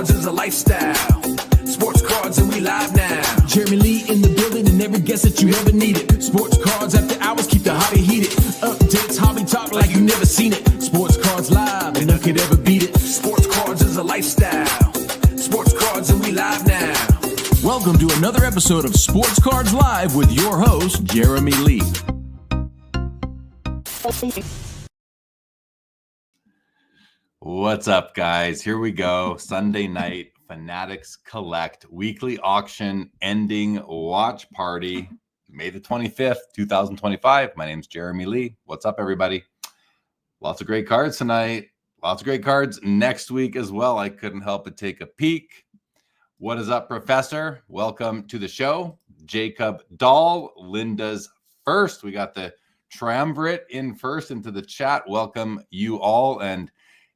cards is a lifestyle. Sports cards and we live now. Jeremy Lee in the building and every guest that you ever needed. Sports cards after hours keep the hobby heated. Updates, hobby talk like you never seen it. Sports cards live and none could ever beat it. Sports cards is a lifestyle. Sports cards and we live now. Welcome to another episode of Sports Cards Live with your host, Jeremy Lee. What's up, guys? Here we go. Sunday night, Fanatics Collect Weekly Auction Ending Watch Party, May the 25th, 2025. My name's Jeremy Lee. What's up, everybody? Lots of great cards tonight. Lots of great cards next week as well. I couldn't help but take a peek. What is up, Professor? Welcome to the show. Jacob Dahl, Linda's first. We got the triumvirate in first into the chat. Welcome you all and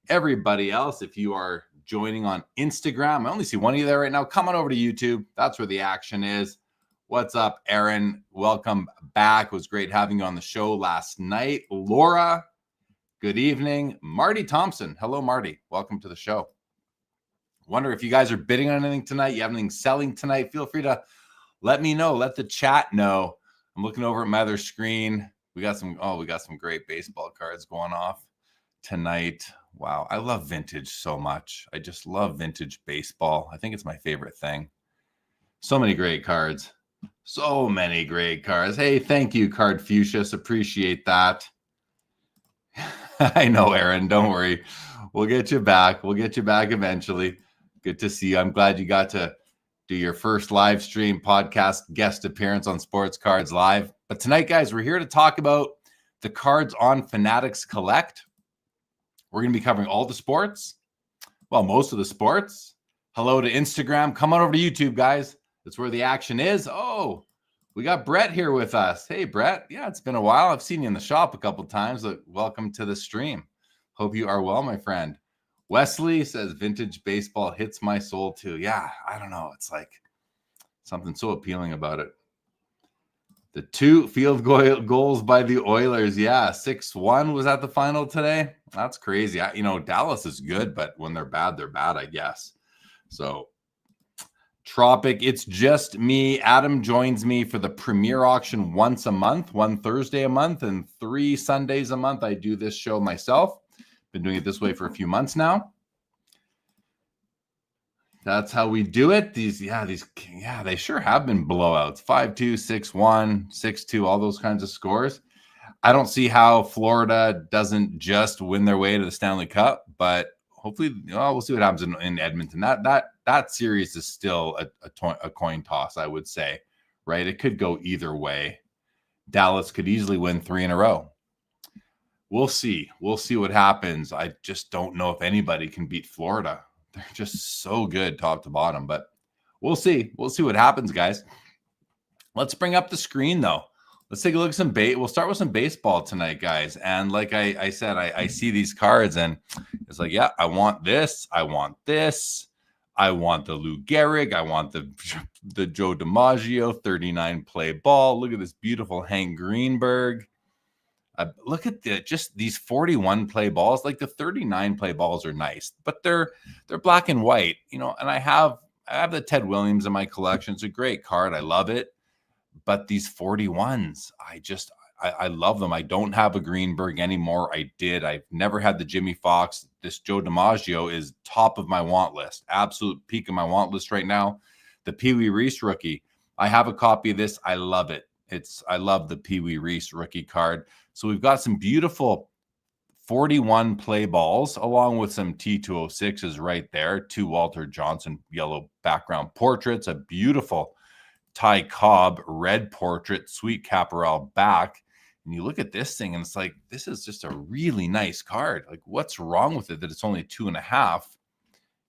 everybody else. If you are joining on Instagram, I only see one of you there right now. Come on over to YouTube. That's where the action is. What's up, Aaron? Welcome back. It was great having you on the show last night. Laura, good evening. Marty Thompson. Hello, Marty. Welcome to the show. Wonder if you guys are bidding on anything tonight. You have anything selling tonight? Feel free to let me know. Let the chat know. I'm looking over at my other screen. We got some great baseball cards going off tonight. Wow, I love vintage so much. I just love vintage baseball. I think it's my favorite thing. So many great cards. So many great cards. Hey, thank you, Card Fuchsius. Appreciate that. I know, Aaron. Don't worry. We'll get you back. We'll get you back eventually. Good to see you. I'm glad you got to do your first live stream podcast guest appearance on Sports Cards Live. But tonight, guys, we're here to talk about the cards on Fanatics Collect. We're going to be covering all the sports. Well, most of the sports. Hello to Instagram. Come on over to YouTube, guys. That's where the action is. Oh, we got Brett here with us. Hey, Brett. Yeah, it's been a while. I've seen you in the shop a couple times. Welcome to the stream. Hope you are well, my friend. Wesley says vintage baseball hits my soul too. Yeah, I don't know. It's like something so appealing about it. The 2 field goals by the Oilers. Yeah, 6-1 was at the final today. That's crazy. Dallas is good, but when they're bad, I guess. So, Tropic, it's just me. Adam joins me for the premiere auction once a month, one Thursday a month, and 3 Sundays a month. I do this show myself. Been doing it this way for a few months now. That's how we do it. They sure have been blowouts. 5-2, 6-1, 6-2, all those kinds of scores. I don't see how Florida doesn't just win their way to the Stanley Cup, but hopefully, we'll see what happens in Edmonton. That series is still a coin toss, I would say, right? It could go either way. Dallas could easily win 3 in a row. We'll see. We'll see what happens. I just don't know if anybody can beat Florida. They're just so good top to bottom, but we'll see. We'll see what happens, guys. Let's bring up the screen, though. Let's take a look at some we'll start with some baseball tonight, guys. And like I said, I see these cards and it's like, yeah, I want this. I want this. I want the Lou Gehrig. I want the Joe DiMaggio 39 play ball. Look at this beautiful Hank Greenberg. Look at just these 41 play balls. Like the 39 play balls are nice, but they're black and white, and I have the Ted Williams in my collection. It's a great card. I love it. But these 41s, I love them. I don't have a Greenberg anymore. I did. I've never had the Jimmy Fox. This Joe DiMaggio is top of my want list. Absolute peak of my want list right now. The Pee Wee Reese rookie. I have a copy of this. I love it. I love the Pee Wee Reese rookie card. So we've got some beautiful 41 play balls along with some T206s right there. 2 Walter Johnson yellow background portraits. A beautiful Ty Cobb red portrait, Sweet Caparel back. And you look at this thing and it's like, this is just a really nice card. Like, what's wrong with it that it's only 2.5?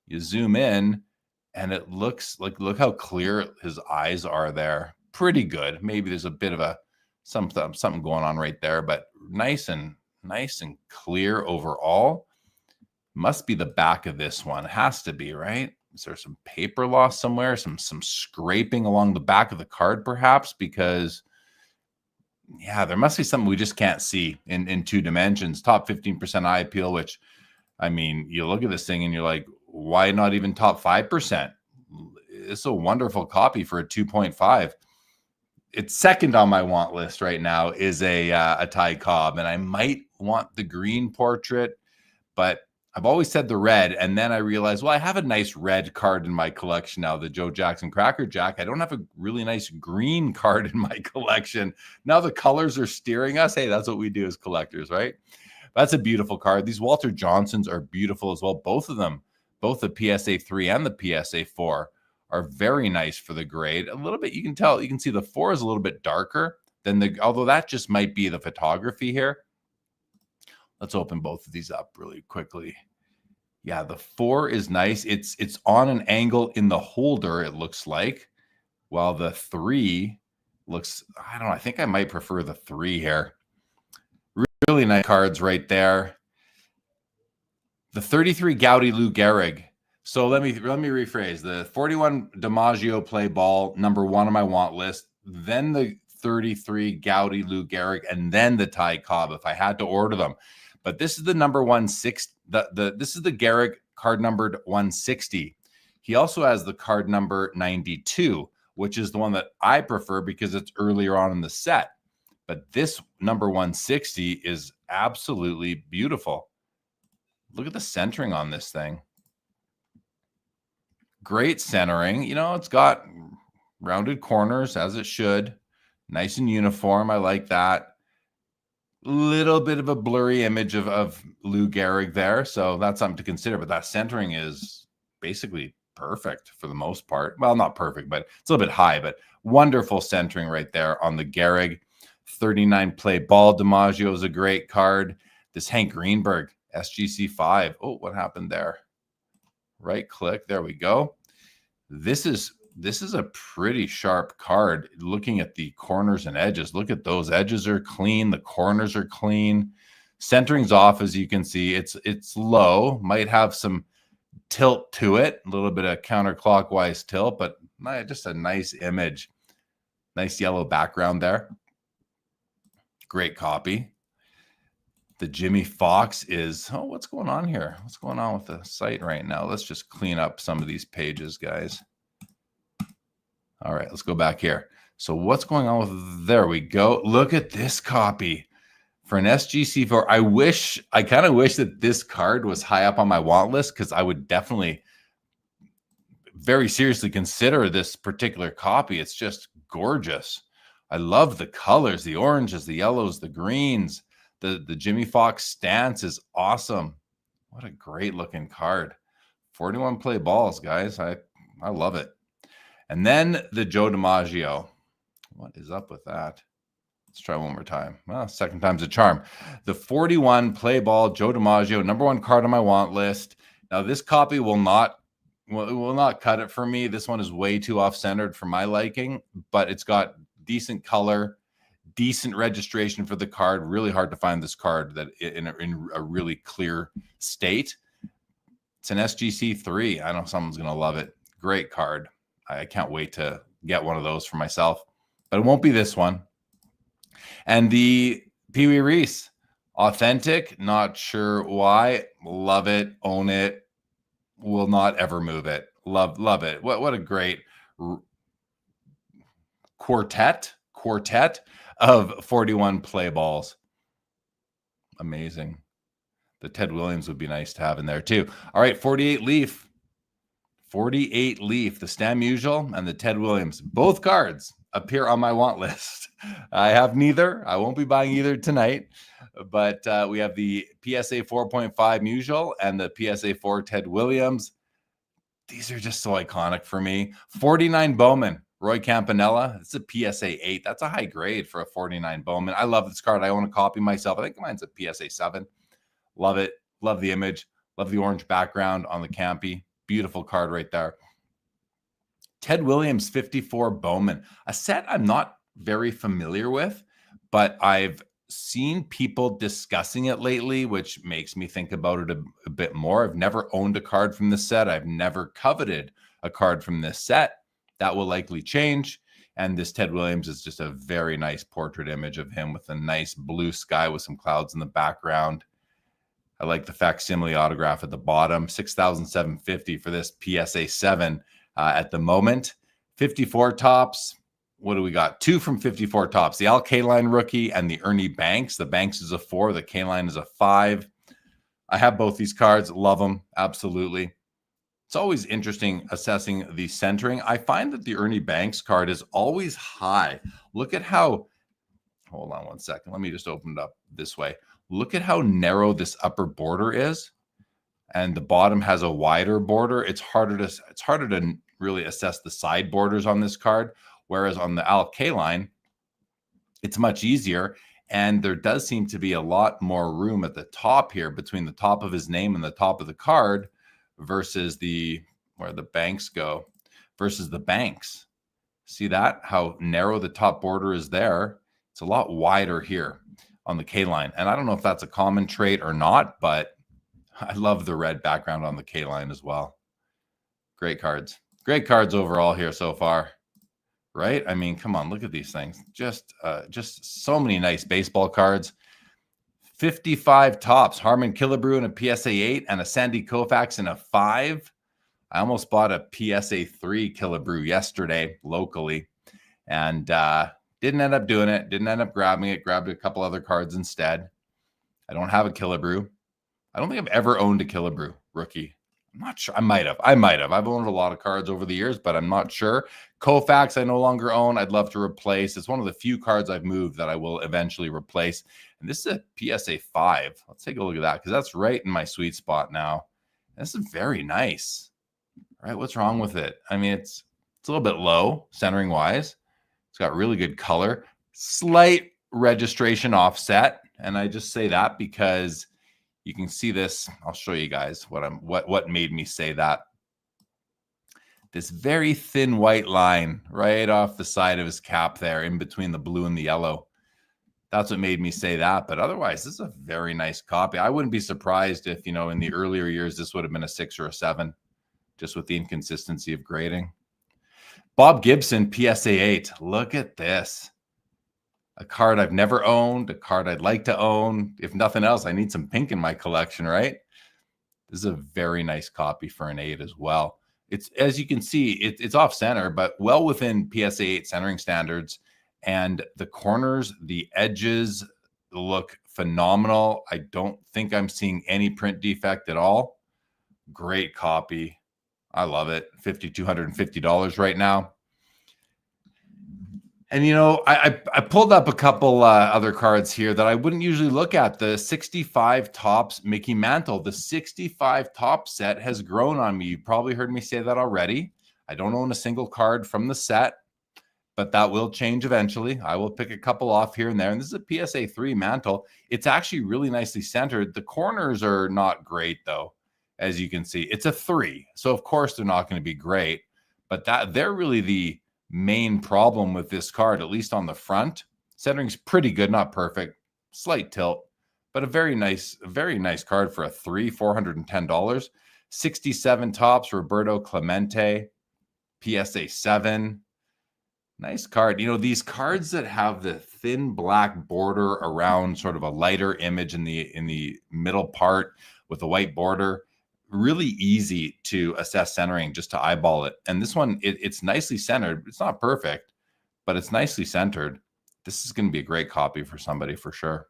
You zoom in and it looks like, look how clear his eyes are there. Pretty good. Maybe there's a bit of something going on right there, but nice and clear overall. Must be the back of this one. It has to be, right? Is there some paper loss somewhere? Some scraping along the back of the card, perhaps? Because, yeah, there must be something we just can't see in 2 dimensions. Top 15% eye appeal, which, I mean, you look at this thing and you're like, why not even top 5%? It's a wonderful copy for a 2.5. It's second on my want list right now is a Ty Cobb, and I might want the green portrait, but I've always said the red, and then I realized, well, I have a nice red card in my collection now, the Joe Jackson Cracker Jack. I don't have a really nice green card in my collection. Now the colors are steering us. Hey, that's what we do as collectors, right? That's a beautiful card. These Walter Johnsons are beautiful as well. Both of them, both the PSA 3 and the PSA 4 are very nice for the grade. A little bit, you can tell, you can see the 4 is a little bit darker than the, although that just might be the photography here. Let's open both of these up really quickly. Yeah, the 4 is nice. It's on an angle in the holder, it looks like, while the 3 looks, I don't know, I think I might prefer the 3 here. Really nice cards right there. The 33 Gaudy Lou Gehrig. So let me rephrase. The 41 DiMaggio play ball, number 1 on my want list, then the 33 Gaudy Lou Gehrig, and then the Ty Cobb if I had to order them. But this is the number 160. This is the Gehrig card numbered 160. He also has the card number 92, which is the one that I prefer because it's earlier on in the set. But this number 160 is absolutely beautiful. Look at the centering on this thing. Great centering. You know, it's got rounded corners as it should. Nice and uniform. I like that. Little bit of a blurry image of Lou Gehrig there. So that's something to consider. But that centering is basically perfect for the most part. Well, not perfect, but it's a little bit high. But wonderful centering right there on the Gehrig. 39 play ball DiMaggio is a great card. This Hank Greenberg SGC 5. Oh, what happened there? Right click. There we go. This is a pretty sharp card. Looking at the corners and edges, look at those edges are clean. The corners are clean. Centering's off, as you can see. It's low. Might have some tilt to it, a little bit of counterclockwise tilt, but just a nice image. Nice yellow background there. Great copy. The Jimmy Fox is, oh, what's going on here? What's going on with the site right now? Let's just clean up some of these pages, guys. All right, let's go back here. So what's going on with, there we go. Look at this copy for an SGC4. I kind of wish that this card was high up on my want list because I would definitely very seriously consider this particular copy. It's just gorgeous. I love the colors, the oranges, the yellows, the greens. The Jimmy Fox stance is awesome. What a great looking card. 41 play balls, guys. I love it. And then the Joe DiMaggio. What is up with that? Let's try one more time. Well, second time's a charm. The 41 play ball Joe DiMaggio, number 1 card on my want list. Now this copy will not cut it for me. This one is way too off-centered for my liking, but it's got decent color, decent registration for the card. Really hard to find this card that in a really clear state. It's an SGC 3. I know someone's going to love it. Great card. I can't wait to get one of those for myself, but it won't be this one. And the Pee Wee Reese, authentic, not sure why. Love it, own it, will not ever move it. Love it. What a great quartet of 41 play balls. Amazing. The Ted Williams would be nice to have in there too. All right, 48 Leaf. 48 Leaf, the Stan Musial and the Ted Williams. Both cards appear on my want list. I have neither. I won't be buying either tonight. But we have the PSA 4.5 Musial and the PSA 4 Ted Williams. These are just so iconic for me. 49 Bowman, Roy Campanella. It's a PSA 8. That's a high grade for a 49 Bowman. I love this card. I own a copy myself. I think mine's a PSA 7. Love it. Love the image. Love the orange background on the Campy. Beautiful card right there. Ted Williams 54 Bowman, a set I'm not very familiar with, but I've seen people discussing it lately, which makes me think about it a bit more. I've never owned a card from this set. I've never coveted a card from this set. That will likely change. And this Ted Williams is just a very nice portrait image of him with a nice blue sky with some clouds in the background. I like the facsimile autograph at the bottom. $6,750 for this PSA 7 at the moment. 54 tops. What do we got? 2 from 54 tops. The Al Kaline rookie and the Ernie Banks. The Banks is a 4. The Kaline is a 5. I have both these cards. Love them. Absolutely. It's always interesting assessing the centering. I find that the Ernie Banks card is always high. Look at how, hold on one second. Let me just open it up this way. Look at how narrow this upper border is. And the bottom has a wider border. It's harder to really assess the side borders on this card. Whereas on the Al Kaline, it's much easier. And there does seem to be a lot more room at the top here between the top of his name and the top of the card versus where the Banks go versus the Banks. See that? How narrow the top border is there. It's a lot wider here on the Kaline. And I don't know if that's a common trait or not, but I love the red background on the Kaline as well. Great cards. Great cards overall here so far. Right? I mean, come on, look at these things. Just so many nice baseball cards. 55 tops. Harmon Killebrew in a PSA 8 and a Sandy Koufax in a 5. I almost bought a PSA 3 Killebrew yesterday locally and didn't end up doing it. Didn't end up grabbing it. Grabbed a couple other cards instead. I don't have a Killebrew. I don't think I've ever owned a Killebrew rookie. I'm not sure. I might have. I've owned a lot of cards over the years, but I'm not sure. Koufax I no longer own. I'd love to replace. It's one of the few cards I've moved that I will eventually replace. And this is a PSA 5. Let's take a look at that because that's right in my sweet spot now. This is very nice. All right, what's wrong with it? I mean, it's a little bit low centering wise. It's got really good color. Slight registration offset. And I just say that because you can see this. I'll show you guys what made me say that. This very thin white line right off the side of his cap there in between the blue and the yellow. That's what made me say that. But otherwise, this is a very nice copy. I wouldn't be surprised if, in the earlier years, this would have been a 6 or a 7, just with the inconsistency of grading. Bob Gibson, PSA 8. Look at this. A card I've never owned, a card I'd like to own. If nothing else, I need some pink in my collection, right? This is a very nice copy for an 8 as well. It's, as you can see, it's off center, but well within PSA 8 centering standards. And the corners, the edges look phenomenal. I don't think I'm seeing any print defect at all. Great copy. I love it. $5,250 right now. And, I pulled up a couple other cards here that I wouldn't usually look at. The 65 tops Mickey Mantle. The 65 top set has grown on me. You probably heard me say that already. I don't own a single card from the set, but that will change eventually. I will pick a couple off here and there. And this is a PSA 3 Mantle. It's actually really nicely centered. The corners are not great, though, as you can see. It's a 3. So, of course, they're not going to be great. But they're really the main problem with this card, at least on the front. Centering's pretty good, not perfect, slight tilt, but a very nice card for a 3, $410. 67 tops, Roberto Clemente, PSA 7. Nice card. These cards that have the thin black border around sort of a lighter image in the middle part with a white border, really easy to assess centering just to eyeball it. And this one, it's nicely centered. It's not perfect, but it's nicely centered. This is going to be a great copy for somebody for sure.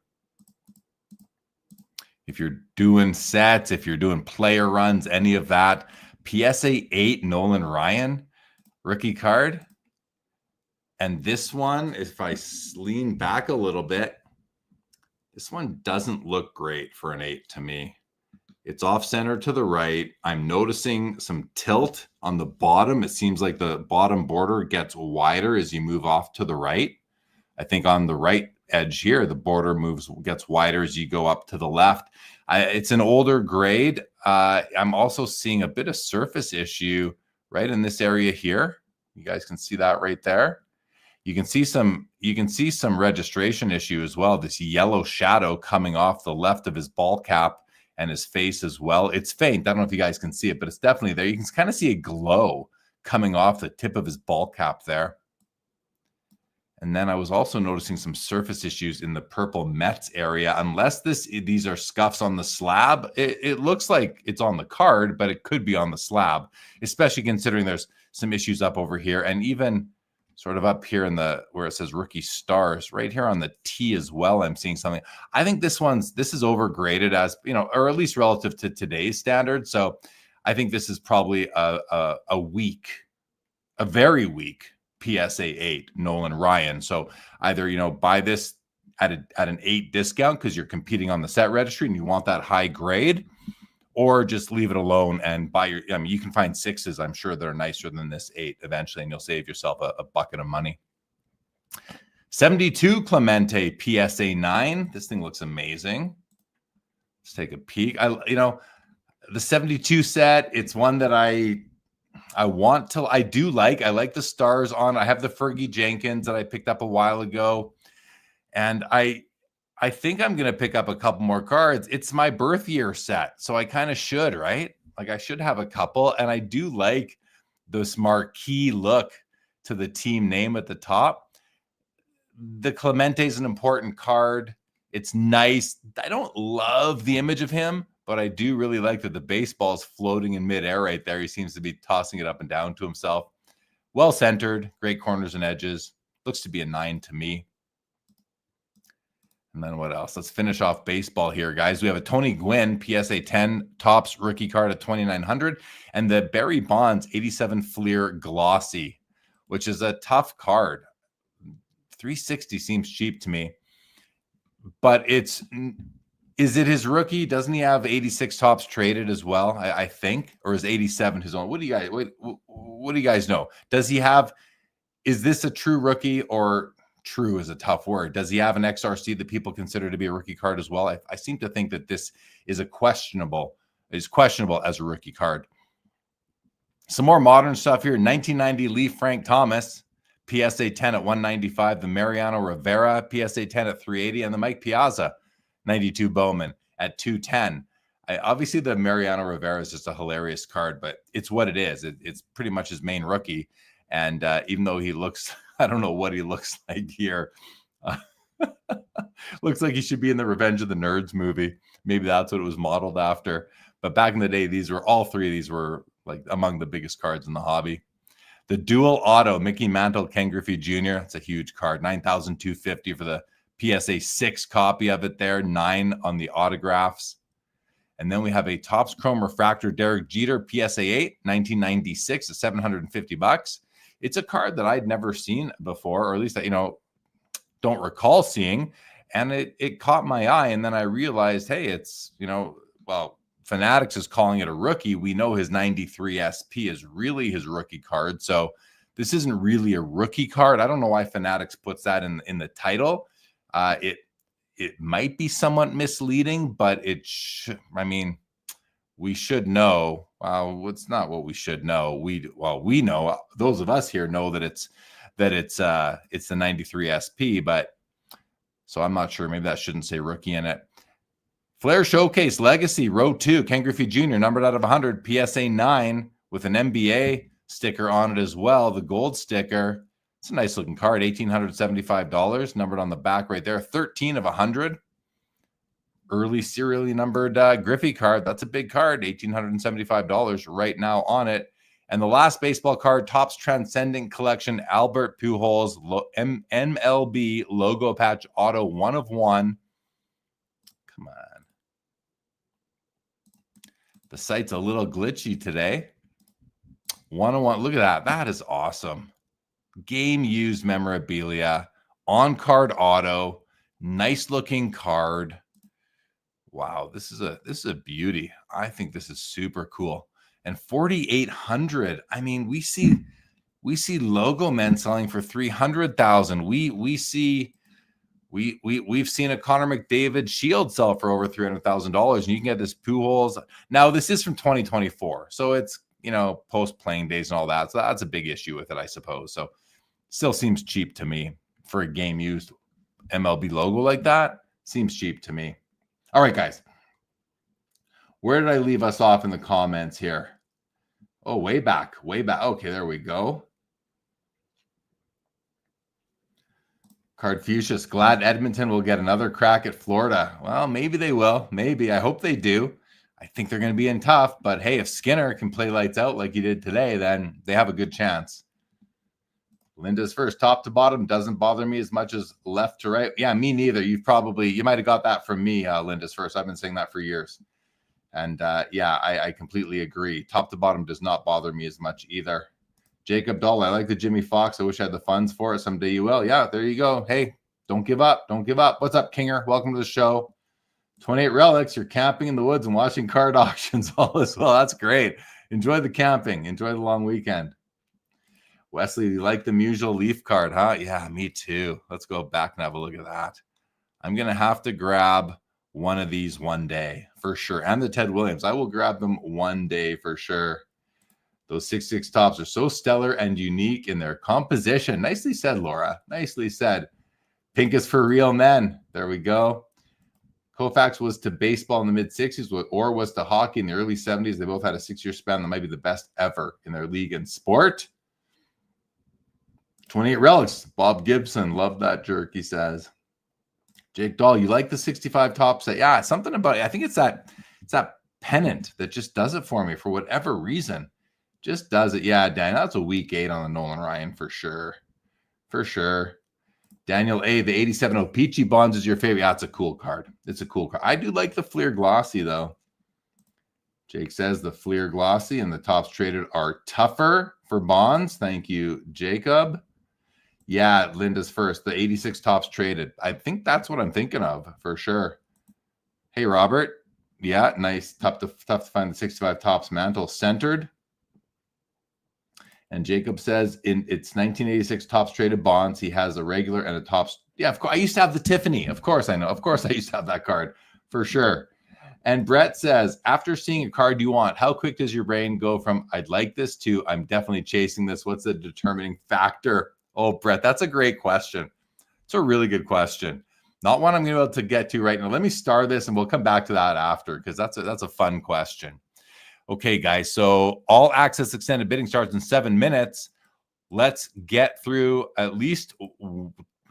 If you're doing sets, if you're doing player runs, any of that, PSA 8 Nolan Ryan rookie card. And this one, if I lean back a little bit, this one doesn't look great for an 8 to me. It's off center to the right. I'm noticing some tilt on the bottom. It seems like the bottom border gets wider as you move off to the right. I think on the right edge here, the border gets wider as you go up to the left. It's an older grade. I'm also seeing a bit of surface issue right in this area here. You guys can see that right there. You can see some registration issue as well. This yellow shadow coming off the left of his ball cap and his face as well. It's faint. I don't know if you guys can see it, but it's definitely there. You can kind of see a glow coming off the tip of his ball cap there. And then I was also noticing some surface issues in the purple Mets area. Unless these are scuffs on the slab, it looks like it's on the card, but it could be on the slab, especially considering there's some issues up over here and even sort of up here in the where it says rookie stars, right here on the T as well. I'm seeing something. I think this is overgraded, as you know, or at least relative to today's standards. So I think this is probably a very weak PSA 8 Nolan Ryan. So either, buy this at an 8 discount because you're competing on the set registry and you want that high grade, or just leave it alone and buy you can find 6s, I'm sure, that are nicer than this 8 eventually, and you'll save yourself a bucket of money. 72 Clemente PSA 9. This thing looks amazing. Let's take a peek. The 72 set, it's one that I like the stars on. I have the Fergie Jenkins that I picked up a while ago. And I think I'm going to pick up a couple more cards. It's my birth year set, so I kind of should, right? Like, I should have a couple. And I do like this marquee look to the team name at the top. The Clemente is an important card. It's nice. I don't love the image of him, but I do really like that the baseball is floating in midair right there. He seems to be tossing it up and down to himself. Well centered, great corners and edges. Looks to be a 9 to me. And then what else? Let's finish off baseball here, guys. We have a Tony Gwynn PSA 10 Topps rookie card at $2,900, and the Barry Bonds 87 Fleer Glossy, which is a tough card. $360 seems cheap to me, but is it his rookie? Doesn't he have 86 Topps traded as well? I think, or is 87 his own? What do you guys know? Does he have? Is this a true rookie, or true is a tough word? Does he have an XRC that people consider to be a rookie card as well? I seem to think that this is questionable as a rookie card. Some more modern stuff here. 1990 Lee Frank Thomas PSA 10 at $195. The Mariano Rivera PSA 10 at $380, and the Mike Piazza 92 Bowman at $210. Obviously, the Mariano Rivera is just a hilarious card, but it's what it is. It's pretty much his main rookie. And even though he looks, I don't know what he looks like here. Looks like he should be in the Revenge of the Nerds movie. Maybe that's what it was modeled after. But back in the day, all three of these were like among the biggest cards in the hobby. The dual auto Mickey Mantle, Ken Griffey Jr. It's a huge card. $9,250 for the PSA 6 copy of it there. 9 on the autographs. And then we have a Topps Chrome Refractor Derek Jeter PSA 8, 1996 at $750. It's a card that I'd never seen before, or at least don't recall seeing. And it caught my eye. And then I realized, hey, it's, Fanatics is calling it a rookie. We know his 93 SP is really his rookie card. So this isn't really a rookie card. I don't know why Fanatics puts that in the title. It might be somewhat misleading, but we should know. Well, it's not what we should know. We know, those of us here know that it's the 93 SP, but so I'm not sure. Maybe that shouldn't say rookie in it. Flair Showcase Legacy Row 2, Ken Griffey Jr., numbered out of 100, PSA 9 with an NBA sticker on it as well, the gold sticker. It's a nice looking card, $1,875, numbered on the back right there, 13 of 100. Early serially numbered Griffey card. That's a big card, $1,875 right now on it. And the last baseball card, Topps Transcendent Collection, Albert Pujols, MLB logo patch auto, 1 of 1. Come on. The site's a little glitchy today. 1 of 1. Look at that. That is awesome. Game used memorabilia, on card auto, nice looking card. Wow, this is a beauty. I think this is super cool. And 4,800. I mean, we see logo men selling for 300,000. We've seen a Connor McDavid shield sell for over $300,000, and you can get this Pujols. Now, this is from 2024, so it's post playing days and all that. So that's a big issue with it, I suppose. So still seems cheap to me for a game used MLB logo like that. Seems cheap to me. All right, guys. Where did I leave us off in the comments here? Oh, way back. Okay, there we go. Cardfucius, glad Edmonton will get another crack at Florida. Well, maybe they will. Maybe. I hope they do. I think they're going to be in tough. But hey, if Skinner can play lights out like he did today, then they have a good chance. Linda's first, top to bottom, doesn't bother me as much as left to right. Yeah, me neither. You might have got that from me, Linda's first. I've been saying that for years. And yeah, I completely agree. Top to bottom does not bother me as much either. Jacob Doll, I like the Jimmy Fox. I wish I had the funds for it. Someday you will. Yeah, there you go. Hey, don't give up. Don't give up. What's up, Kinger? Welcome to the show. 28 relics. You're camping in the woods and watching card auctions all as well. That's great. Enjoy the camping. Enjoy the long weekend. Wesley, you like the Musial Leaf card, huh? Yeah, me too. Let's go back and have a look at that. I'm going to have to grab one of these one day for sure. And the Ted Williams. I will grab them one day for sure. Those 6/6 tops are so stellar and unique in their composition. Nicely said, Laura. Nicely said. Pink is for real men. There we go. Koufax was to baseball in the mid-60s, or was to hockey in the early 70s. They both had a 6-year span that might be the best ever in their league and sport. 28 relics. Bob Gibson. Love that jerk, he says. Jake Dahl, you like the 65 top set? Yeah, something about it. I think it's that pennant that just does it for me for whatever reason. Just does it. Yeah, Dan, that's a week 8 on the Nolan Ryan for sure. For sure. Daniel A, the 87 O-Pee-Chee Bonds is your favorite. Yeah, it's a cool card. It's a cool card. I do like the Fleer Glossy, though. Jake says the Fleer Glossy and the tops traded are tougher for Bonds. Thank you, Jacob. Yeah, Linda's first. The 86 tops traded. I think that's what I'm thinking of for sure. Hey, Robert. Yeah, nice. Tough to find the 65 tops mantle centered. And Jacob says it's 1986 tops traded Bonds. He has a regular and a tops. Yeah, of course. I used to have the Tiffany. Of course I know. Of course I used to have that card for sure. And Brett says, after seeing a card you want, how quick does your brain go from I'd like this to I'm definitely chasing this? What's the determining factor? Oh, Brett, that's a great question. It's a really good question. Not one I'm going to be able to get to right now. Let me star this and we'll come back to that after because that's a fun question. Okay, guys, so all access extended bidding starts in 7 minutes. Let's get through let's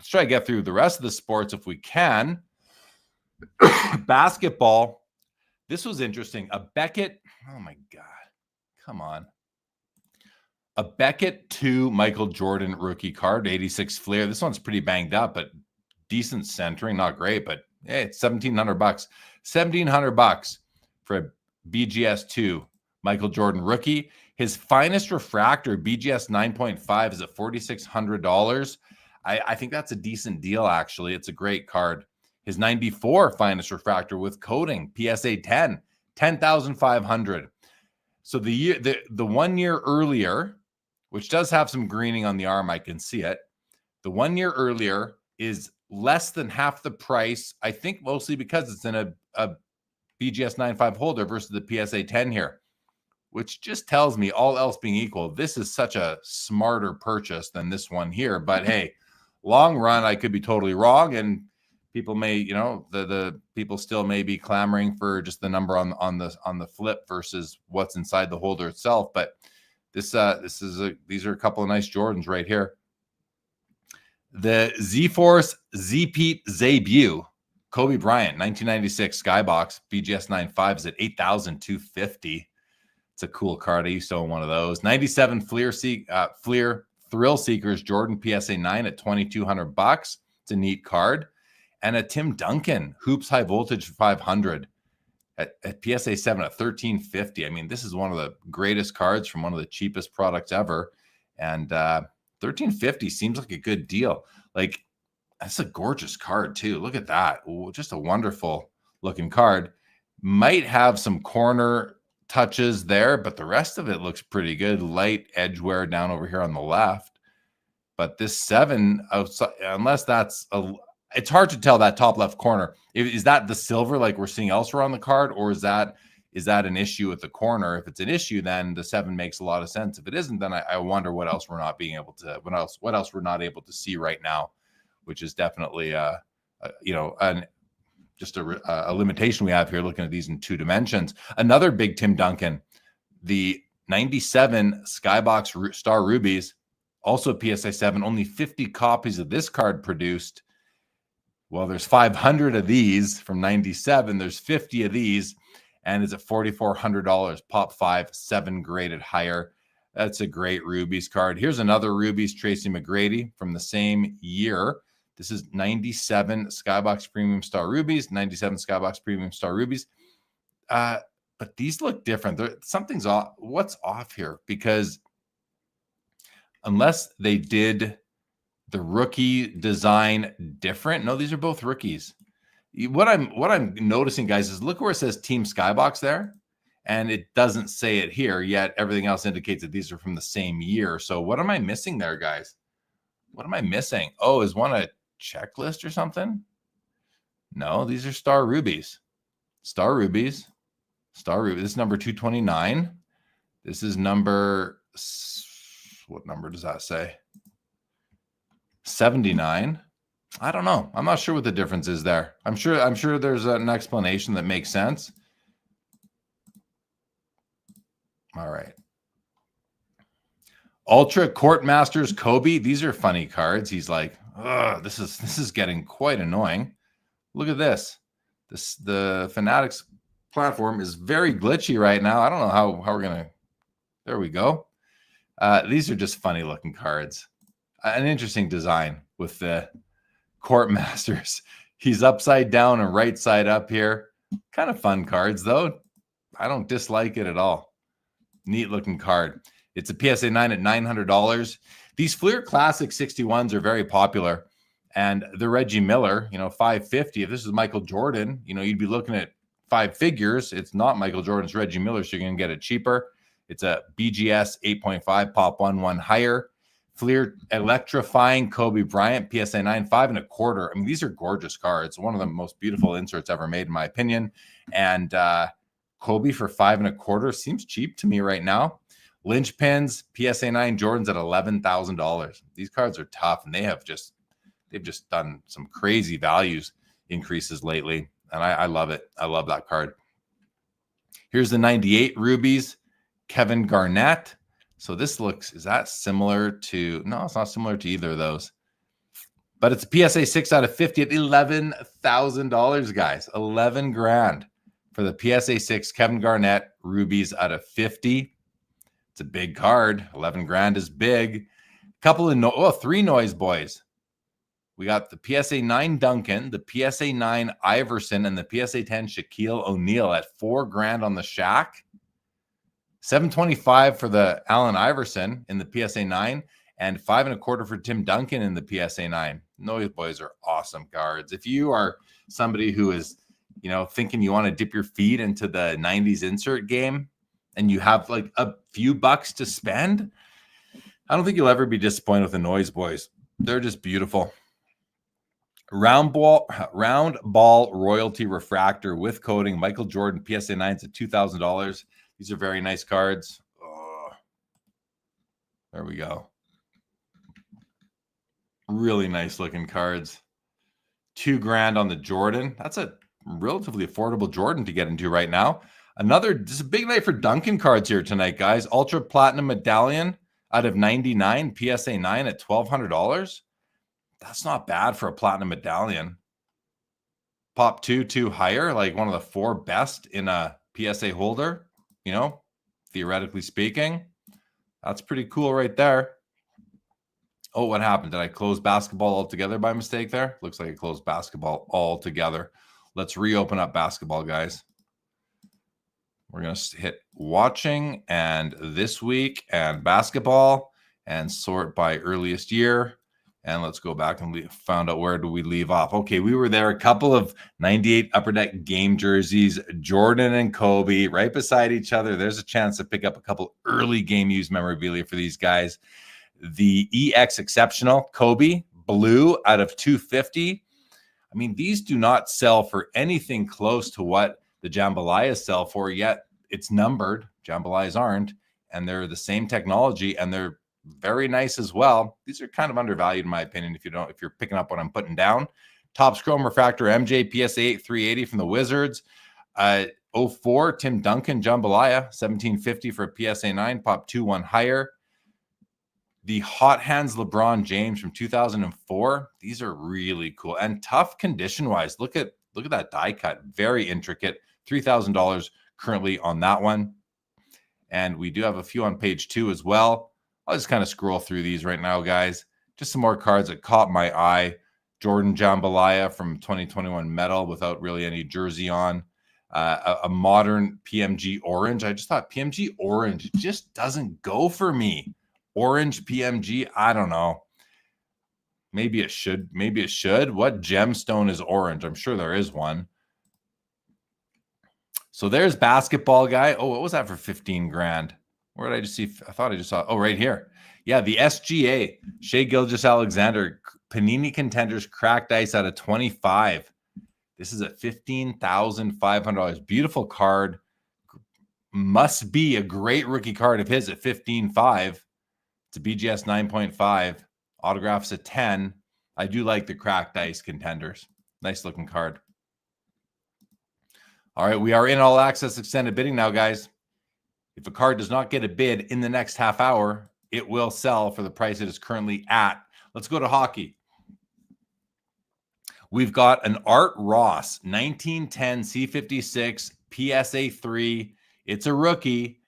try to get through the rest of the sports if we can. Basketball. This was interesting. A Beckett. Oh, my God. Come on. A Beckett 2 Michael Jordan rookie card, 86 Fleer. This one's pretty banged up, but decent centering. Not great, but hey, it's $1,700. $1,700 for a BGS 2 Michael Jordan rookie. His finest refractor, BGS 9.5, is at $4,600. I think that's a decent deal, actually. It's a great card. His 94 finest refractor with coating, PSA 10, $10,500. So the 1 year earlier, which does have some greening on the arm, I can see it. The 1 year earlier is less than half the price, I think mostly because it's in a BGS 9.5 holder versus the PSA 10 here, which just tells me, all else being equal, this is such a smarter purchase than this one here. But hey, long run, I could be totally wrong, and people may, the people still may be clamoring for just the number on the flip versus what's inside the holder itself. But these are a couple of nice Jordans right here. The Z-Force Z-Pete Zabue Kobe Bryant 1996 Skybox BGS 9.5 is at $8,250. It's a cool card. I used to own one of those. 97 Fleer Thrill Seekers Jordan PSA 9 at $2,200. It's a neat card. And a Tim Duncan Hoops High Voltage 500 at PSA 7 at $1,350. I mean, this is one of the greatest cards from one of the cheapest products ever. And $1,350 seems like a good deal. Like, that's a gorgeous card too. Look at that. Ooh, just a wonderful looking card. Might have some corner touches there, but the rest of it looks pretty good. Light edge wear down over here on the left. But this 7 outside, unless that's it's hard to tell that top left corner. Is that the silver like we're seeing elsewhere on the card, or is that an issue with the corner? If it's an issue, then the 7 makes a lot of sense. If it isn't, then I wonder what else we're not able to see right now, which is definitely a limitation we have here looking at these in 2 dimensions. Another big Tim Duncan, the 97 Skybox Star Rubies, Also PSA 7, only 50 copies of this card produced. Well, there's 500 of these from 97. There's 50 of these, and it's at $4,400. Pop 5, 7 graded higher. That's a great Rubies card. Here's another Rubies, Tracy McGrady from the same year. This is 97 Skybox Premium Star Rubies, 97 Skybox Premium Star Rubies. But these look different. Something's off. What's off here? Because unless they did the rookie design different, no, these are both rookies. What I'm noticing, guys, is look where it says Team Skybox there, and it doesn't say it here yet. Everything else indicates that these are from the same year. So what am I missing there, guys? What am I missing? Oh, is one a checklist or something? No, these are Star Rubies. Star Rubies. Star Rubies. This is number 229. This is number, what number does that say? 79. I don't know. I'm not sure what the difference is there. I'm sure there's an explanation that makes sense. All right. Ultra Court Masters Kobe. These are funny cards. He's like, ugh, this is getting quite annoying. Look at this. The Fanatics platform is very glitchy right now. I don't know how we're gonna. There we go. These are just funny looking cards. An interesting design with the Court Masters. He's upside down and right side up here. Kind of fun cards though. I don't dislike it at all. Neat looking card. It's a PSA 9 at $900. These Fleer Classic 61s are very popular. And the Reggie Miller, $550. If this is Michael Jordan, you'd be looking at 5 figures. It's not Michael Jordan's Reggie Miller, so you're going to get it cheaper. It's a BGS 8.5, pop 1 higher. Fleer Electrifying Kobe Bryant, PSA 9, 5.25. I mean, these are gorgeous cards. One of the most beautiful inserts ever made, in my opinion. And Kobe for 5.25 seems cheap to me right now. Lynchpins, PSA 9 Jordans at $11,000. These cards are tough, and they've just done some crazy values increases lately, and I love it. I love that card. Here's the 98 Rubies, Kevin Garnett. So this looks, is that similar to, no, it's not similar to either of those. But it's a PSA 6 out of 50 at $11,000, guys. 11 grand for the PSA 6 Kevin Garnett Rubies out of 50. It's a big card. 11 grand is big. Couple of 3 Noise Boys. We got the PSA 9 Duncan, the PSA 9 Iverson, and the PSA 10 Shaquille O'Neal at 4 grand on the Shaq. 725 for the Allen Iverson in the PSA 9, and 5.25 for Tim Duncan in the PSA 9. Noise Boys are awesome cards. If you are somebody who is, thinking you want to dip your feet into the 90s insert game and you have like a few bucks to spend, I don't think you'll ever be disappointed with the Noise Boys. They're just beautiful. Round ball royalty refractor with coating, Michael Jordan PSA 9s at $2,000. These are very nice cards. Oh, there we go. Really nice looking cards. 2 grand on the Jordan. That's a relatively affordable Jordan to get into right now. This is a big night for Duncan cards here tonight, guys. Ultra Platinum Medallion out of 99, PSA 9 at $1,200. That's not bad for a Platinum Medallion. Pop 2 higher, like one of the 4 best in a PSA holder. Theoretically speaking, that's pretty cool right there. Oh, what happened? Did I close basketball altogether by mistake there? Looks like I closed basketball altogether. Let's reopen up basketball, guys. We're going to hit watching and this week and basketball and sort by earliest year. And let's go back and found out where do we leave off. Okay, we were there. A couple of 98 Upper Deck game jerseys, Jordan and Kobe, right beside each other. There's a chance to pick up a couple early game used memorabilia for these guys. The EX Exceptional Kobe blue out of 250. I mean, these do not sell for anything close to what the Jambalayas sell for yet. It's numbered. Jambalayas aren't, and they're the same technology, and they're very nice as well. These are kind of undervalued in my opinion if you're picking up what I'm putting down. Topps Chrome Refractor MJ PSA 8 380 from the Wizards. 04 Tim Duncan Jambalaya 1750 for a PSA 9, pop 2 higher. The Hot Hands LeBron James from 2004. These are really cool and tough condition wise. Look at that die cut. Very intricate. $3,000 currently on that one. And we do have a few on page 2 as well. I'll just kind of scroll through these right now, guys. Just some more cards that caught my eye. Jordan Jambalaya from 2021 Metal without really any jersey on. A modern PMG Orange. I just thought PMG Orange just doesn't go for me. Orange PMG, I don't know. Maybe it should. Maybe it should. What gemstone is orange? I'm sure there is one. So there's basketball guy. Oh, what was that for 15 grand? Where did I just see? I thought I just saw. Oh, right here. Yeah, the SGA. Shea Gilgeous-Alexander. Panini Contenders cracked ice out of 25. This is at $15,500. Beautiful card. Must be a great rookie card of his at 15.5. It's a BGS 9.5. Autographs at 10. I do like the cracked ice Contenders. Nice looking card. All right, we are in all access extended bidding now, guys. If a card does not get a bid in the next half hour, it will sell for the price it is currently at. Let's go to hockey. We've got an Art Ross 1910 C56 PSA 3. It's a rookie.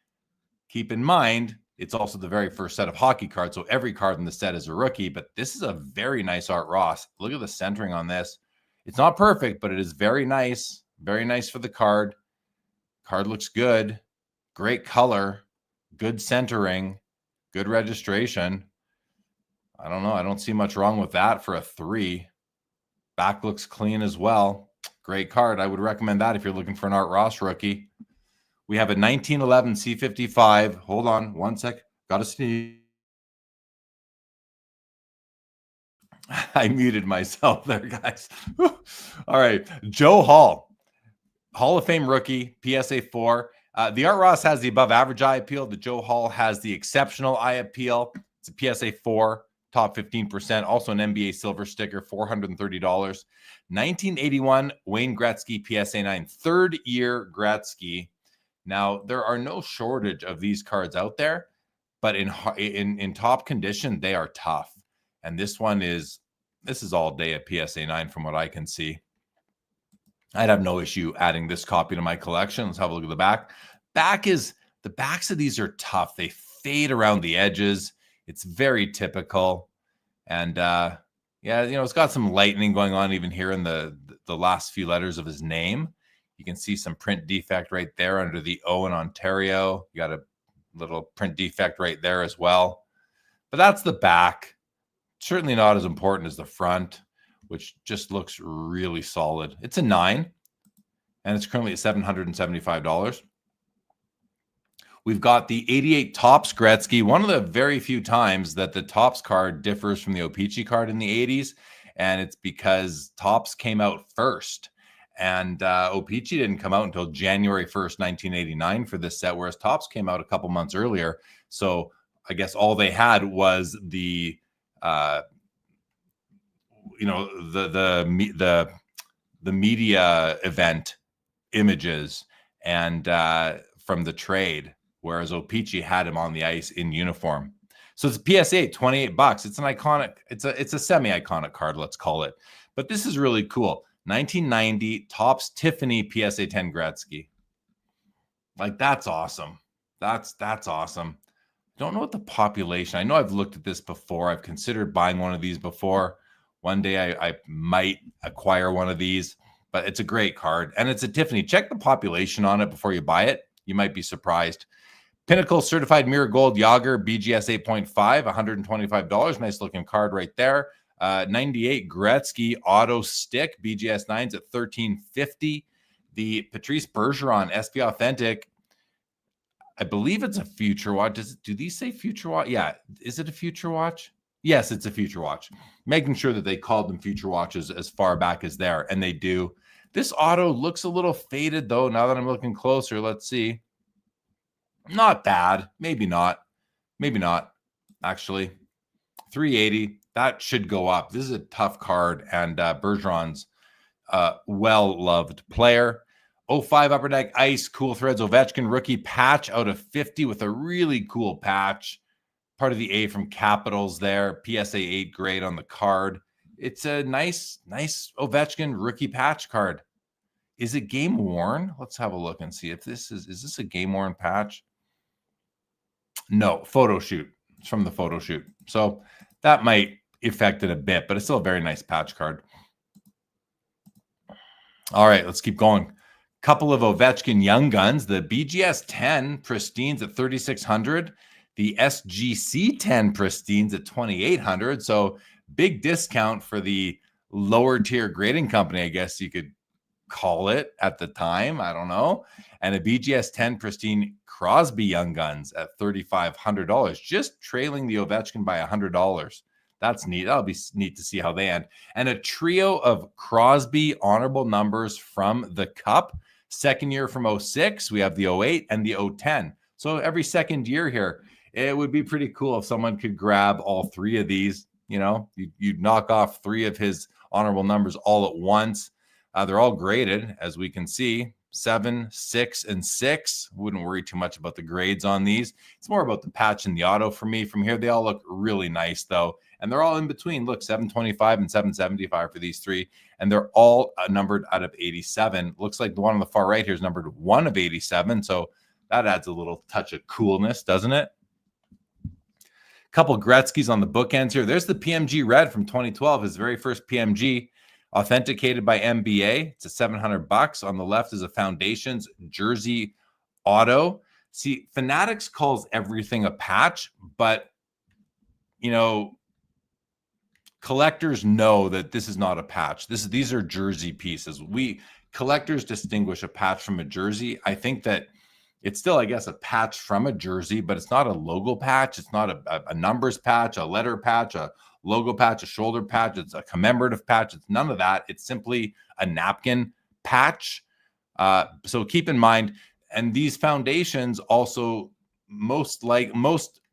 Keep in mind, it's also the very first set of hockey cards, so every card in the set is a rookie, but this is a very nice Art Ross. Look at the centering on this. It's not perfect, but it is very nice. Very nice for the card. Card looks good. Great color. Good centering. Good registration. I don't know. I don't see much wrong with that for a 3. Back looks clean as well. Great card. I would recommend that if you're looking for an Art Ross rookie. We have a 1911 C55. Hold on one sec. Got to sneeze. I muted myself there, guys. All right. Joe Hall. Hall of Fame rookie, PSA 4. The Art Ross has the above average eye appeal. The Joe Hall has the exceptional eye appeal. It's a PSA 4, top 15%. Also an NBA silver sticker, $430. 1981 Wayne Gretzky, PSA 9. Third year Gretzky. Now, there are no shortage of these cards out there, but in top condition, they are tough. And this is all day a PSA 9 from what I can see. I'd have no issue adding this copy to my collection. Let's have a look at the back. The backs of these are tough. They fade around the edges. It's very typical. And yeah, it's got some lightning going on even here in the last few letters of his name. You can see some print defect right there under the O in Ontario. You got a little print defect right there as well. But that's the back. Certainly not as important as the front, which just looks really solid. It's a 9, and it's currently at $775. We've got the 88 Topps Gretzky, one of the very few times that the Topps card differs from the O-Pee-Chee card in the 80s, and it's because Topps came out first, and O-Pee-Chee didn't come out until January 1st, 1989 for this set, whereas Topps came out a couple months earlier. So I guess all they had was the media event images and from the trade, whereas O-Pee-Chee had him on the ice in uniform. So it's a PSA, $28. It's an iconic, it's a semi-iconic card, let's call it. But this is really cool. 1990 Topps Tiffany PSA 10 Gretzky. Like, that's awesome. That's awesome. Don't know what the population. I know I've looked at this before. I've considered buying one of these before. One day I might acquire one of these, but it's a great card. And it's a Tiffany. Check the population on it before you buy it. You might be surprised. Pinnacle Certified Mirror Gold Yager BGS 8.5, $125. Nice looking card right there. 98 Gretzky Auto Stick BGS 9s at $13.50. The Patrice Bergeron SP Authentic. I believe it's a Future Watch. Do these say Future Watch? Yeah. Is it a Future Watch? Yes, it's a Future Watch. Making sure that they called them Future Watches as far back as there, and they do. This auto looks a little faded, though, now that I'm looking closer. Let's see. Not bad. Maybe not. Maybe not, actually. 380. That should go up. This is a tough card, and Bergeron's well-loved player. 05 Upper Deck Ice, Cool Threads Ovechkin rookie patch out of 50 with a really cool patch. part of the A from Capitals there. PSA 8 grade on the card. It's a nice Ovechkin rookie patch card. Is it game worn? Let's have a look and see if this is this a game worn patch? No, photo shoot. It's from the photo shoot. So that might affect it a bit, but it's still a very nice patch card. All right, let's keep going. Couple of Ovechkin Young Guns. The BGS 10 Pristines at 3,600. The SGC 10 Pristines at 2,800. So big discount for the lower tier grading company, I guess you could call it at the time. I don't know. And a BGS 10 Pristine Crosby Young Guns at $3,500, just trailing the Ovechkin by $100. That's neat. That'll be neat to see how they end. And a trio of Crosby honorable numbers from the Cup. Second year from 06, we have the 08 and the 010. So every second year here, it would be pretty cool if someone could grab all three of these. You know, you'd knock off three of his honorable numbers all at once. They're all graded, as we can see, 7, 6, and 6. Wouldn't worry too much about the grades on these. It's more about the patch and the auto for me. From here, they all look really nice, though. And they're all in between. Look, 725 and 775 for these three. And they're all numbered out of 87. Looks like the one on the far right here is numbered 1 of 87. So that adds a little touch of coolness, doesn't it? Couple Gretzky's on the bookends here. There's the PMG Red from 2012, his very first PMG, authenticated by NBA. It's a $700. On the left is a Foundations jersey auto. See, Fanatics calls everything a patch, but you know, collectors know that this is not a patch. These are jersey pieces. Collectors distinguish a patch from a jersey. I think that it's still, I guess, a patch from a jersey, but it's not a logo patch. It's not a numbers patch, a letter patch, a logo patch, a shoulder patch. It's a commemorative patch. It's none of that. It's simply a napkin patch. So keep in mind, and these Foundations also, most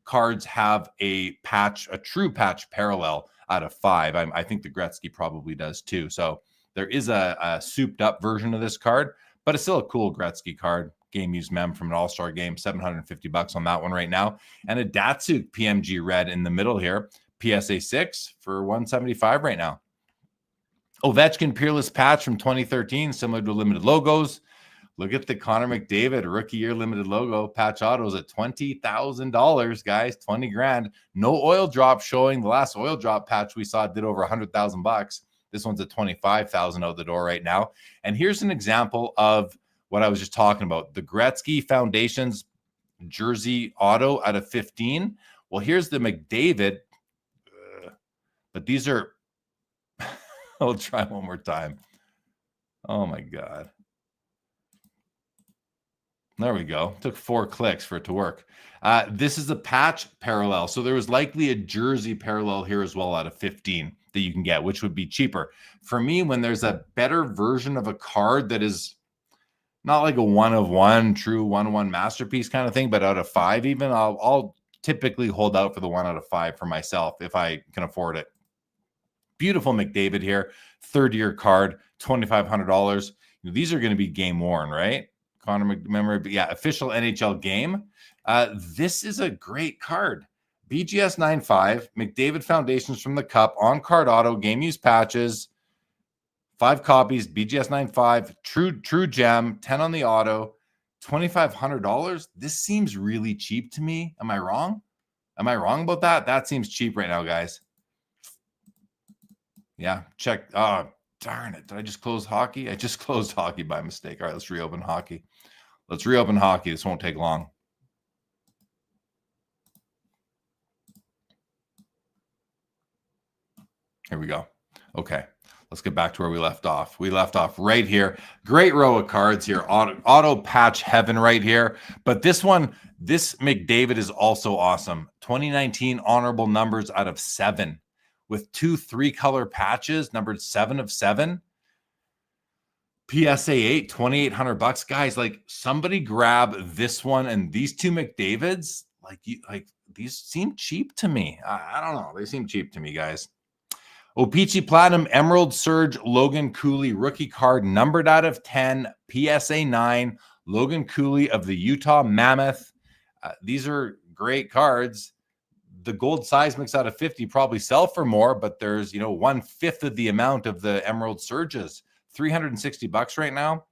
cards have a patch, a true patch parallel out of 5. I think the Gretzky probably does too. So there is a souped up version of this card, but it's still a cool Gretzky card. Game used mem from an all-star game, $750 on that one right now. And a Datsuk PMG Red in the middle here, PSA 6 for $175 right now. Ovechkin Peerless Patch from 2013, similar to limited logos. Look at the Connor McDavid rookie year limited logo patch autos at $20,000, guys, 20 grand. No oil drop showing. The last oil drop patch we saw did over $100,000. This one's at $25,000 out the door right now. And here's an example of what I was just talking about. The Gretzky Foundations jersey auto out of 15. Well, here's the McDavid. But these are, I'll try one more time. Oh my God. There we go. Took 4 clicks for it to work. This is a patch parallel. So there was likely a jersey parallel here as well out of 15 that you can get, which would be cheaper. For me, when there's a better version of a card that is not like a 1-of-1, true 1-of-1 masterpiece kind of thing, but out of 5 even, I'll typically hold out for the 1 out of 5 for myself if I can afford it. Beautiful McDavid here, third-year card, $2,500. These are going to be game worn, right? Connor McDavid, but yeah, official NHL game. This is a great card. BGS 9.5, McDavid Foundations from the Cup, on-card auto, game use patches, 5 copies, BGS 9.5, true gem, 10 on the auto, $2,500. This seems really cheap to me. Am I wrong? Am I wrong about that? That seems cheap right now, guys. Yeah, check. Oh, darn it. Did I just close hockey? I just closed hockey by mistake. All right, let's reopen hockey. Let's reopen hockey. This won't take long. Here we go. Okay, let's get back to where we left off. We left off right here. Great row of cards here. Auto patch heaven right here. But this one, this McDavid is also awesome. 2019 honorable numbers out of 7. With 2 3-color patches, numbered 7 of 7. PSA 8, $2,800. Guys, like, somebody grab this one and these 2 McDavids. Like these seem cheap to me. I don't know. They seem cheap to me, guys. O-Pee-Chee Platinum Emerald Surge Logan Cooley rookie card, numbered out of 10, PSA 9. Logan Cooley of the Utah Mammoth. These are great cards. the gold seismics out of 50 probably sell for more, but there's, 1/5 of the amount of the Emerald Surges, $360 right now.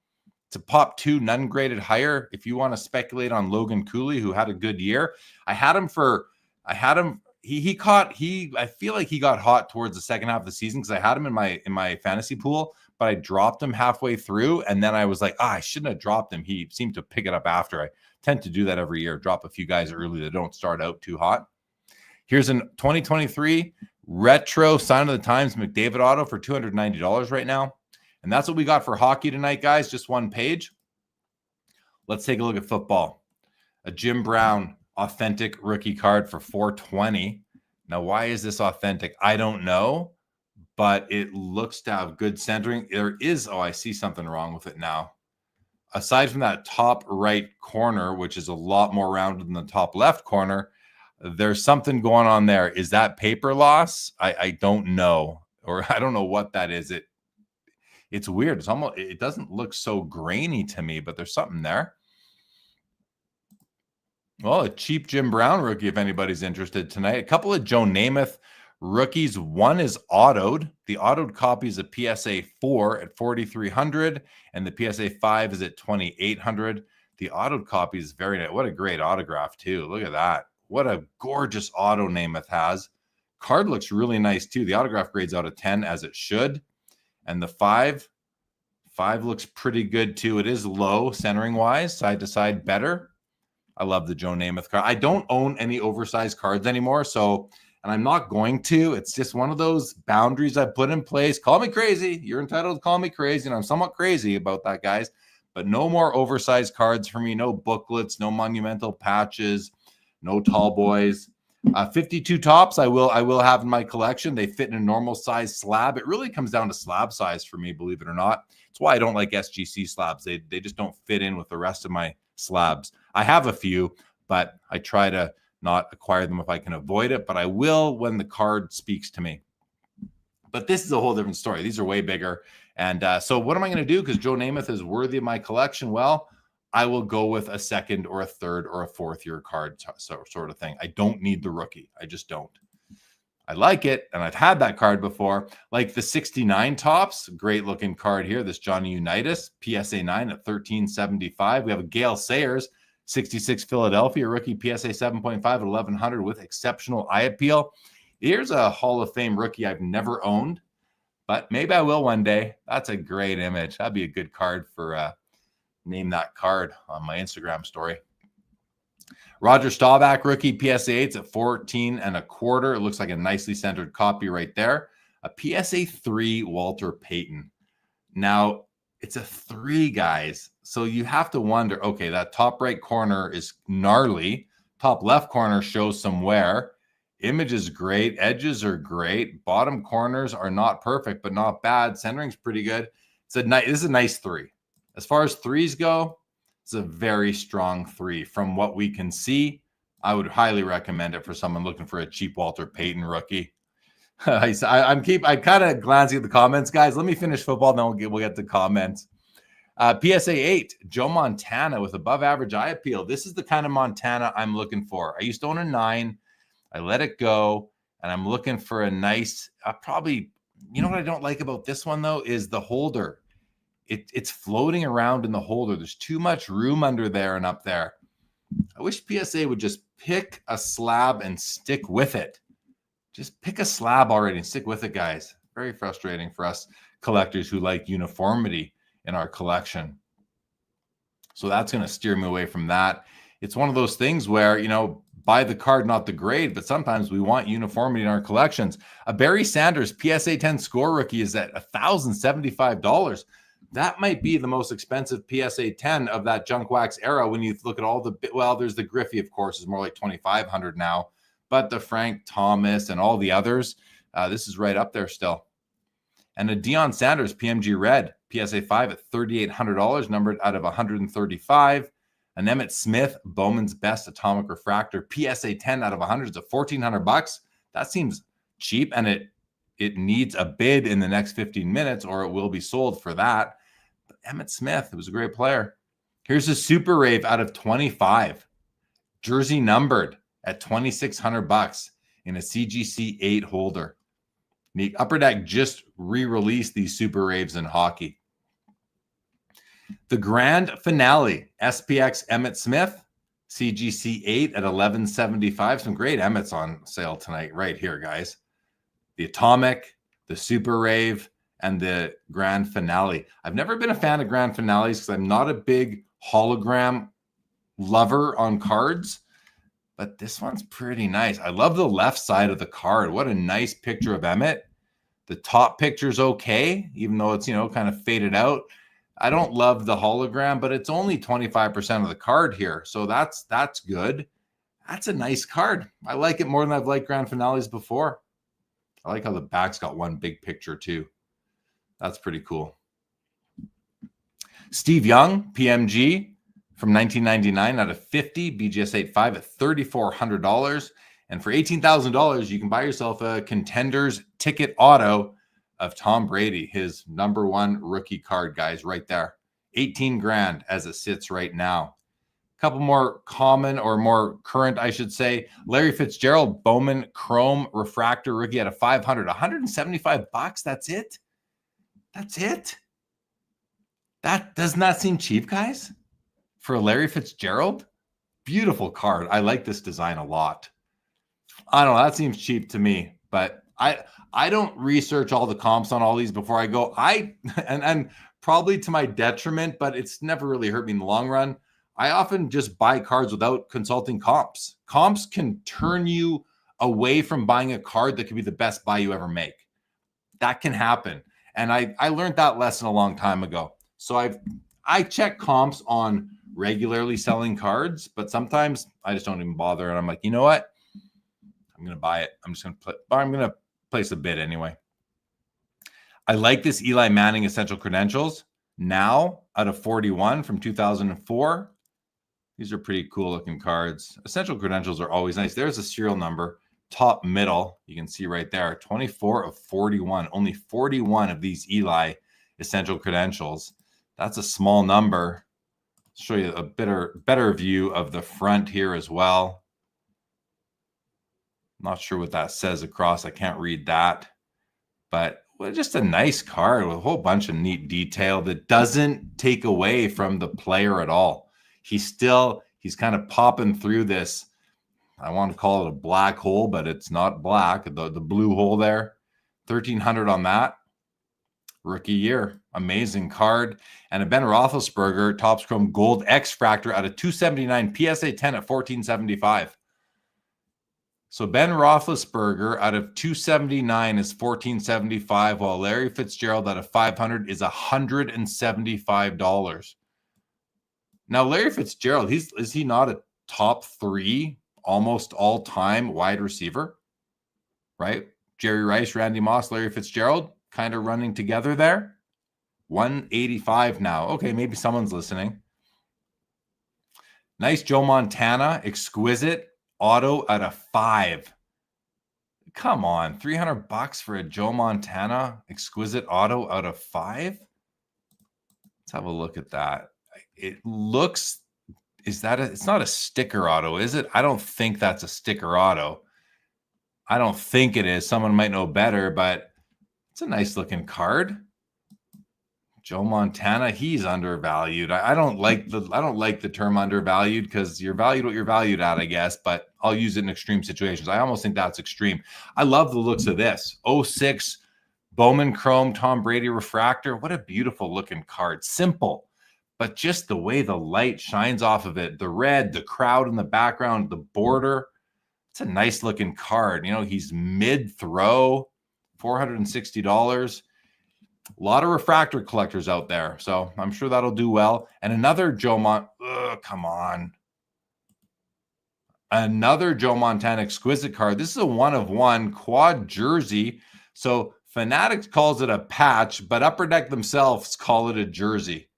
To pop 2 none graded higher. If you want to speculate on Logan Cooley, who had a good year, I feel like he got hot towards the second half of the season because I had him in my fantasy pool, but I dropped him halfway through. And then I was like, I shouldn't have dropped him. He seemed to pick it up after. I tend to do that every year, drop a few guys early that don't start out too hot. Here's an 2023 retro Sign of the Times McDavid auto for $290 right now. And that's what we got for hockey tonight, guys. Just one page. Let's take a look at football. A Jim Brown authentic rookie card for $420. Now, why is this authentic? I don't know, but it looks to have good centering. I see something wrong with it now. Aside from that top right corner, which is a lot more rounded than the top left corner, there's something going on there. Is that paper loss? I don't know, or I don't know what that is. It's weird. It doesn't look so grainy to me, but there's something there. Well, a cheap Jim Brown rookie, if anybody's interested tonight. A couple of Joe Namath rookies. One is autoed. The autoed copy is a PSA 4 at $4,300, and the PSA 5 is at $2,800. The autoed copy is very nice. What a great autograph, too. Look at that. What a gorgeous auto Namath has. Card looks really nice, too. The autograph grade's out of 10, as it should. And the 5 looks pretty good, too. It is low centering-wise, side to side better. I love the Joe Namath card. I don't own any oversized cards anymore, and I'm not going to. It's just one of those boundaries I put in place. Call me crazy. You're entitled to call me crazy, and I'm somewhat crazy about that, guys. But no more oversized cards for me. No booklets, no monumental patches, no tall boys. 52 tops I will have in my collection. They fit in a normal size slab. It really comes down to slab size for me, believe it or not. It's why I don't like SGC slabs. They just don't fit in with the rest of my slabs. I have a few, but I try to not acquire them if I can avoid it, but I will when the card speaks to me. But this is a whole different story. These are way bigger. And so what am I going to do? Because Joe Namath is worthy of my collection. Well, I will go with a second or a third or a fourth year card sort of thing. I don't need the rookie. I just don't. I like it, and I've had that card before. Like the 69 tops, great looking card here. This Johnny Unitas, PSA 9 at $1,375. We have a Gale Sayers, 66 Philadelphia, rookie PSA 7.5 at $1,100 with exceptional eye appeal. Here's a Hall of Fame rookie I've never owned, but maybe I will one day. That's a great image. That'd be a good card for name that card on my Instagram story. Roger Staubach, rookie PSA 8s at $14.25. It looks like a nicely centered copy right there. A PSA 3 Walter Payton. Now, it's a 3, guys. So you have to wonder, okay, that top right corner is gnarly. Top left corner shows some wear. Image is great. Edges are great. Bottom corners are not perfect, but not bad. Centering's pretty good. This is a nice 3. As far as 3s go, it's a very strong 3. From what we can see, I would highly recommend it for someone looking for a cheap Walter Payton rookie. I'm kind of glancing at the comments, guys. Let me finish football, then we'll get to comments. PSA 8, Joe Montana with above average eye appeal. This is the kind of Montana I'm looking for. I used to own a 9. I let it go, and I'm looking for a nice, probably, you know what I don't like about this one, though, is the holder. It's floating around in the holder. There's too much room under there and up there. I wish PSA would just pick a slab and stick with it. Just pick a slab already and stick with it, guys. Very frustrating for us collectors who like uniformity in our collection. So that's going to steer me away from that. It's one of those things where, buy the card, not the grade, but sometimes we want uniformity in our collections. A Barry Sanders PSA 10 score rookie is at $1,075. That might be the most expensive PSA 10 of that junk wax era when you look at all there's the Griffey, of course, is more like $2,500 now, but the Frank Thomas and all the others, this is right up there still. And a Deion Sanders PMG Red, PSA 5 at $3,800, numbered out of 135. An Emmitt Smith Bowman's Best Atomic Refractor, PSA 10 out of 100 is at $1,400. That seems cheap, and it needs a bid in the next 15 minutes or it will be sold for that. But Emmitt Smith, it was a great player. Here's a Super Rave out of 25. Jersey numbered at $2,600. in a CGC 8 holder. The Upper Deck just re-released these Super Raves in hockey. The Grand Finale, SPX Emmett Smith, CGC 8 at $11.75. Some great Emmets on sale tonight right here, guys. The Atomic, the Super Rave, and the Grand Finale. I've never been a fan of Grand Finales because I'm not a big hologram lover on cards, but this one's pretty nice. I love the left side of the card. What a nice picture of Emmett. The top picture's okay, even though it's, kind of faded out. I don't love the hologram, but it's only 25% of the card here. So that's good. That's a nice card. I like it more than I've liked Grand Finales before. I like how the back's got one big picture too. That's pretty cool. Steve Young, PMG from 1999 out of 50, BGS 8.5 at $3,400. And for $18,000, you can buy yourself a Contenders ticket auto of Tom Brady, his #1 rookie card, guys, right there. 18 grand as it sits right now. A couple more common or more current, I should say. Larry Fitzgerald, Bowman Chrome Refractor rookie at a 500, $175. That's it. That's it. That does not seem cheap, guys, for a Larry Fitzgerald. Beautiful card. I like this design a lot. I don't know. That seems cheap to me, but I don't research all the comps on all these before I go. And probably to my detriment, but it's never really hurt me in the long run. I often just buy cards without consulting comps. Comps can turn you away from buying a card that could be the best buy you ever make. That can happen. And I learned that lesson a long time ago. So I check comps on regularly selling cards, but sometimes I just don't even bother. And I'm like, you know what? I'm going to buy it. I'm going to place a bid anyway. I like this Eli Manning Essential Credentials now out of 41 from 2004. These are pretty cool looking cards. Essential Credentials are always nice. There's a serial number, top middle. You can see right there, 24 of 41. Only 41 of these Eli Essential Credentials. That's a small number. I'll show you a better view of the front here as well. Not sure what that says across. I can't read that. But just a nice card with a whole bunch of neat detail that doesn't take away from the player at all. He's kind of popping through this, I want to call it a black hole, but it's not black. The blue hole there. 1,300 on that. Rookie year. Amazing card. And a Ben Roethlisberger Topps Chrome Gold X-Fractor out of 279 PSA 10 at 1475. So Ben Roethlisberger out of 279 is 1475, while Larry Fitzgerald out of 500 is $175. Now, Larry Fitzgerald, is he not a top 3 almost all-time wide receiver? Right? Jerry Rice, Randy Moss, Larry Fitzgerald kind of running together there. 185 now. Okay, maybe someone's listening. Nice Joe Montana, exquisite auto out of 5. Come on, $300 for a Joe Montana exquisite auto out of 5. Let's have a look at that. It looks, it's not a sticker auto, is it? I don't think that's a sticker auto. I don't think it is. Someone might know better, but it's a nice looking card. Joe Montana, he's undervalued. I don't like the term undervalued because you're valued what you're valued at, I guess, but I'll use it in extreme situations. I almost think that's extreme. I love the looks of this. 06 Bowman Chrome Tom Brady Refractor. What a beautiful looking card. Simple, but just the way the light shines off of it, the red, the crowd in the background, the border. It's a nice looking card. He's mid-throw, $460. A lot of refractor collectors out there, so I'm sure that'll do well. And another Joe Montana exquisite card. This is a 1-of-1 quad jersey. So Fanatics calls it a patch, but Upper Deck themselves call it a jersey.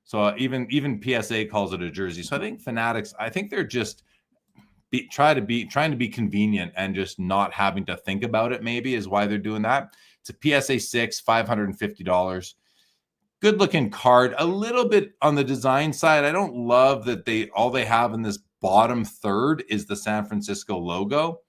So even PSA calls it a jersey. So I think Fanatics, they're just trying to be convenient and just not having to think about it, maybe, is why they're doing that. It's a PSA 6, $550. Good looking card. A little bit on the design side. I don't love that all they have in this bottom third is the San Francisco logo.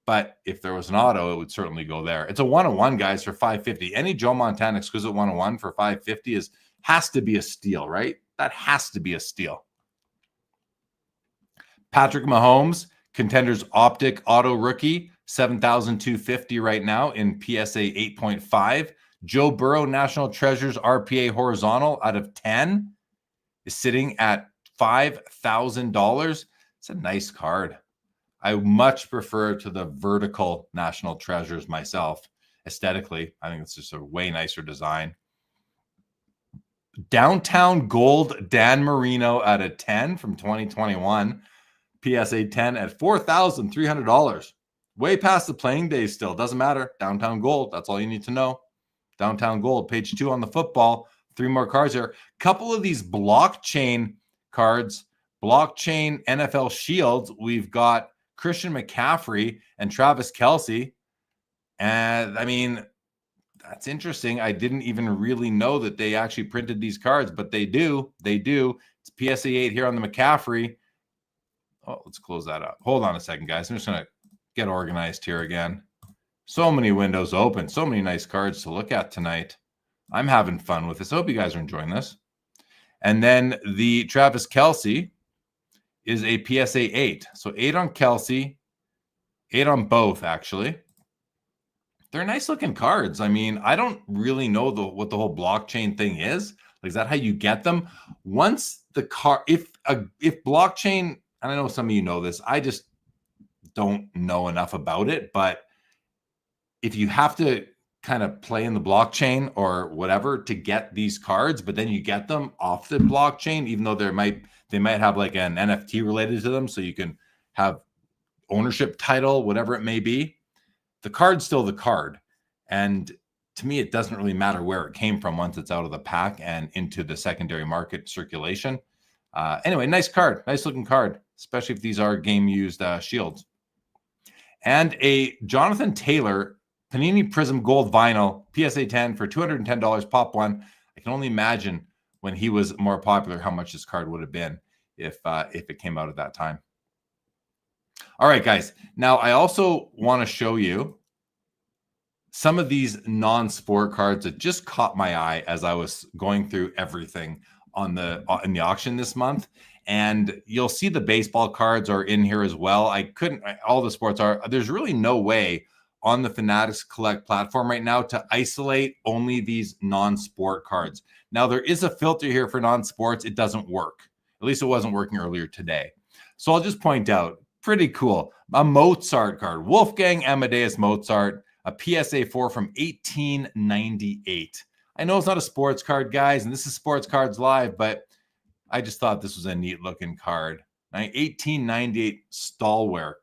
But if there was an auto, it would certainly go there. It's a 101, guys, for $550. Any Joe Montana exquisite 101 for $550 has to be a steal, right? That has to be a steal. Patrick Mahomes, Contenders Optic Auto Rookie, $7,250 right now in PSA 8.5. Joe Burrow, National Treasures RPA Horizontal out of 10 is sitting at $5,000. It's a nice card. I much prefer to the vertical National Treasures myself. Aesthetically, I think it's just a way nicer design. Downtown Gold Dan Marino out of 10 from 2021. PSA 10 at $4,300. Way past the playing days still. Doesn't matter. Downtown Gold. That's all you need to know. Downtown Gold. Page 2 on the football. 3 more cards here. Couple of these blockchain cards. Blockchain NFL Shields. We've got Christian McCaffrey and Travis Kelce. And I mean, that's interesting. I didn't even really know that they actually printed these cards, but they do. They do. It's PSA 8 here on the McCaffrey. Oh, let's close that up. Hold on a second, guys. I'm just going to get organized here again. So many windows open. So many nice cards to look at tonight. I'm having fun with this. I hope you guys are enjoying this. And then the Travis Kelce is a PSA 8. So 8 on Kelce, 8 on both, actually. They're nice looking cards. I mean, I don't really know what the whole blockchain thing is. Like, is that how you get them? Once the car, if blockchain, and I know some of you know this, I just don't know enough about it. But if you have to kind of play in the blockchain or whatever to get these cards, but then you get them off the blockchain, even though they might have like an NFT related to them, so you can have ownership title, whatever it may be. The card's still the card. And to me, it doesn't really matter where it came from once it's out of the pack and into the secondary market circulation. Anyway, nice card. Nice looking card, especially if these are game-used shields. And a Jonathan Taylor Panini Prism Gold Vinyl, PSA 10 for $210, pop one. I can only imagine when he was more popular how much this card would have been if it came out at that time. All right, guys. Now, I also want to show you some of these non-sport cards that just caught my eye as I was going through everything in the auction this month. And you'll see the baseball cards are in here as well. All the sports are. There's really no way on the Fanatics Collect platform right now to isolate only these non-sport cards. Now, there is a filter here for non-sports. It doesn't work. At least it wasn't working earlier today. So I'll just point out, pretty cool. A Mozart card, Wolfgang Amadeus Mozart, a PSA 4 from 1898. I know it's not a sports card, guys, and this is Sports Cards Live, but I just thought this was a neat looking card. 1898 Stallwerk.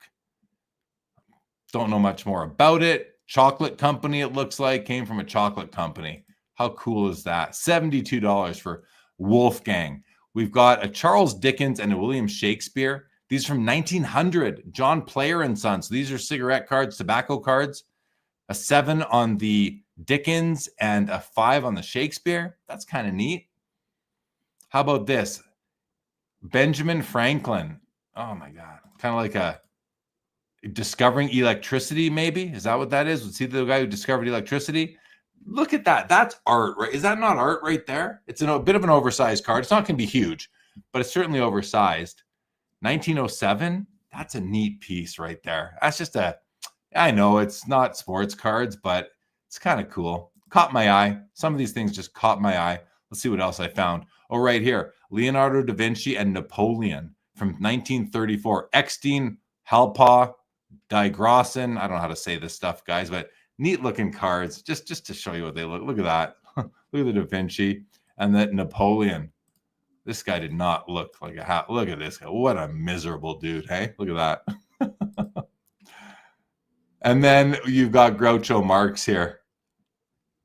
Don't know much more about it. Chocolate company, it looks like. Came from a chocolate company. How cool is that? $72 for Wolfgang. We've got a Charles Dickens and a William Shakespeare. These are from 1900. John Player and Sons. So these are cigarette cards, tobacco cards. A 7 on the Dickens and a 5 on the Shakespeare. That's kind of neat. How about this? Benjamin Franklin. Oh, my God. Kind of like a discovering electricity, maybe? Is that what that is? Was he the guy who discovered electricity? Look at that. That's art, right? Is that not art right there? It's a bit of an oversized card. It's not going to be huge, but it's certainly oversized. 1907. That's a neat piece right there. That's just I know it's not sports cards, but it's kind of cool. Caught my eye. Some of these things just caught my eye. Let's see what else I found. Oh, right here. Leonardo da Vinci and Napoleon from 1934. Eckstein, Halpa, Digrossen. I don't know how to say this stuff, guys, but neat looking cards. Just to show you what they look. Look at that. Look at the Da Vinci and that Napoleon. This guy did not look like a hat. Look at this guy. What a miserable dude. Hey, look at that. And then you've got Groucho Marx here.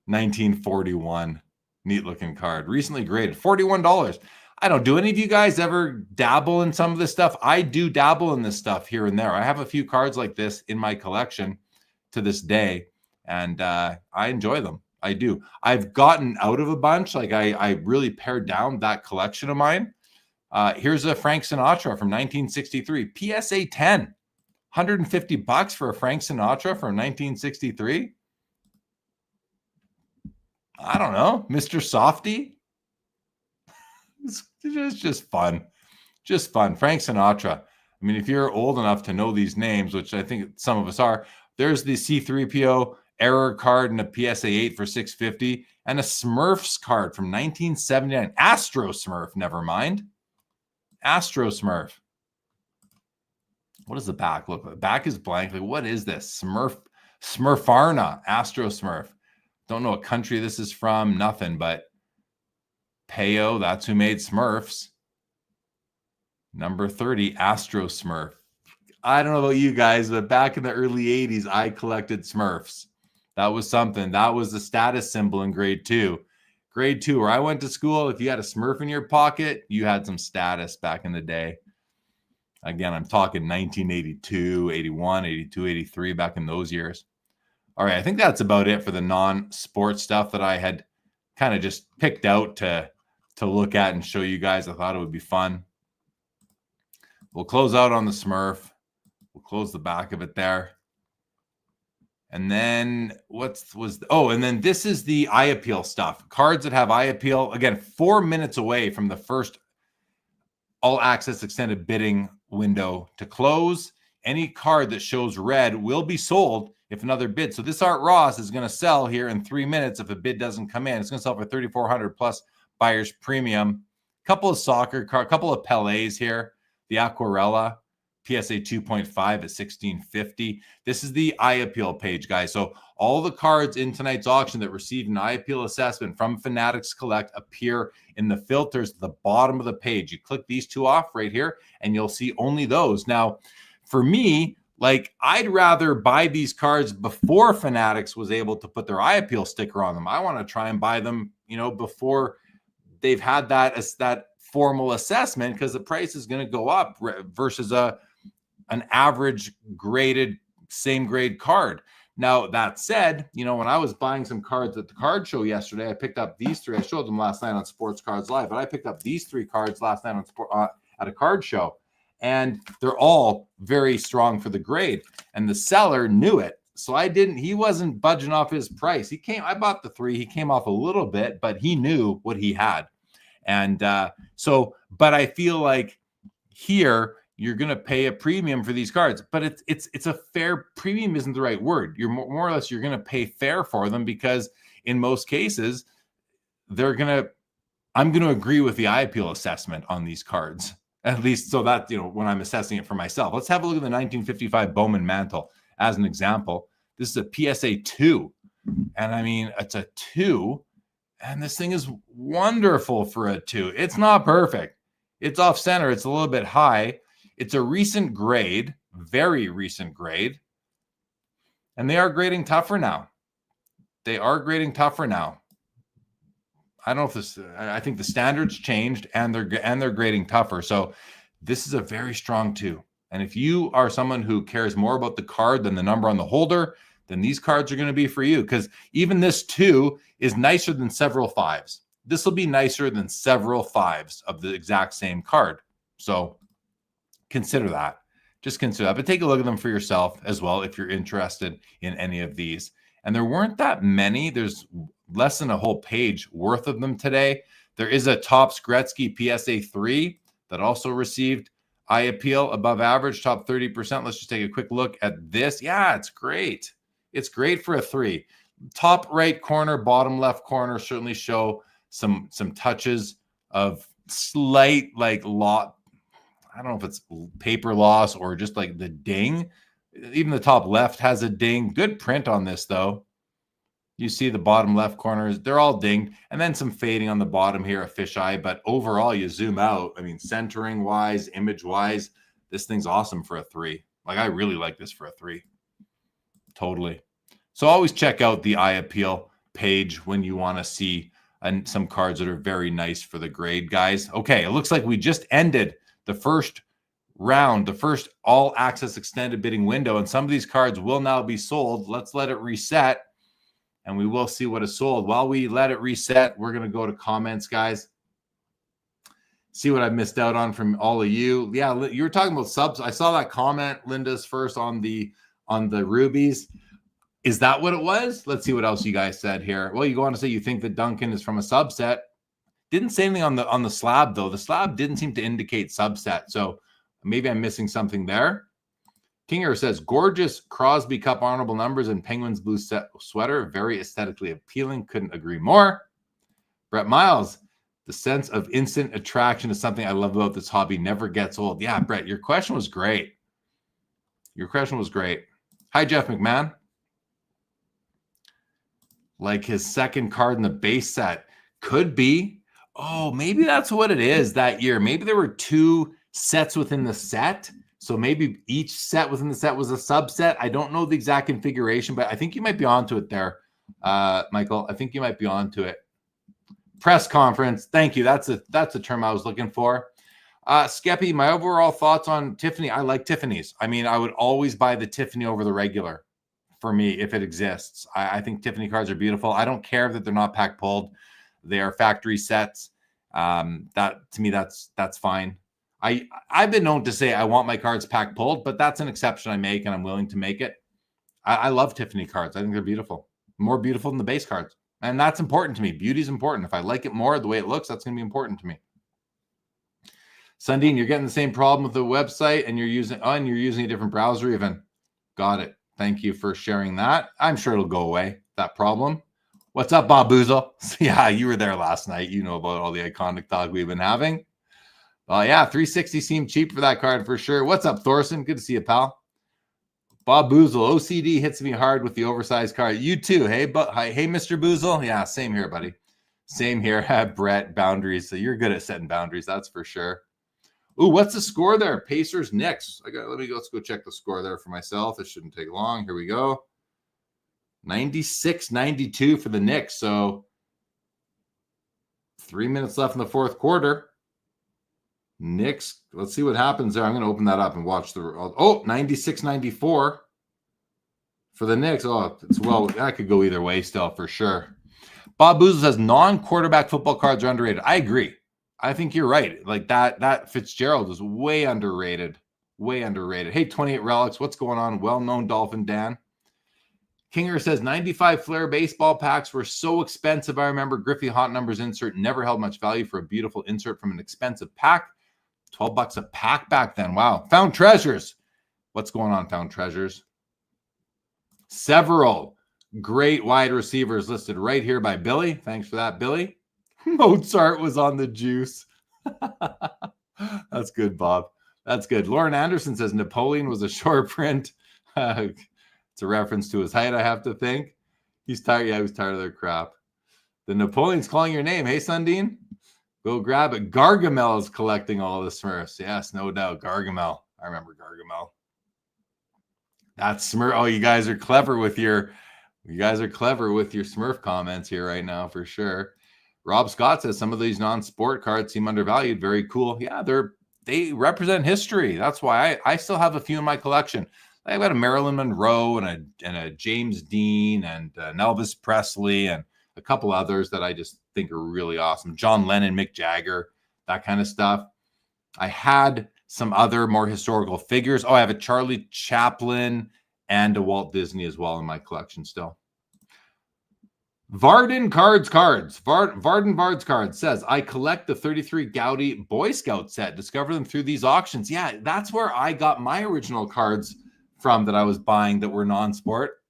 1941. Neat looking card. Recently graded. $41. I don't. Do any of you guys ever dabble in some of this stuff? I do dabble in this stuff here and there. I have a few cards like this in my collection to this day, and I enjoy them. I do. I've gotten out of a bunch. Like I really pared down that collection of mine. Here's a Frank Sinatra from 1963. PSA 10. $150 for a Frank Sinatra from 1963. I don't know. Mr. Softy. It's just fun. Just fun. Frank Sinatra. I mean, if you're old enough to know these names, which I think some of us are, there's the C3PO error card and a PSA 8 for $650 and a Smurfs card from 1979. Astro Smurf, never mind. Astro Smurf. What does the back look like? The back is blank. Like, what is this? Smurfarna, Astro Smurf. Don't know what country this is from, nothing, but Peyo, that's who made Smurfs. Number 30, Astro Smurf. I don't know about you guys, but back in the early 80s, I collected Smurfs. That was something. That was the status symbol in grade 2. Grade 2, where I went to school, if you had a Smurf in your pocket, you had some status back in the day. Again, I'm talking 1982, 81, 82, 83, back in those years. All right, I think that's about it for the non-sports stuff that I had kind of just picked out to look at and show you guys. I thought it would be fun. We'll close out on the Smurf. We'll close the back of it there. And then and then this is the eye appeal stuff. Cards that have eye appeal. Again, 4 minutes away from the first all access extended bidding window to close. Any card that shows red will be sold if another bid. So this Art Ross is going to sell here in 3 minutes if a bid doesn't come in. It's going to sell for $3,400 plus buyer's premium. Couple of soccer card, couple of Pelés here. The Aquarella PSA 2.5 at $1,650. This is the eye appeal page, guys. So all the cards in tonight's auction that received an eye appeal assessment from Fanatics Collect appear in the filters at the bottom of the page. You click these two off right here, and you'll see only those. Now, for me, like, I'd rather buy these cards before Fanatics was able to put their eye appeal sticker on them. I want to try and buy them, before they've had that formal assessment, because the price is going to go up versus an average graded same grade card. Now, that said, when I was buying some cards at the card show yesterday, I picked up these three. I showed them last night on Sports Cards Live, but I picked up these three cards last night at a card show, and they're all very strong for the grade. And the seller knew it. So he wasn't budging off his price. I bought the three. He came off a little bit, but he knew what he had. And but I feel like here you're going to pay a premium for these cards, but it's a fair premium isn't the right word. You're more or less, you're going to pay fair for them, because in most cases, I'm going to agree with the eye appeal assessment on these cards, at least so that, when I'm assessing it for myself. Let's have a look at the 1955 Bowman Mantle as an example. This is a PSA 2. And I mean, it's a 2. And this thing is wonderful for a 2. It's not perfect. It's off center. It's a little bit high. It's a recent grade, very recent grade. And they are grading tougher now. I don't know if I think the standards changed, and they're grading tougher. So this is a very strong 2. And if you are someone who cares more about the card than the number on the holder, then these cards are going to be for you, because even this 2 is nicer than several 5s. This will be nicer than several 5s of the exact same card. So consider that. Just consider that. But take a look at them for yourself as well if you're interested in any of these. And there weren't that many. There's less than a whole page worth of them today. There is a Topps Gretzky PSA 3 that also received eye appeal above average, top 30%. Let's just take a quick look at this. Yeah, it's great. It's great for a 3. Top right corner, bottom left corner certainly show some touches of slight, like, I don't know if it's paper loss or just like the ding. Even the top left has a ding. Good print on this, though. You see the bottom left corners, they're all dinged. And then some fading on the bottom here, a fisheye. But overall, you zoom out. I mean, centering wise, image wise, this thing's awesome for a 3. Like, I really like this for a 3. Totally. So always check out the eye appeal page when you want to see some cards that are very nice for the grade, guys. Okay, it looks like we just ended the first round, the first all access extended bidding window, and some of these cards will now be sold. Let's let it reset, and we will see what is sold. While we let it reset, we're going to go to comments, guys. See what I missed out on from all of you. Yeah, you were talking about subs. I saw that comment, Linda's first on the rubies. Is that what it was? Let's see what else you guys said here. Well, you go on to say you think that Duncan is from a subset. Didn't say anything on the slab though. The slab didn't seem to indicate subset. So maybe I'm missing something there. Kinger says, gorgeous Crosby Cup honorable numbers and Penguins blue sweater. Very aesthetically appealing. Couldn't agree more. Brett Miles, the sense of instant attraction is something I love about this hobby. Never gets old. Yeah, Brett, your question was great. Your question was great. Hi, Jeff McMahon. Like his second card in the base set. Could be. Oh, maybe that's what it is that year. Maybe there were 2 sets within the set. So maybe each set within the set was a subset. I don't know the exact configuration, but I think you might be onto it there, Michael. I think you might be onto it. Press conference. Thank you. That's a term I was looking for. Skeppy, my overall thoughts on Tiffany. I like Tiffany's. I mean, I would always buy the Tiffany over the regular for me if it exists. I think Tiffany cards are beautiful. I don't care that they're not pack pulled. They are factory sets. That to me, that's fine. I've been known to say I want my cards pack pulled, but that's an exception I make, and I'm willing to make it. I love Tiffany cards. I think they're beautiful. More beautiful than the base cards. And that's important to me. Beauty is important. If I like it more, the way it looks, that's going to be important to me. Sundin, you're getting the same problem with the website, and you're using a different browser even. Got it. Thank you for sharing that. I'm sure it'll go away, that problem. What's up, Bob Boozle? Yeah, you were there last night. You know about all the iconic talk we've been having. Yeah, 360 seemed cheap for that card for sure. What's up, Thorson? Good to see you, pal. Bob Boozle, OCD hits me hard with the oversized card. You too. Hey, Mr. Boozle. Yeah, same here, buddy. Same here. Brett, boundaries. So you're good at setting boundaries, that's for sure. Ooh, what's the score there? Pacers, Knicks. Let's go check the score there for myself. It shouldn't take long. Here we go. 96-92 for the Knicks. So 3 minutes left in the fourth quarter. Knicks, let's see what happens there. I'm going to open that up and watch the 96-94 for the Knicks. That could go either way still for sure. Bob Boozle says non-quarterback football cards are underrated. I agree. I think you're right. Like that Fitzgerald is way underrated. Way underrated. Hey, 28 Relics, what's going on? Well-known Dolphin Dan. Kinger says 95 Flair baseball packs were so expensive. I remember Griffey Hot Numbers insert never held much value for a beautiful insert from an expensive pack. $12 a pack back then. Wow. Found Treasures. What's going on, Found Treasures? Several great wide receivers listed right here by Billy. Thanks for that, Billy. Mozart was on the juice. That's good, Bob. That's good. Lauren Anderson says Napoleon was a short print. It's a reference to his height, I have to think. He's tired. Yeah, he was tired of their crap. The Napoleon's calling your name. Hey, Sundin. Go grab it. Gargamel is collecting all the Smurfs. Yes, no doubt. Gargamel. I remember Gargamel. That's Smurf. Oh, you guys are clever with your Smurf comments here right now for sure. Rob Scott says some of these non-sport cards seem undervalued. Very cool. Yeah, they represent history. That's why I still have a few in my collection. I've got a Marilyn Monroe and a James Dean and an Elvis Presley and a couple others that I just think are really awesome. John Lennon, Mick Jagger, that kind of stuff. I had some other more historical figures. I have a Charlie Chaplin and a Walt Disney as well in my collection still. Varden Vards Cards says, I collect the 33 Gaudy Boy Scout set. Discover them through these auctions. Yeah, that's where I got my original cards from that I was buying that were non-sport.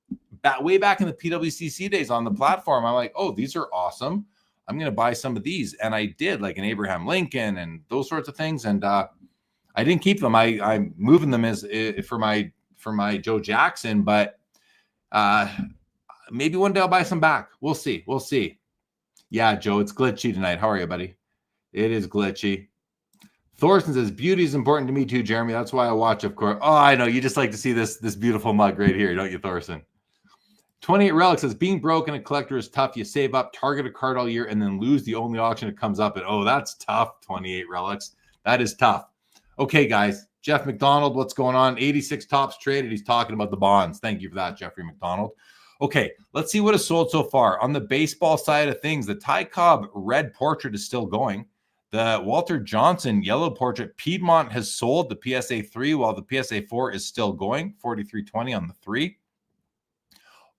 Way back in the PWCC days on the platform, I'm like, oh, these are awesome. I'm going to buy some of these. And I did, like an Abraham Lincoln and those sorts of things. And I didn't keep them. I'm moving them as for my Joe Jackson, but maybe one day I'll buy some back. We'll see. Yeah, Joe, it's glitchy tonight. How are you, buddy? It is glitchy. Thorsten says, beauty is important to me too, Jeremy. That's why I watch, of course. Oh, I know. You just like to see this beautiful mug right here, don't you, Thorsten? 28 Relic says, being broke in a collector is tough. You save up, target a card all year, and then lose the only auction it comes up at. Oh, that's tough, 28 Relics. That is tough. Okay, guys. Jeff McDonald, what's going on? 86 tops traded. He's talking about the bonds. Thank you for that, Jeffrey McDonald. Okay, let's see what has sold so far. On the baseball side of things, the Ty Cobb red portrait is still going. The Walter Johnson yellow portrait Piedmont has sold the PSA 3 while the PSA 4 is still going, 43.20 on the 3.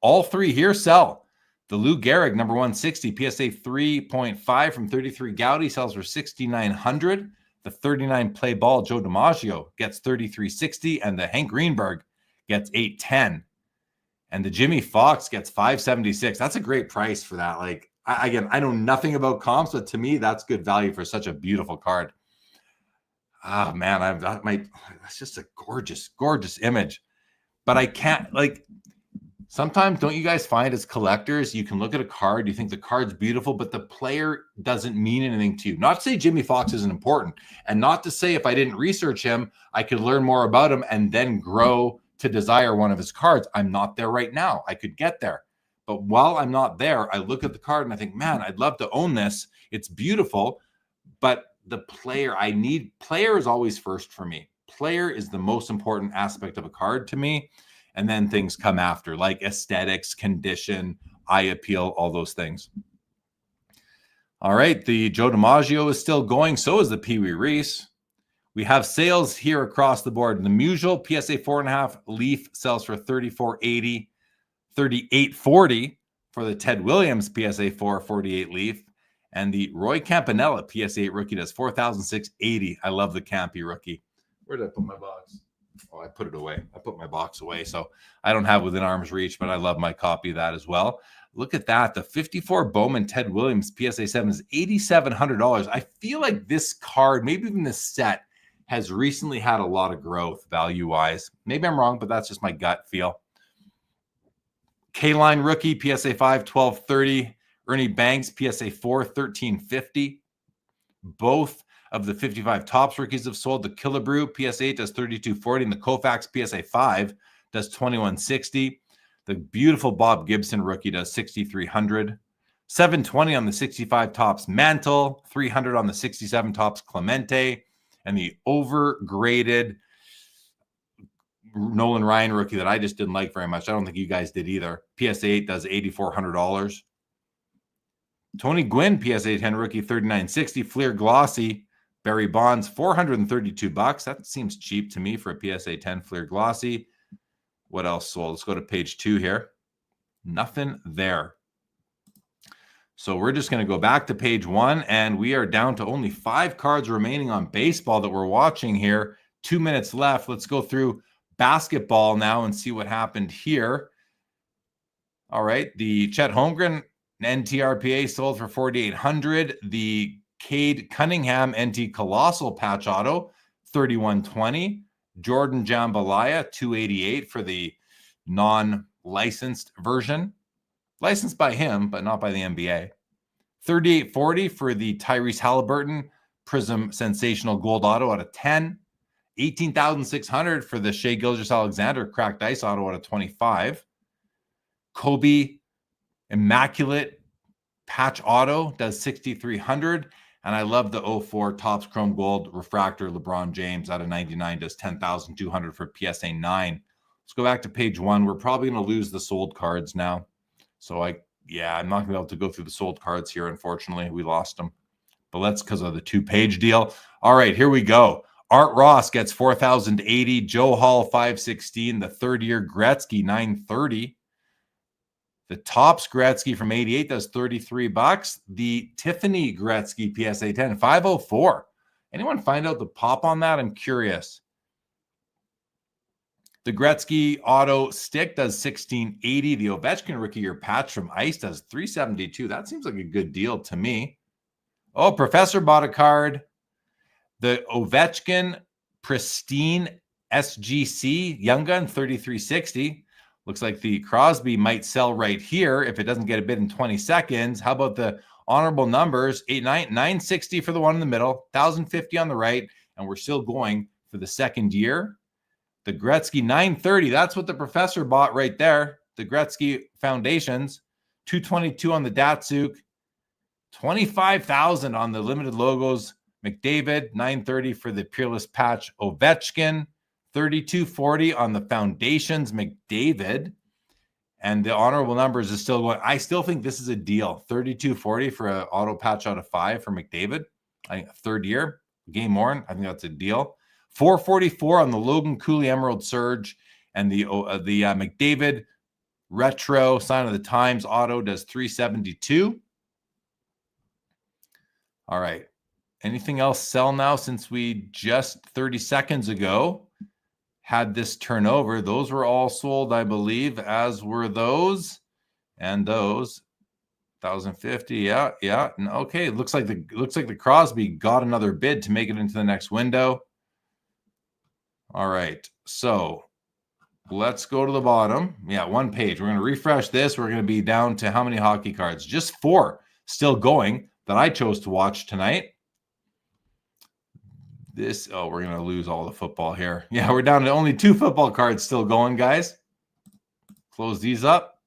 All three here sell. The Lou Gehrig number 160 PSA 3.5 from 33 Gaudy sells for $6,900. The 39 play ball Joe DiMaggio gets $3,360, and the Hank Greenberg gets $810. And the Jimmy Fox gets $576. That's a great price for that. Like, I know nothing about comps, but to me, that's good value for such a beautiful card. Ah, man, that's just a gorgeous, gorgeous image. But I can't, like, sometimes don't you guys find as collectors, you can look at a card, you think the card's beautiful, but the player doesn't mean anything to you. Not to say Jimmy Fox isn't important, and not to say if I didn't research him, I could learn more about him and then grow to desire one of his cards. I'm not there right now. I could get there. But while I'm not there, I look at the card and I think, man, I'd love to own this. It's beautiful, but the player is always first for me. Player is the most important aspect of a card to me. And then things come after, like aesthetics, condition, eye appeal, all those things. All right, the Joe DiMaggio is still going. So is the Pee Wee Reese. We have sales here across the board. The Musial PSA 4.5 Leaf sells for $34.80, $38.40 for the Ted Williams PSA 4 48 Leaf. And the Roy Campanella PSA 8 rookie does $4,680. I love the Campy rookie. Where did I put my box? Oh, I put it away. I put my box away, so I don't have within arm's reach, but I love my copy of that as well. Look at that. The 54 Bowman Ted Williams PSA 7 is $8,700. I feel like this card, maybe even this set, has recently had a lot of growth value-wise. Maybe I'm wrong, but that's just my gut feel. K-Line rookie PSA 5, $12.30. Ernie Banks PSA 4, $13.50. Both of the 55 Topps rookies have sold. The Killebrew PSA 8 does $32.40, and the Koufax PSA 5 does $21.60. The beautiful Bob Gibson rookie does $6,300. $720 on the 65 Topps Mantle, $300 on the 67 Topps Clemente, and the overgraded Nolan Ryan rookie that I just didn't like very much. I don't think you guys did either. PSA 8 does $8,400. Tony Gwynn PSA 10 rookie $39.60. Fleer Glossy Barry Bonds $432. That seems cheap to me for a PSA 10 Fleer Glossy. What else sold? Let's go to page 2 here. Nothing there. So we're just going to go back to page 1, and we are down to only 5 cards remaining on baseball that we're watching here. 2 minutes left. Let's go through basketball now and see what happened here. All right, the Chet Holmgren NTRPA sold for $4,800. The Cade Cunningham NT Colossal Patch Auto, $3,120. Jordan Jambalaya, $288 for the non-licensed version. Licensed by him, but not by the NBA. $38.40 for the Tyrese Halliburton Prism Sensational Gold Auto out of 10. $18,600 for the Shai Gilgeous-Alexander Cracked Ice Auto out of 25. Kobe Immaculate Patch Auto does $6,300. And I love the 04 Topps Chrome Gold Refractor LeBron James out of 99 does $10,200 for PSA 9. Let's go back to page 1. We're probably going to lose the sold cards now. So I'm not going to be able to go through the sold cards here. Unfortunately, we lost them. But that's because of the 2-page deal. All right, here we go. Art Ross gets $4,080. Joe Hall $516. The third-year Gretzky $930. The Topps Gretzky from 88 does $33. The Tiffany Gretzky PSA 10 $504. Anyone find out the pop on that? I'm curious. The Gretzky Auto Stick does $16.80. The Ovechkin Rookie Year Patch from Ice does $372. That seems like a good deal to me. Oh, Professor bought a card. The Ovechkin Pristine SGC Young Gun $33.60. Looks like the Crosby might sell right here if it doesn't get a bid in 20 seconds. How about the honorable numbers? $960 for the one in the middle, $1,050 on the right, and we're still going for the second year. The Gretzky $930, that's what the Professor bought right there. The Gretzky Foundations, $222 on the Datsuk, $25,000 on the limited logos. McDavid, $930 for the Peerless Patch Ovechkin, $32.40 on the Foundations McDavid, and the honorable numbers is still going. I still think this is a deal. $32.40 for an auto patch out of 5 for McDavid. I think third year. Game worn. I think that's a deal. 444 on the Logan Cooley Emerald Surge, and the McDavid Retro Sign of the Times auto does 372. All right. Anything else sell now, since we just 30 seconds ago had this turnover? Those were all sold, I believe, as were those and those. 1,050. Yeah. Okay. It looks like the Crosby got another bid to make it into the next window. All right. So let's go to the bottom. Yeah, one page. We're going to refresh this. We're going to be down to how many hockey cards? Just 4 still going that I chose to watch tonight. We're going to lose all the football here. Yeah, we're down to only 2 football cards still going, guys. Close these up.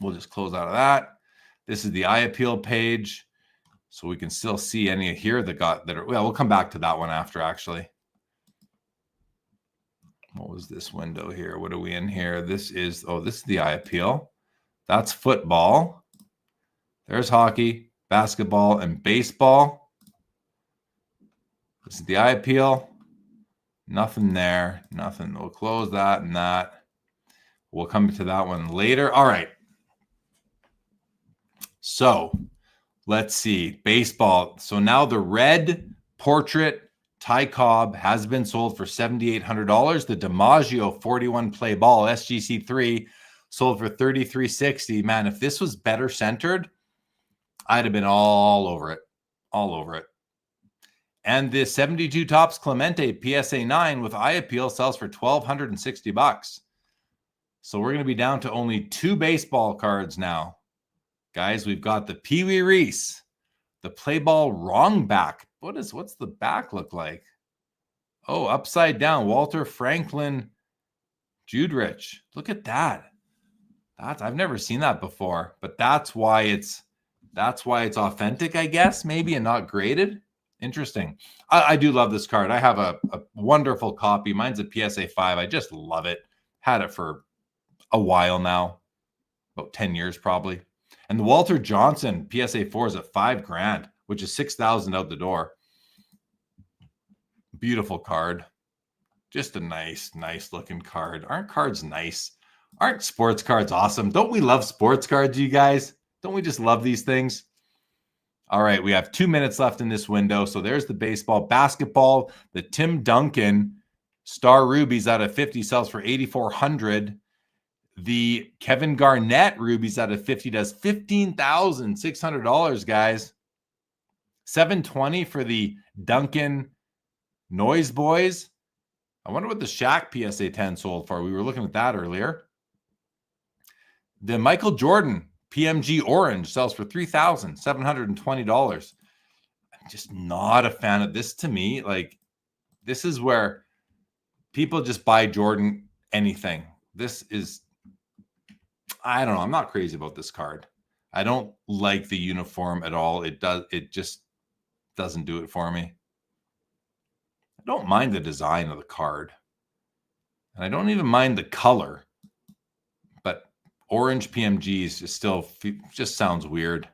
We'll just close out of that. This is the eye appeal page, so we can still see any here we'll come back to that one after, actually. What was this window here? What are we in here? This is the eye appeal. That's football. There's hockey, basketball, and baseball. This is the eye appeal. Nothing there. Nothing. We'll close that and that. We'll come to that one later. All right. So let's see. Baseball. So now the red portrait Ty Cobb has been sold for $7,800. The DiMaggio 41 play ball SGC3 sold for $3,360. Man, if this was better centered, I'd have been all over it. All over it. And the 72 Topps Clemente PSA 9 with eye appeal sells for $1,260. So we're going to be down to only 2 baseball cards now. Guys, we've got the Pee Wee Reese, the play ball wrong back. What's the back look like? Oh, upside down. Walter Franklin Judrich. Look at that. I've never seen that before, but that's why it's authentic, I guess, maybe, and not graded. Interesting. I do love this card. I have a wonderful copy. Mine's a PSA 5. I just love it. Had it for a while now, about 10 years probably. And the Walter Johnson PSA 4 is at $5,000, which is $6,000 out the door. Beautiful card. Just a nice looking card. Aren't cards nice? Aren't sports cards awesome? Don't we love sports cards, you guys? Don't we just love these things? All right, we have 2 minutes left in this window. So there's the baseball. Basketball, the Tim Duncan Star Rubies out of 50 sells for $8,400. The Kevin Garnett Rubies out of 50 does $15,600, guys. $720 for the Duncan Noise Boys. I wonder what the Shaq PSA 10 sold for. We were looking at that earlier. The Michael Jordan PMG Orange sells for $3,720. I'm just not a fan of this. To me, like, this is where people just buy Jordan anything. This is, I don't know. I'm not crazy about this card. I don't like the uniform at all. It just doesn't do it for me. I don't mind the design of the card. And I don't even mind the color. But orange PMGs just sounds weird.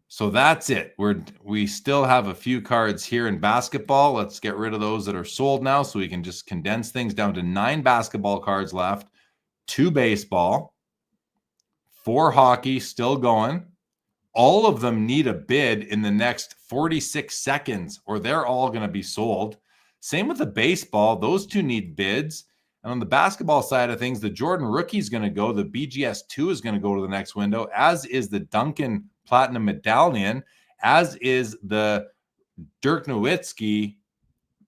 So that's it. We still have a few cards here in basketball. Let's get rid of those that are sold now so we can just condense things down to 9 basketball cards left, 2 baseball, 4 hockey still going. All of them need a bid in the next 46 seconds or they're all going to be sold. Same with the baseball. Those 2 need bids. And on the basketball side of things, the Jordan rookie is going to go. The BGS 2 is going to go to the next window, as is the Duncan Platinum Medallion, as is the Dirk Nowitzki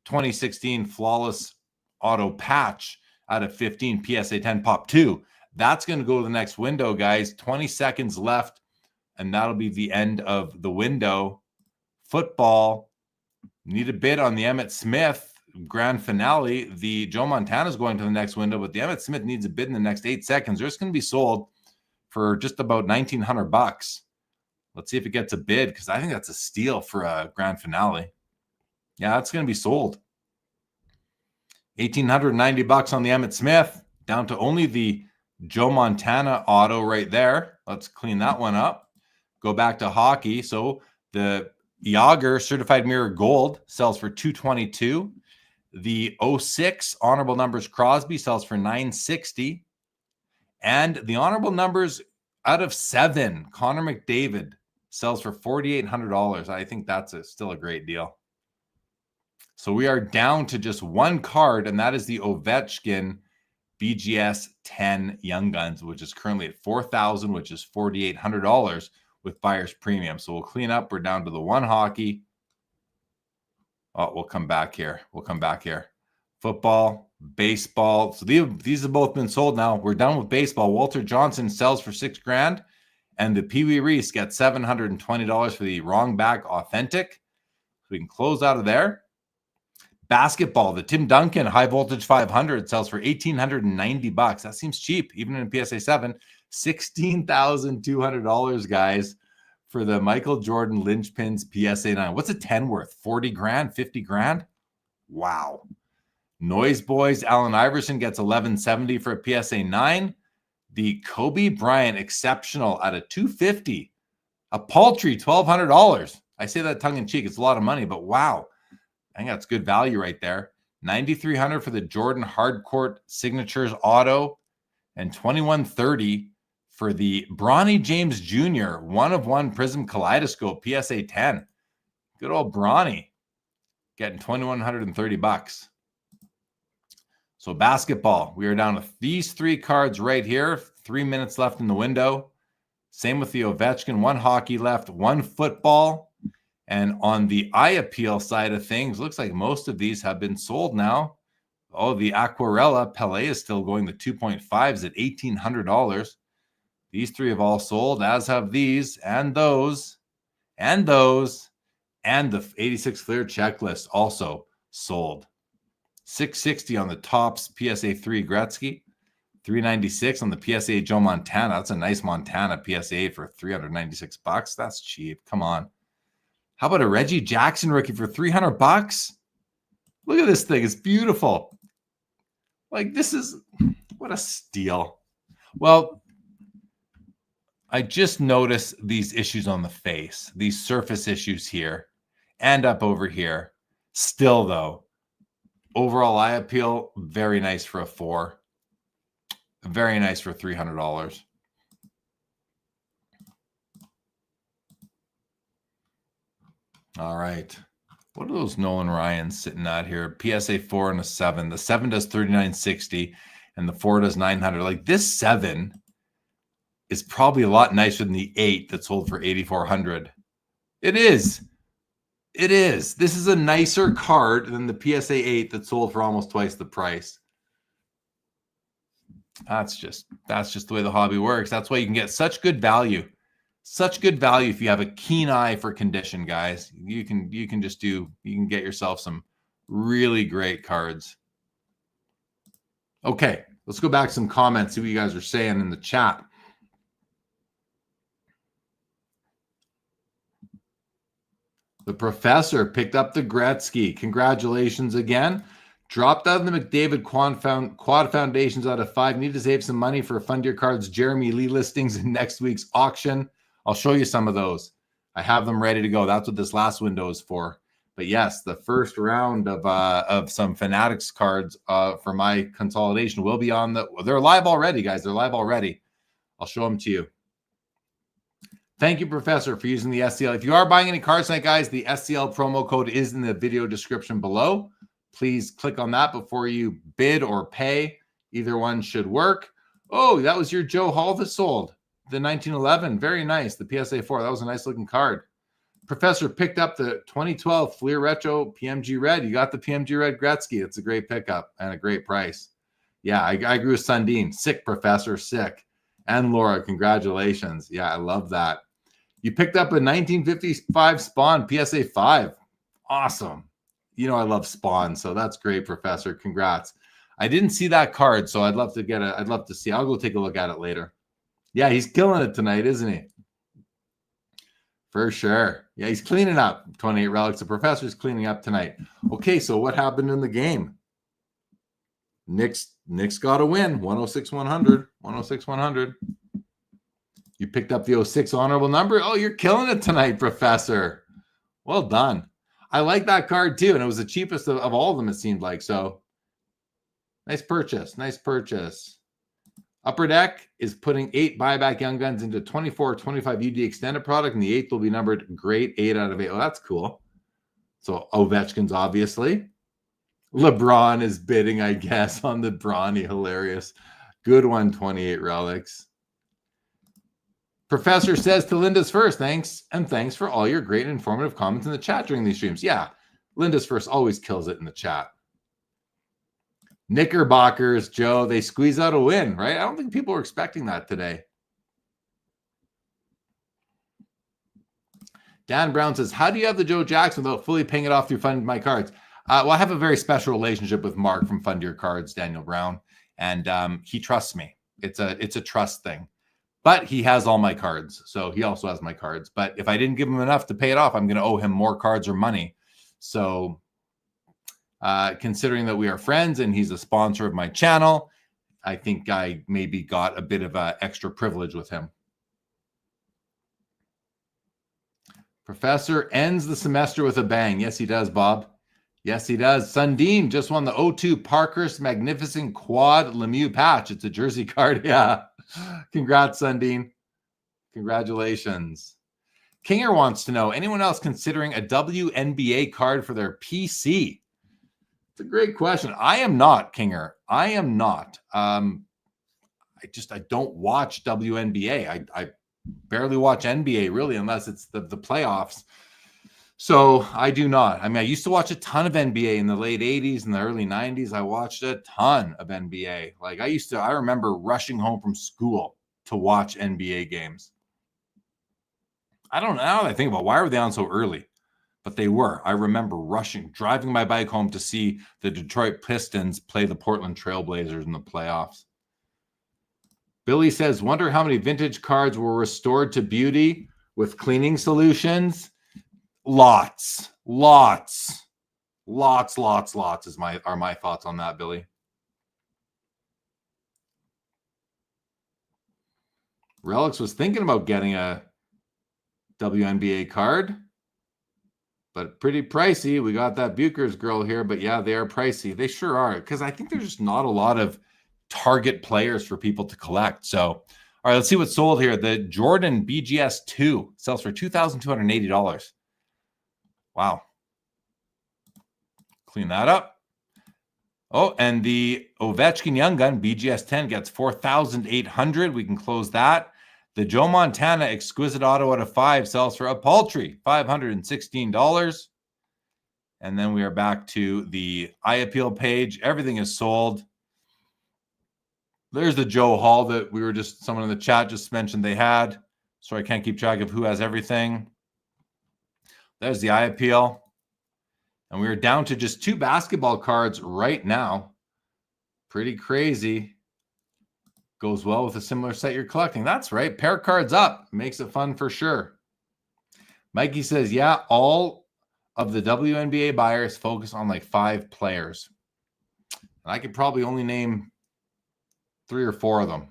2016 Flawless Auto Patch out of 15 PSA 10 Pop 2. That's going to go to the next window, guys. 20 seconds left, and that'll be the end of the window. Football, need a bid on the Emmitt Smith grand finale. The Joe Montana is going to the next window, but the Emmitt Smith needs a bid in the next 8 seconds. They're just going to be sold for just about $1,900. Let's see if it gets a bid, because I think that's a steal for a grand finale. Yeah, that's going to be sold. $1,890 on the Emmitt Smith, down to only the Joe Montana auto right there. Let's clean that one up. Go back to hockey. So the Yager Certified Mirror Gold sells for $222. The 06 Honorable Numbers Crosby sells for $960. And the Honorable Numbers out of 7, Connor McDavid sells for $4,800. I think that's still a great deal. So we are down to just one card, and that is the Ovechkin BGS 10 Young Guns, which is currently at $4,000, which is $4,800 with buyer's premium. So we'll clean up. We're down to the one hockey. Oh, we'll come back here. Football, baseball. So these have both been sold now. We're done with baseball. Walter Johnson sells for $6,000, and the Pee Wee Reese gets $720 for the wrong back authentic. So we can close out of there. Basketball, the Tim Duncan high voltage 500 sells for $1,890. That seems cheap, even in PSA 7. $16,200, guys, for the Michael Jordan Lynchpins PSA 9. What's a 10 worth? 40 grand, 50 grand? Wow. Noise Boys, Allen Iverson gets $1,170 for a PSA 9. The Kobe Bryant Exceptional at a $250. A paltry $1,200. I say that tongue in cheek. It's a lot of money, but wow. I think that's good value right there. $9,300 for the Jordan Hardcourt Signatures Auto, and $2,130 for the Bronny James Jr. 1-of-1 Prism Kaleidoscope PSA 10. Good old Bronny getting $2,130. So basketball, we are down to these 3 cards right here. 3 minutes left in the window. Same with the Ovechkin. 1 hockey left, 1 football. And on the eye appeal side of things, looks like most of these have been sold now. Oh, the Aquarella Pelé is still going. The 2.5s at $1,800. These 3 have all sold, as have these and those and those. And the 86 Fleer Checklist also sold. $660 on the Topps PSA 3 Gretzky. $396 on the PSA Joe Montana. That's a nice Montana PSA for $396. That's cheap. Come on. How about a Reggie Jackson rookie for $300? Look at this thing. It's beautiful. Like, this is, what a steal. Well, I just noticed these issues on the face, these surface issues here and up over here. Still, though, overall eye appeal, very nice for a 4. Very nice for $300. All right. What are those Nolan Ryans sitting at here? PSA 4 and a 7. The 7 does $39.60 and the 4 does $900. Like, this 7 is probably a lot nicer than the 8 that sold for $8,400. It is. It is. This is a nicer card than the PSA 8 that sold for almost twice the price. That's just the way the hobby works. That's why you can get such good value. Such good value if you have a keen eye for condition, guys. You can get yourself some really great cards. Okay, let's go back to some comments, see what you guys are saying in the chat. The Professor picked up the Gretzky. Congratulations again. Dropped out of the McDavid Quad Foundations out of 5. Need to save some money for Fund Your Cards Jeremy Lee listings in next week's auction. I'll show you some of those. I have them ready to go. That's what this last window is for. But yes, the first round of some Fanatics cards for my consolidation will be on they're live already, guys. They're live already. I'll show them to you. Thank you, Professor, for using the SCL. If you are buying any cards tonight, guys, the SCL promo code is in the video description below. Please click on that before you bid or pay. Either one should work. Oh, that was your Joe Hall that sold. The 1911. Very nice. The PSA 4. That was a nice looking card. Professor picked up the 2012 Fleer Retro PMG Red. You got the PMG Red Gretzky. It's a great pickup and a great price. Yeah, I agree with Sundin. Sick, Professor. Sick. And Laura, congratulations. Yeah, I love that. You picked up a 1955 Spawn PSA 5. Awesome. You know I love Spawn, so that's great, Professor. Congrats. I didn't see that card, so I'd love to see. I'll go take a look at it later. Yeah, he's killing it tonight, isn't he? For sure. Yeah, he's cleaning up. 28 relics. The Professor's cleaning up tonight. Okay, so what happened in the game? Nick's got a win. 106-100. 106-100. You picked up the 06 honorable number. Oh, you're killing it tonight, Professor. Well done. I like that card too, and it was the cheapest of all of them, it seemed like. So nice purchase. Nice purchase. Upper Deck is putting 8 buyback Young Guns into 24-25 UD extended product, and the 8th will be numbered Great 8 out of 8. Oh, that's cool. So Ovechkin's obviously. LeBron is bidding, I guess, on the Bronny. Hilarious. Good one, 28 relics. Professor says to Linda's First, thanks, and thanks for all your great and informative comments in the chat during these streams. Yeah, Linda's First always kills it in the chat. Knickerbockers, Joe, they squeeze out a win, right? I don't think people were expecting that today. Dan Brown says, how do you have the Joe Jackson without fully paying it off through Fund My Cards? Well, I have a very special relationship with Mark from Fund Your Cards, Daniel Brown, and he trusts me. It's a trust thing. But he has all my cards, so he also has my cards. But if I didn't give him enough to pay it off, I'm going to owe him more cards or money. So considering that we are friends and he's a sponsor of my channel, I think I maybe got a bit of an extra privilege with him. Professor ends the semester with a bang. Yes, he does, Bob. Yes, he does. Sundin just won the O2 Parkhurst Magnificent Quad Lemieux patch. It's a jersey card. Yeah. Congrats, Sundin. Congratulations. Kinger wants to know, anyone else considering a WNBA card for their PC? It's a great question. I am not, Kinger. I am not. I don't watch WNBA. I barely watch NBA, really, unless it's the playoffs. So I do not. I mean, I used to watch a ton of NBA in the late 80s and the early 90s. I watched a ton of NBA. Like I remember rushing home from school to watch NBA games. I don't know. Now that I think about why were they on so early? But they were. I remember driving my bike home to see the Detroit Pistons play the Portland Trailblazers in the playoffs. Billy says, wonder how many vintage cards were restored to beauty with cleaning solutions. Lots are my thoughts on that, Billy. Relics was thinking about getting a WNBA card, but pretty pricey. We got that Bucher's girl here, but yeah, they are pricey. They sure are, because I think there's just not a lot of target players for people to collect. So, all right, let's see what's sold here. The Jordan BGS 2 sells for $2,280. Wow. Clean that up. Oh, and the Ovechkin Young Gun BGS 10 gets $4,800. We can close that. The Joe Montana Exquisite Auto out of 5 sells for a paltry $516. And then we are back to the iAppeal page. Everything is sold. There's the Joe Hall that someone in the chat just mentioned they had. So I can't keep track of who has everything. There's the iAppeal. And we are down to just 2 basketball cards right now. Pretty crazy. Goes well with a similar set you're collecting. That's right. Pair cards up. Makes it fun for sure. Mikey says, yeah, all of the WNBA buyers focus on like 5 players. And I could probably only name 3 or 4 of them.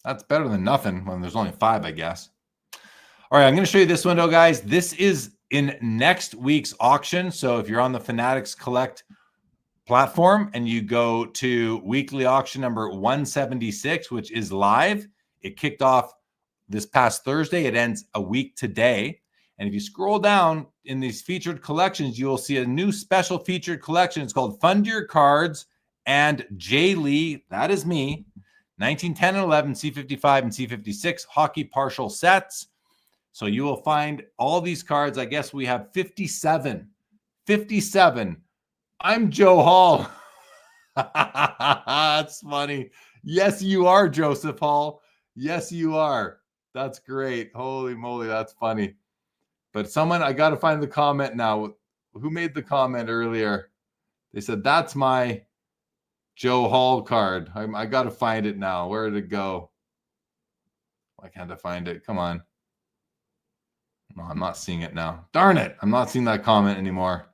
That's better than nothing when there's only 5, I guess. All right, I'm going to show you this window, guys. This is in next week's auction. So if you're on the Fanatics Collect platform and you go to weekly auction number 176, which is live, it kicked off this past Thursday. It ends a week today. And if you scroll down in these featured collections, you will see a new special featured collection. It's called Fund Your Cards and Jay Lee, that is me, 1910 and 11 C55 and C56 hockey partial sets. So you will find all these cards. I guess we have 57. 57. I'm Joe Hall. That's funny. Yes, you are, Joseph Hall. Yes, you are. That's great. Holy moly, that's funny. But I got to find the comment now. Who made the comment earlier? They said, that's my Joe Hall card. I got to find it now. Where did it go? Why can't I find it? Come on. No, I'm not seeing it now. Darn it. I'm not seeing that comment anymore.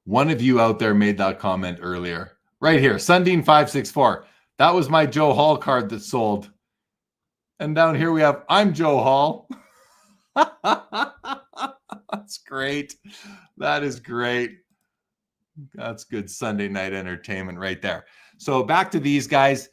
One of you out there made that comment earlier. Right here, Sundin564. That was my Joe Hall card that sold. And down here we have, I'm Joe Hall. That's great. That is great. That's good Sunday night entertainment right there. So back to these guys.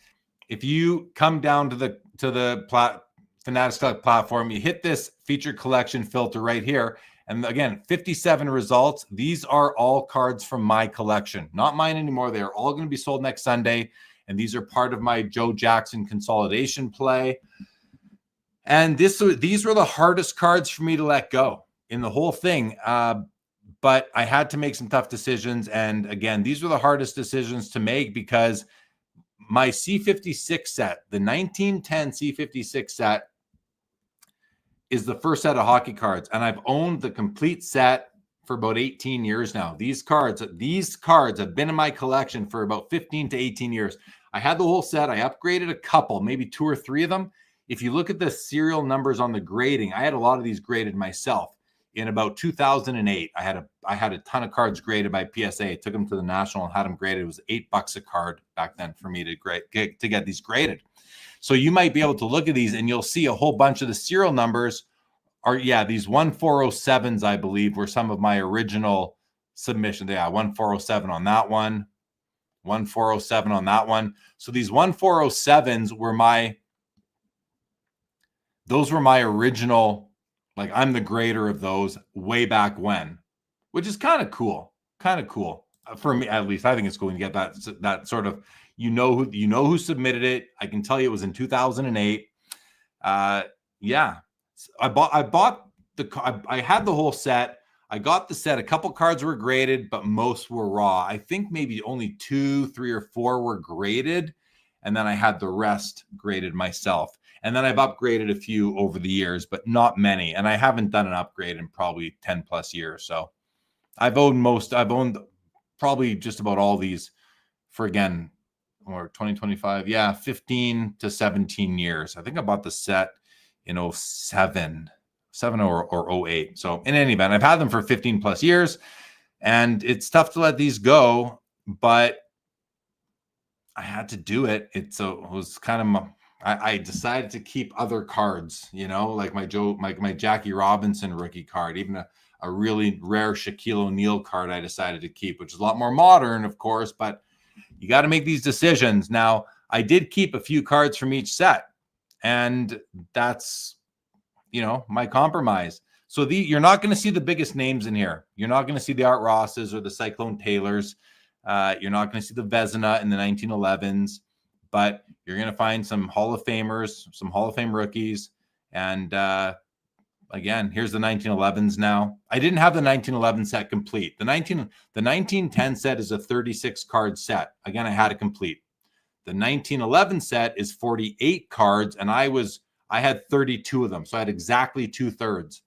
If you come down to the Fanatics Collect platform, you hit this feature collection filter right here. And again, 57 results. These are all cards from my collection, not mine anymore. They are all going to be sold next Sunday. And these are part of my Joe Jackson consolidation play. And these were the hardest cards for me to let go in the whole thing. But I had to make some tough decisions. And again, these were the hardest decisions to make because my C56 set, the 1910 C56 set, is the first set of hockey cards. And I've owned the complete set for about 18 years now. These cards have been in my collection for about 15 to 18 years. I had the whole set. I upgraded a couple, maybe 2 or 3 of them. If you look at the serial numbers on the grading, I had a lot of these graded myself. In about 2008, I had a ton of cards graded by PSA. I took them to the National and had them graded. It was $8 a card back then for me to get these graded. So you might be able to look at these and you'll see a whole bunch of the serial numbers are, these 1407s, I believe, were some of my original submissions. Yeah, 1407 on that one, 1407 on that one. So these 1407s were my original, like I'm the grader of those way back when, which is kind of cool. For me, at least. I think it's cool when you get that sort of, you know who submitted it. I can tell you it was in 2008. I had the whole set. I got the set. A couple cards were graded, but most were raw. I think maybe only 2, 3, or 4 were graded. And then I had the rest graded myself. And then I've upgraded a few over the years, but not many. And I haven't done an upgrade in probably 10 plus years. So I've owned probably just about all these for, again, or 2025. Yeah, 15 to 17 years. I think I bought the set in 07 or 08. So in any event, I've had them for 15 plus years. And it's tough to let these go, but I had to do it. It was kind of I decided to keep other cards, like my Jackie Robinson rookie card, even a really rare Shaquille O'Neal card I decided to keep, which is a lot more modern, of course, but you got to make these decisions. Now, I did keep a few cards from each set, and that's, my compromise. So you're not going to see the biggest names in here. You're not going to see the Art Rosses or the Cyclone Taylors. You're not going to see the Vezina in the 1911s. But you're going to find some Hall of Famers, some Hall of Fame rookies. And again, here's the 1911s now. I didn't have the 1911 set complete. The 1910 set is a 36 card set. Again, I had it complete. The 1911 set is 48 cards, and I had 32 of them. So I had exactly 2/3.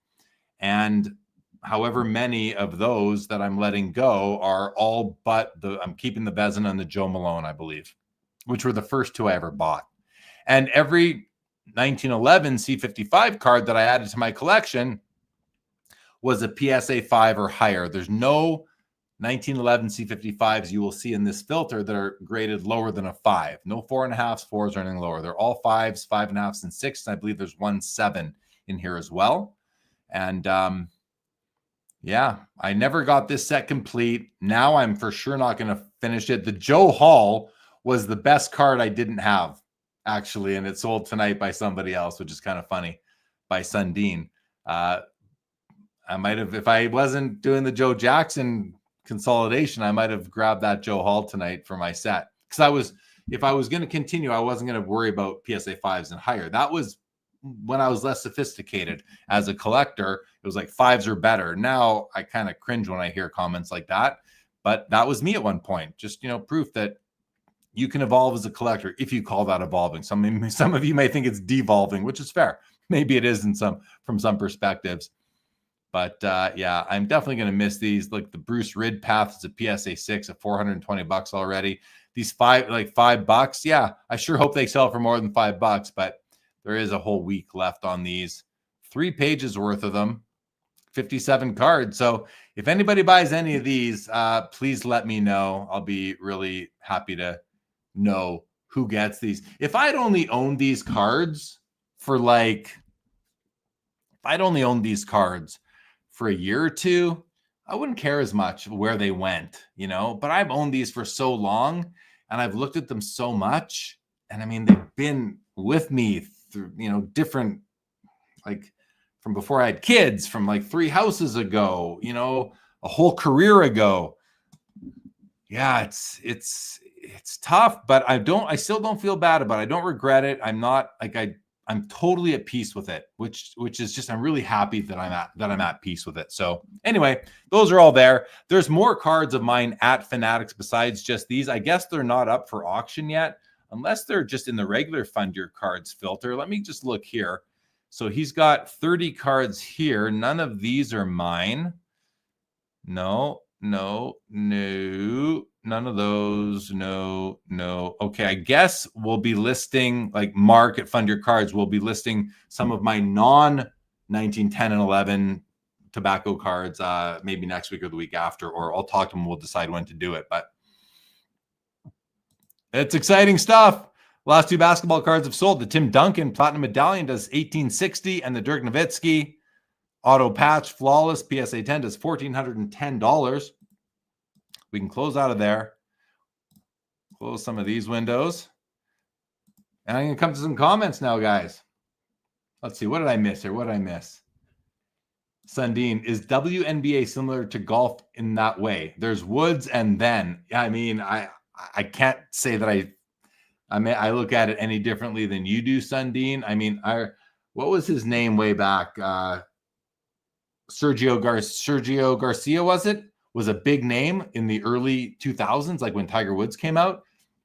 And however many of those that I'm letting go are all but I'm keeping the Vezina and the Joe Malone, I believe, which were the first 2 I ever bought. And every 1911 C55 card that I added to my collection was a PSA 5 or higher. There's no 1911 C55s you will see in this filter that are graded lower than a 5. No 4.5s, 4s, or anything lower. They're all 5s, 5.5s, and 6s. I believe there's one 7 in here as well. And I never got this set complete. Now I'm for sure not going to finish it. The Joe Hall was the best card I didn't have, actually, and it sold tonight by somebody else, which is kind of funny, by Sundin. I might have, if I wasn't doing the Joe Jackson consolidation, I might have grabbed that Joe Hall tonight for my set. Because if I was going to continue, I wasn't going to worry about PSA 5s and higher. That was when I was less sophisticated as a collector. It was like 5s are better. Now I kind of cringe when I hear comments like that, but that was me at one point. Just, proof that you can evolve as a collector, if you call that evolving. Some of you may think it's devolving, which is fair. Maybe it is from some perspectives. But I'm definitely going to miss these. Like the Bruce Rid Path is a PSA 6 at $420 already. These $5. Yeah, I sure hope they sell for more than $5, but there is a whole week left on these. 3 pages worth of them, 57 cards. So if anybody buys any of these, please let me know. I'll be really happy to know who gets these. If I'd only owned these cards for like I'd only owned these cards for a year or two, I wouldn't care as much where they went, you know, but I've owned these for so long and I've looked at them so much. And I mean, they've been with me through, you know, different, like from before I had kids, from like 3 houses ago, you know, a whole career ago. Yeah, it's tough, but I still don't feel bad about it. I don't regret it. I'm not like I'm totally at peace with it, which is just, I'm really happy that I'm at peace with it. So anyway, those are all there. There's more cards of mine at Fanatics besides just these. I guess they're not up for auction yet, unless they're just in the regular Fund Your Cards filter. Let me just look here. So he's got 30 cards here. None of these are mine. No. None of those. No. Okay, I guess we'll be listing, like Mark at Fund Your Cards will be listing some of my non-1910 and 11 tobacco cards maybe next week or the week after, or I'll talk to him. We'll decide when to do it, but it's exciting stuff. Last 2 basketball cards have sold. The Tim Duncan Platinum Medallion does $1,860, and the Dirk Nowitzki Auto Patch Flawless PSA 10 does $1,410. We can close out of there. Close some of these windows. And I'm going to come to some comments now, guys. Let's see. What did I miss here? What did I miss? Sundin, is WNBA similar to golf in that way? There's woods and then. I mean, I can't say that I look at it any differently than you do, Sundin. I mean, what was his name way back? Sergio Garcia, was a big name in the early 2000s, like when Tiger Woods came out.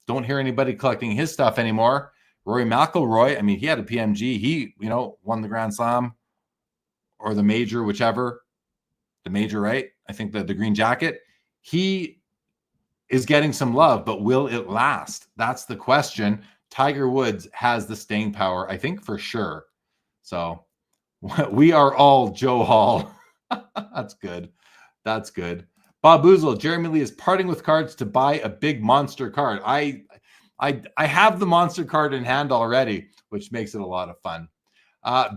Don't hear anybody collecting his stuff anymore. Rory McIlroy, I mean, he had a PMG. He, you know, won the Grand Slam or the major, whichever. The major, right? I think the green jacket. He is getting some love, but will it last? That's the question. Tiger Woods has the staying power, I think, for sure. So we are all Joe Hall. That's good. That's good. Bob Boozle, Jeremy Lee is parting with cards to buy a big monster card. I have the monster card in hand already, which makes it a lot of fun.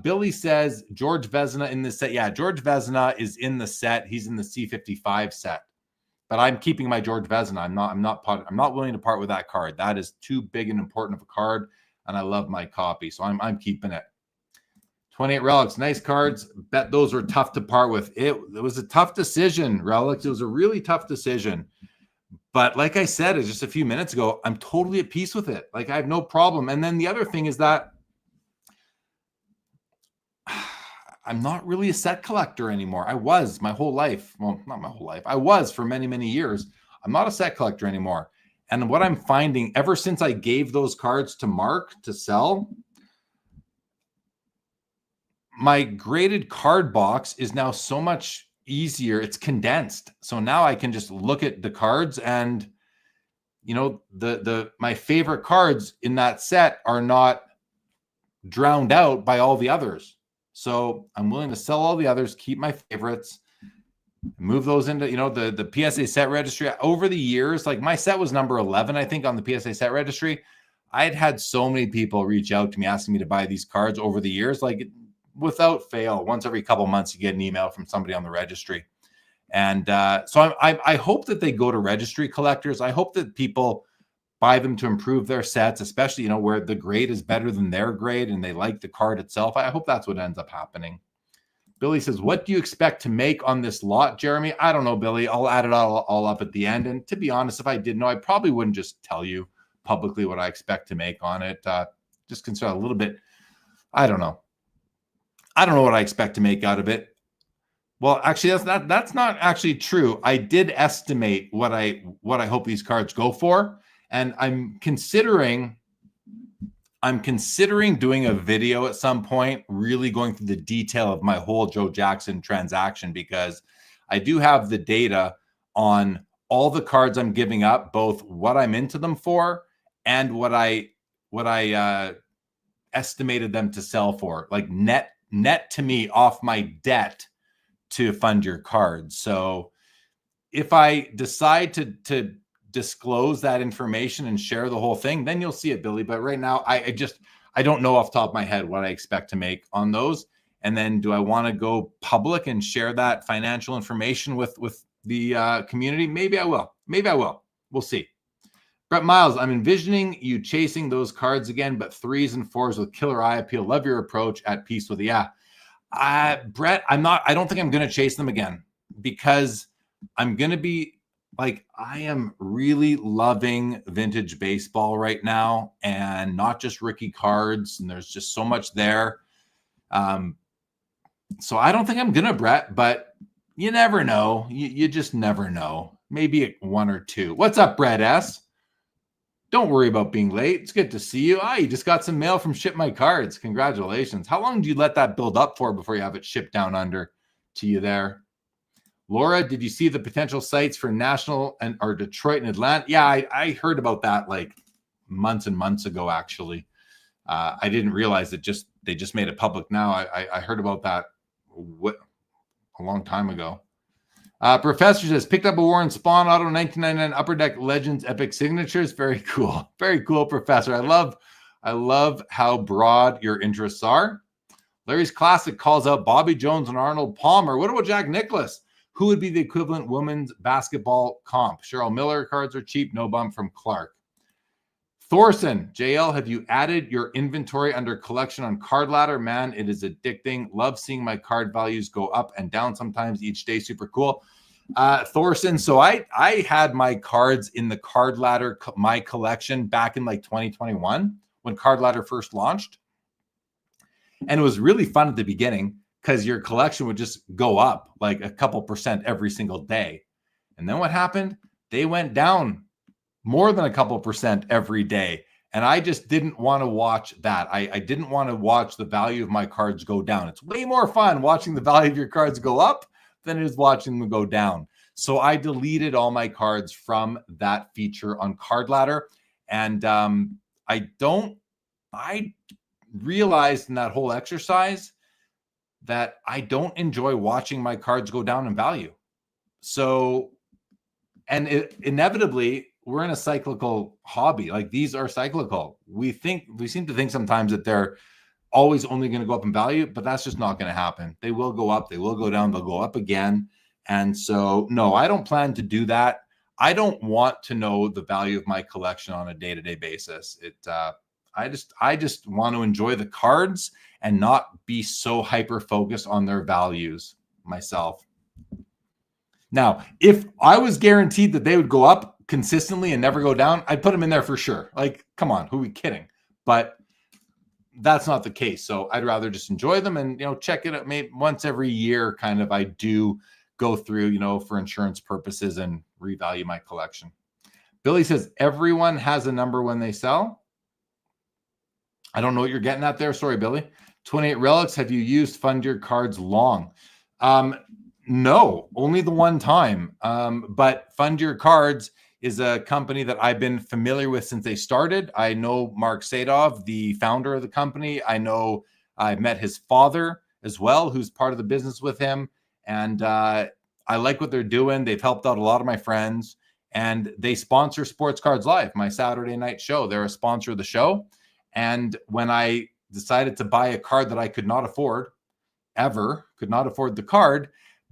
Billy says George Vezina in this set. Yeah, George Vezina is in the set. He's in the C55 set. But I'm keeping my George Vezina. I'm not willing to part with that card. That is too big and important of a card, and I love my copy, so I'm keeping it. 28 Relics, nice cards. Bet those were tough to part with. It was a tough decision, Relics. It was a really tough decision. But like I said just a few minutes ago, I'm totally at peace with it. Like, I have no problem. And then the other thing is that I'm not really a set collector anymore. I was my whole life. Well, not my whole life. I was for many, many years. I'm not a set collector anymore. And what I'm finding, ever since I gave those cards to Mark to sell, my graded card box is now so much easier. It's condensed. So now I can just look at the cards and, you know, my favorite cards in that set are not drowned out by all the others. So I'm willing to sell all the others, keep my favorites, move those into, you know, the PSA set registry. Over the years, like my set was number 11, I think, on the PSA set registry. I had so many people reach out to me asking me to buy these cards over the years, like without fail. Once every couple months, you get an email from somebody on the registry. And so I hope that they go to registry collectors. I hope that people buy them to improve their sets, especially, you know, where the grade is better than their grade and they like the card itself. I hope that's what ends up happening. Billy says, what do you expect to make on this lot, Jeremy? I don't know, Billy. I'll add it all up at the end. And to be honest, if I did know, I probably wouldn't just tell you publicly what I expect to make on it. Just consider a little bit. I don't know. I don't know what I expect to make out of it. Well, actually, that's not actually true. I did estimate what I hope these cards go for, and I'm considering doing a video at some point, really going through the detail of my whole Joe Jackson transaction, because I do have the data on all the cards I'm giving up, both what I'm into them for and what I estimated them to sell for, like net to me off my debt to Fund Your Cards. So if I decide to disclose that information and share the whole thing, then you'll see it, Billy. But right now, I don't know off the top of my head what I expect to make on those. And then do I want to go public and share that financial information with the community? Maybe I will. Maybe I will. We'll see. Brett Miles, I'm envisioning you chasing those cards again, but 3s and 4s with killer eye appeal. Love your approach. At peace with you. Yeah. Brett, I don't think I'm going to chase them again, because I'm going to be like, I am really loving vintage baseball right now, and not just rookie cards. And there's just so much there. So I don't think I'm going to, Brett, but you never know. You just never know. Maybe 1 or 2. What's up, Brett S? Don't worry about being late. It's good to see you. You just got some mail from Ship My Cards. Congratulations. How long do you let that build up for before you have it shipped down under to you there? Laura, did you see the potential sites for National or Detroit and Atlanta? Yeah, I heard about that like months and months ago, actually. I didn't realize that they just made it public now. I heard about that a long time ago. Professor says, picked up a Warren Spawn Auto 1999 Upper Deck Legends Epic Signatures. Very cool. Very cool, Professor. I love how broad your interests are. Larry's Classic calls out Bobby Jones and Arnold Palmer. What about Jack Nicklaus? Who would be the equivalent women's basketball comp? Cheryl Miller cards are cheap. No bump from Clark. Thorson, JL, have you added your inventory under collection on Card Ladder? Man, it is addicting. Love seeing my card values go up and down sometimes each day. Super cool. Thorson, so I had my cards in the Card Ladder, my collection, back in like 2021 when Card Ladder first launched. And it was really fun at the beginning because your collection would just go up like a couple percent every single day. And then what happened? They went down more than a couple percent every day. And I just didn't want to watch that. I didn't want to watch the value of my cards go down. It's way more fun watching the value of your cards go up than it is watching them go down. So I deleted all my cards from that feature on Card Ladder. And I realized in that whole exercise that I don't enjoy watching my cards go down in value. So, and inevitably, we're in a cyclical hobby. Like, these are cyclical. We seem to think sometimes that they're always only going to go up in value, but that's just not going to happen. They will go up, they will go down, they'll go up again. And so, no, I don't plan to do that. I don't want to know the value of my collection on a day-to-day basis. I just want to enjoy the cards and not be so hyper-focused on their values myself. Now, if I was guaranteed that they would go up consistently and never go down, I'd put them in there for sure. Like, come on, who are we kidding? But that's not the case. So I'd rather just enjoy them and, check it out maybe once every year. Kind of, I do go through, for insurance purposes and revalue my collection. Billy says, everyone has a number when they sell. I don't know what you're getting at there. Sorry, Billy. 28 Relics. Have you used Fund Your Cards long? No, only the one time. But Fund Your Cards is a company that I've been familiar with since they started. I know Mark Sadov, the founder of the company. I've met his father as well, who's part of the business with him. And I like what they're doing. They've helped out a lot of my friends. And they sponsor Sports Cards Live, my Saturday night show. They're a sponsor of the show. And when I decided to buy a card that I could not afford, could not afford the card,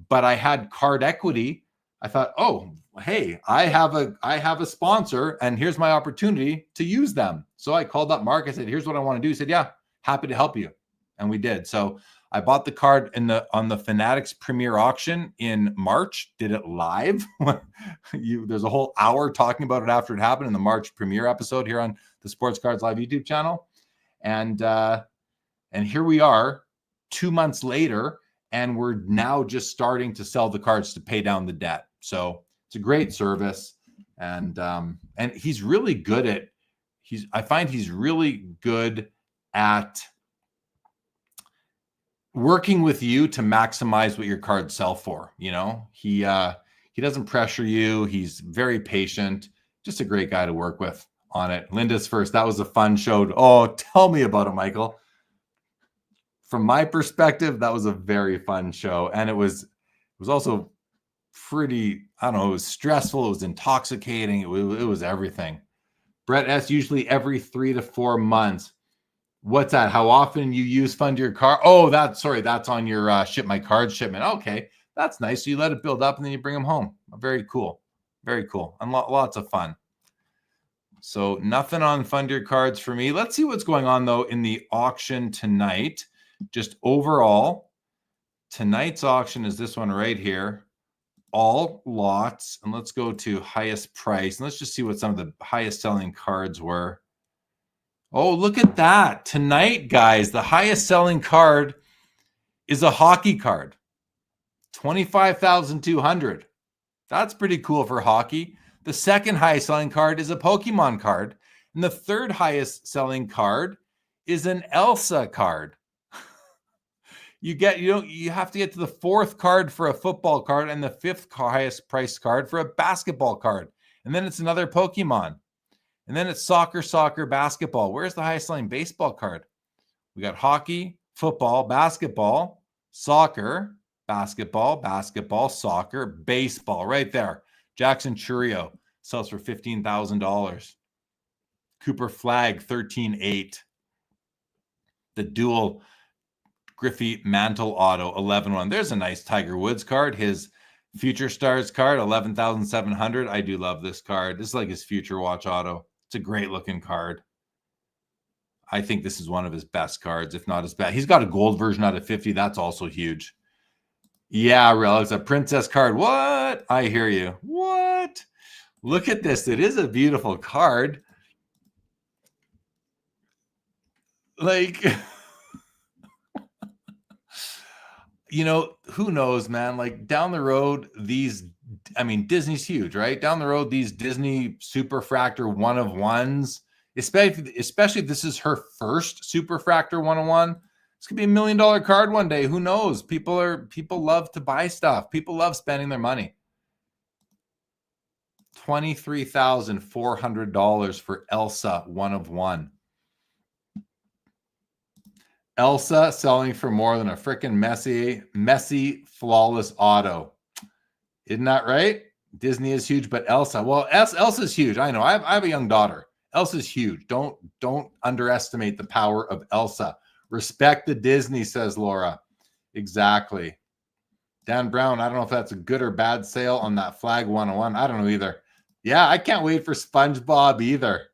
but I had card equity, I thought, oh, hey, I have a sponsor, and here's my opportunity to use them. So I called up Mark. I said, here's what I want to do. He said, yeah, happy to help you. And we did. So I bought the card on the Fanatics Premier Auction in March, did it live. There's a whole hour talking about it after it happened in the March Premier episode here on the Sports Cards Live YouTube channel. And here we are 2 months later, and we're now just starting to sell the cards to pay down the debt. So it's a great service. And he's really good at, I find he's really good at working with you to maximize what your cards sell for. He doesn't pressure you. He's very patient, just a great guy to work with on it. Linda's first. That was a fun show. Oh, tell me about it, Michael. From my perspective, that was a very fun show. And it was also pretty, I don't know, it was stressful. It was intoxicating. It was everything. Brett S, usually every 3 to 4 months. What's that? How often you use fund your car? Oh, that's on your ship my cards shipment. Okay, that's nice. So you let it build up and then you bring them home. Very cool. Very cool. And lots of fun. So nothing on fund your cards for me. Let's see what's going on though in the auction tonight. Just overall, tonight's auction is this one right here. All lots. And let's go to highest price. And let's just see what some of the highest selling cards were. Oh, look at that. Tonight, guys, the highest selling card is a hockey card. 25,200. That's pretty cool for hockey. The second highest selling card is a Pokemon card. And the third highest selling card is an Elsa card. You have to get to the fourth card for a football card and the fifth highest price card for a basketball card. And then it's another Pokemon. And then it's soccer, basketball. Where's the highest selling baseball card? We got hockey, football, basketball, soccer, basketball, soccer, baseball. Right there. Jackson Churio sells for $15,000. Cooper Flag, 13.8. The dual Griffey Mantle Auto, 11.1. There's a nice Tiger Woods card. His Future Stars card, 11,700. I do love this card. This is like his Future Watch Auto. It's a great looking card. I think this is one of his best cards, if not his best. He's got a gold version out of 50. That's also huge. Yeah, Relics, a princess card. What? I hear you. What? Look at this. It is a beautiful card. Like, who knows, man? Like down the road, Disney's huge, right? Down the road, these Disney Superfractor 1-of-1s, especially if this is her first Superfractor 1-of-1, this could be $1 million card one day. Who knows? People love to buy stuff. People love spending their money. $23,400 for Elsa 1-of-1. Elsa selling for more than a freaking messy, flawless auto. Isn't that right? Disney is huge, but Elsa's huge. I know. I have a young daughter. Elsa's huge. Don't underestimate the power of Elsa. Respect the Disney, says Laura. Exactly. Dan Brown, I don't know if that's a good or bad sale on that Flag 101. I don't know either. Yeah, I can't wait for SpongeBob either.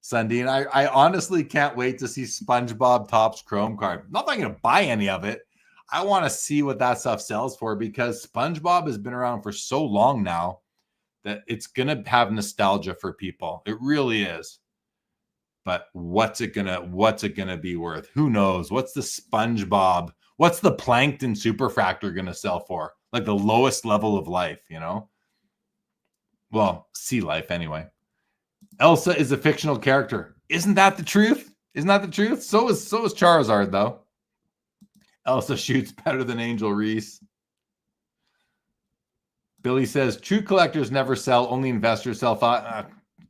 Sundine, I honestly can't wait to see SpongeBob Topps Chrome card. Not that I'm going to buy any of it. I want to see what that stuff sells for because SpongeBob has been around for so long now that it's going to have nostalgia for people. It really is. But what's it gonna be worth? Who knows? What's the SpongeBob? What's the Plankton Superfractor going to sell for? Like the lowest level of life, Well, sea life anyway. Elsa is a fictional character. Isn't that the truth? So is Charizard, though. Elsa shoots better than Angel Reese. Billy says, true collectors never sell, only investors sell.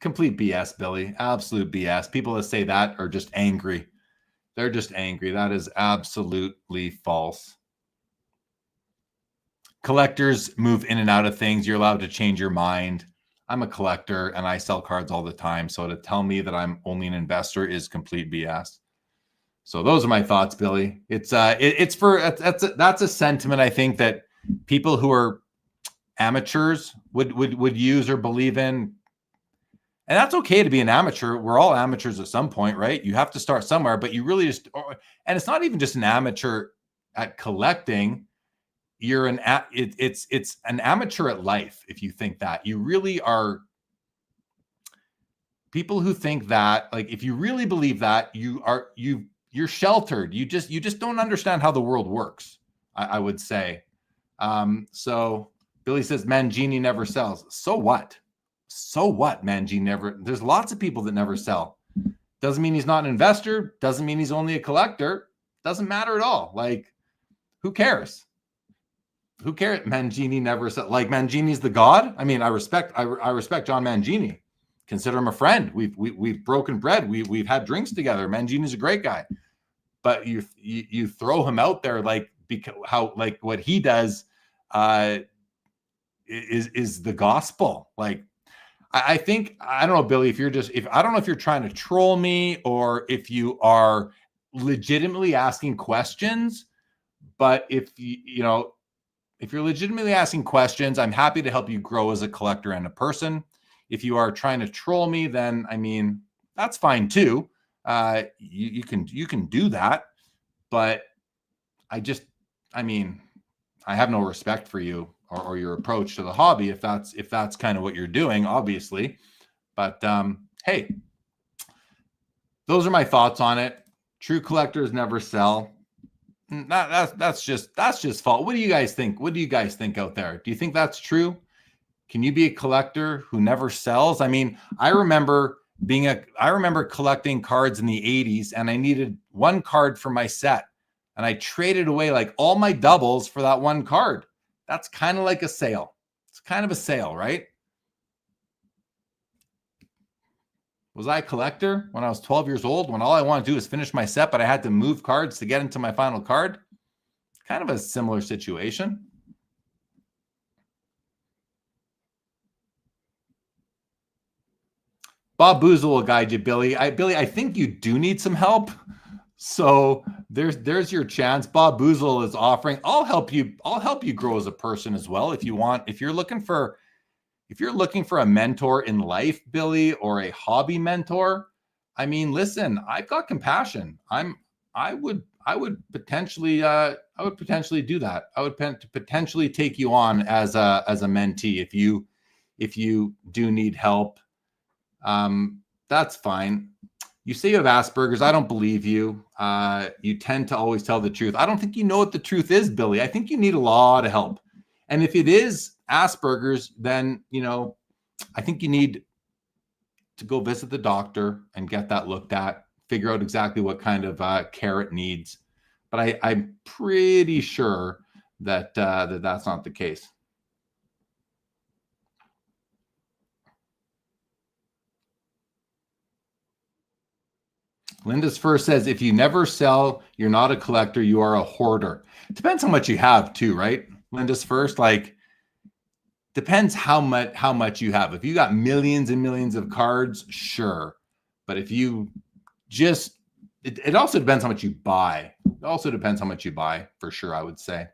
Complete BS, Billy. Absolute BS. People that say that are just angry. They're just angry. That is absolutely false. Collectors move in and out of things. You're allowed to change your mind. I'm a collector and I sell cards all the time. So to tell me that I'm only an investor is complete BS. So those are my thoughts, Billy. That's a sentiment I think that people who are amateurs would use or believe in. And that's okay to be an amateur. We're all amateurs at some point, right? You have to start somewhere, but you really and it's not even just an amateur at collecting. It's an amateur at life. If you think that, you really are. People who think that, like, if you really believe that, you're sheltered. You just don't understand how the world works. I would say. So Billy says Mangini never sells. So what? Mangini never. There's lots of people that never sell. Doesn't mean he's not an investor. Doesn't mean he's only a collector. Doesn't matter at all. Like, who cares? Who cares? Mangini never said, like, Mangini's the god. I mean, I respect John Mangini. Consider him a friend. We've broken bread. We've had drinks together. Mangini's a great guy, but you throw him out there because what he does is the gospel. Like, I think, I don't know, Billy, if I don't know if you're trying to troll me or if you are legitimately asking questions, but if if you're legitimately asking questions, I'm happy to help you grow as a collector and a person. If you are trying to troll me, then I mean, that's fine too. You can do that, but I mean, I have no respect for you or your approach to the hobby if that's kind of what you're doing, obviously. But hey, those are my thoughts on it. True collectors never sell. That's just fault. What do you guys think? What do you guys think out there? Do you think that's true? Can you be a collector who never sells? I mean, I remember collecting cards in the 80s, and I needed one card for my set, and I traded away like all my doubles for that one card. That's kind of like a sale. It's kind of a sale, right? Was I a collector when I was 12 years old, when all I wanted to do was finish my set, but I had to move cards to get into my final card? Kind of a similar situation. Bob Boozle will guide you, Billy. Billy, I think you do need some help. So there's your chance. Bob Boozle is offering. I'll help you grow as a person as well if you want. If you're looking for a mentor in life, Billy, or a hobby mentor, I mean, listen, I've got compassion. I would potentially do that. I would potentially take you on as a mentee if you do need help. That's fine. You say you have Asperger's. I don't believe you. You tend to always tell the truth. I don't think you know what the truth is, Billy. I think you need a lot of help. And if it is Asperger's, then, I think you need to go visit the doctor and get that looked at, figure out exactly what kind of care it needs. But I'm pretty sure that that's not the case. Linda's First says, if you never sell, you're not a collector, you are a hoarder. It depends how much you have too, right? Linda's First, like, depends how much you have. If you got millions and millions of cards, sure. But if you just, it also depends how much you buy. It also depends how much you buy, for sure, I would say.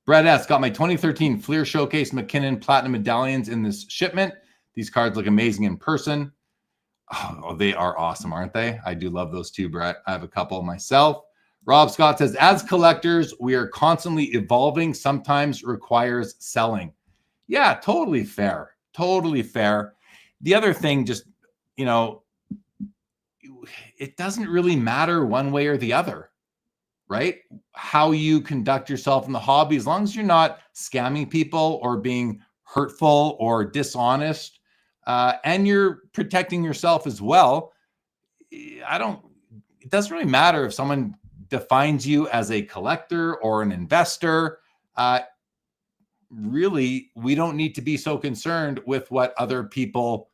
Brett S. got my 2013 Fleer Showcase McKinnon Platinum Medallions in this shipment. These cards look amazing in person. Oh, they are awesome, aren't they? I do love those too, Brett. I have a couple myself. Rob Scott says, as collectors, we are constantly evolving, sometimes requires selling. Yeah, totally fair. Totally fair. The other thing, just, it doesn't really matter one way or the other, right? How you conduct yourself in the hobby, as long as you're not scamming people or being hurtful or dishonest, and you're protecting yourself as well. It doesn't really matter if someone defines you as a collector or an investor. Really, we don't need to be so concerned with how other people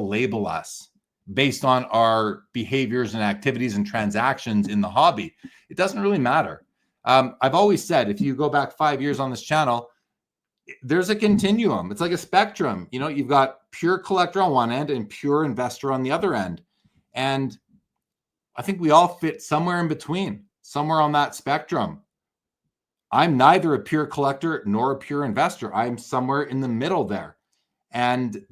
label us based on our behaviors and activities and transactions in the hobby. It doesn't really matter. I've always said, if you go back 5 years on this channel, there's a continuum. It's like a spectrum. You've got pure collector on one end and pure investor on the other end. And I think we all fit somewhere in between, somewhere on that spectrum. I'm neither a pure collector nor a pure investor. I'm somewhere in the middle there. And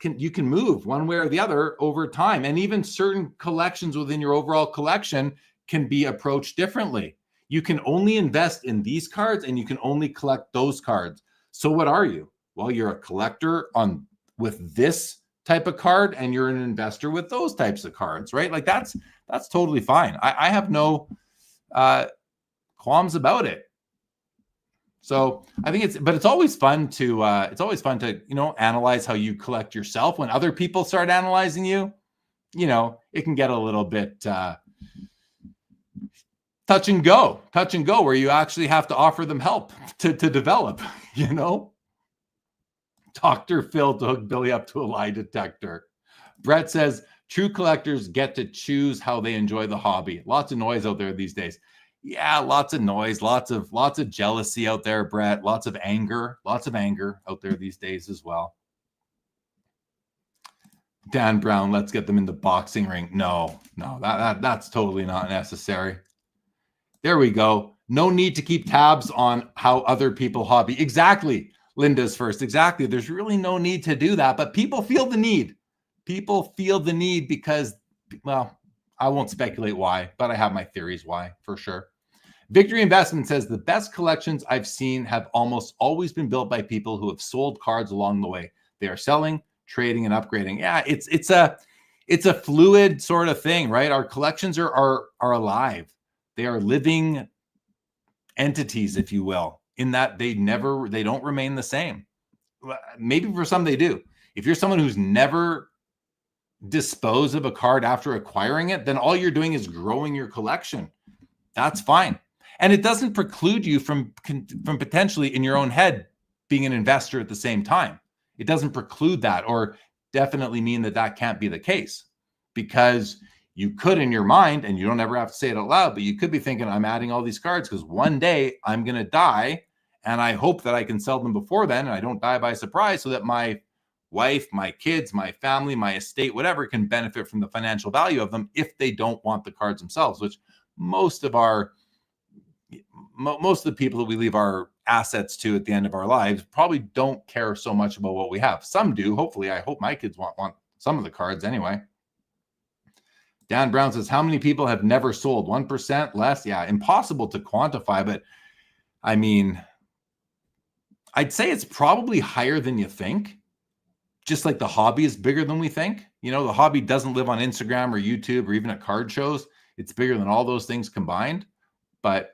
you can move one way or the other over time. And even certain collections within your overall collection can be approached differently. You can only invest in these cards and you can only collect those cards. So what are you? Well, you're a collector with this type of card and you're an investor with those types of cards, right? Like that's totally fine. I have no qualms about it. So I think it's always fun to analyze how you collect yourself. When other people start analyzing you, it can get a little bit touch and go where you actually have to offer them help to develop, Dr. Phil to hook Billy up to a lie detector. Brett says, true collectors get to choose how they enjoy the hobby. Lots of noise out there these days. Yeah, lots of noise, lots of jealousy out there, Brett. Lots of anger out there these days as well. Dan Brown, let's get them in the boxing ring. No, that's totally not necessary. There we go. No need to keep tabs on how other people hobby. Exactly. Linda's first. Exactly. There's really no need to do that, but people feel the need. People feel the need because, well, I won't speculate why, but I have my theories why for sure. Victory Investment says the best collections I've seen have almost always been built by people who have sold cards along the way. They are selling, trading, and upgrading. Yeah, it's a fluid sort of thing, right? Our collections are alive. They are living entities, if you will, in that they don't remain the same. Maybe for some they do. If you're someone who's never disposed of a card after acquiring it, then all you're doing is growing your collection. That's fine. And it doesn't preclude you from potentially in your own head being an investor at the same time. It doesn't preclude that, or definitely mean that that can't be the case, because you could in your mind, and you don't ever have to say it out loud, but you could be thinking, I'm adding all these cards because one day I'm going to die, and I hope that I can sell them before then and I don't die by surprise, so that my wife, my kids, my family, my estate, whatever, can benefit from the financial value of them if they don't want the cards themselves, which most of the people that we leave our assets to at the end of our lives probably don't care so much about what we have. Some do. Hopefully, I hope my kids want some of the cards anyway. Dan Brown says, how many people have never sold? 1%? Less? Yeah, impossible to quantify, but I mean, I'd say it's probably higher than you think. Just like the hobby is bigger than we think. You know, the hobby doesn't live on Instagram or YouTube or even at card shows. It's bigger than all those things combined. But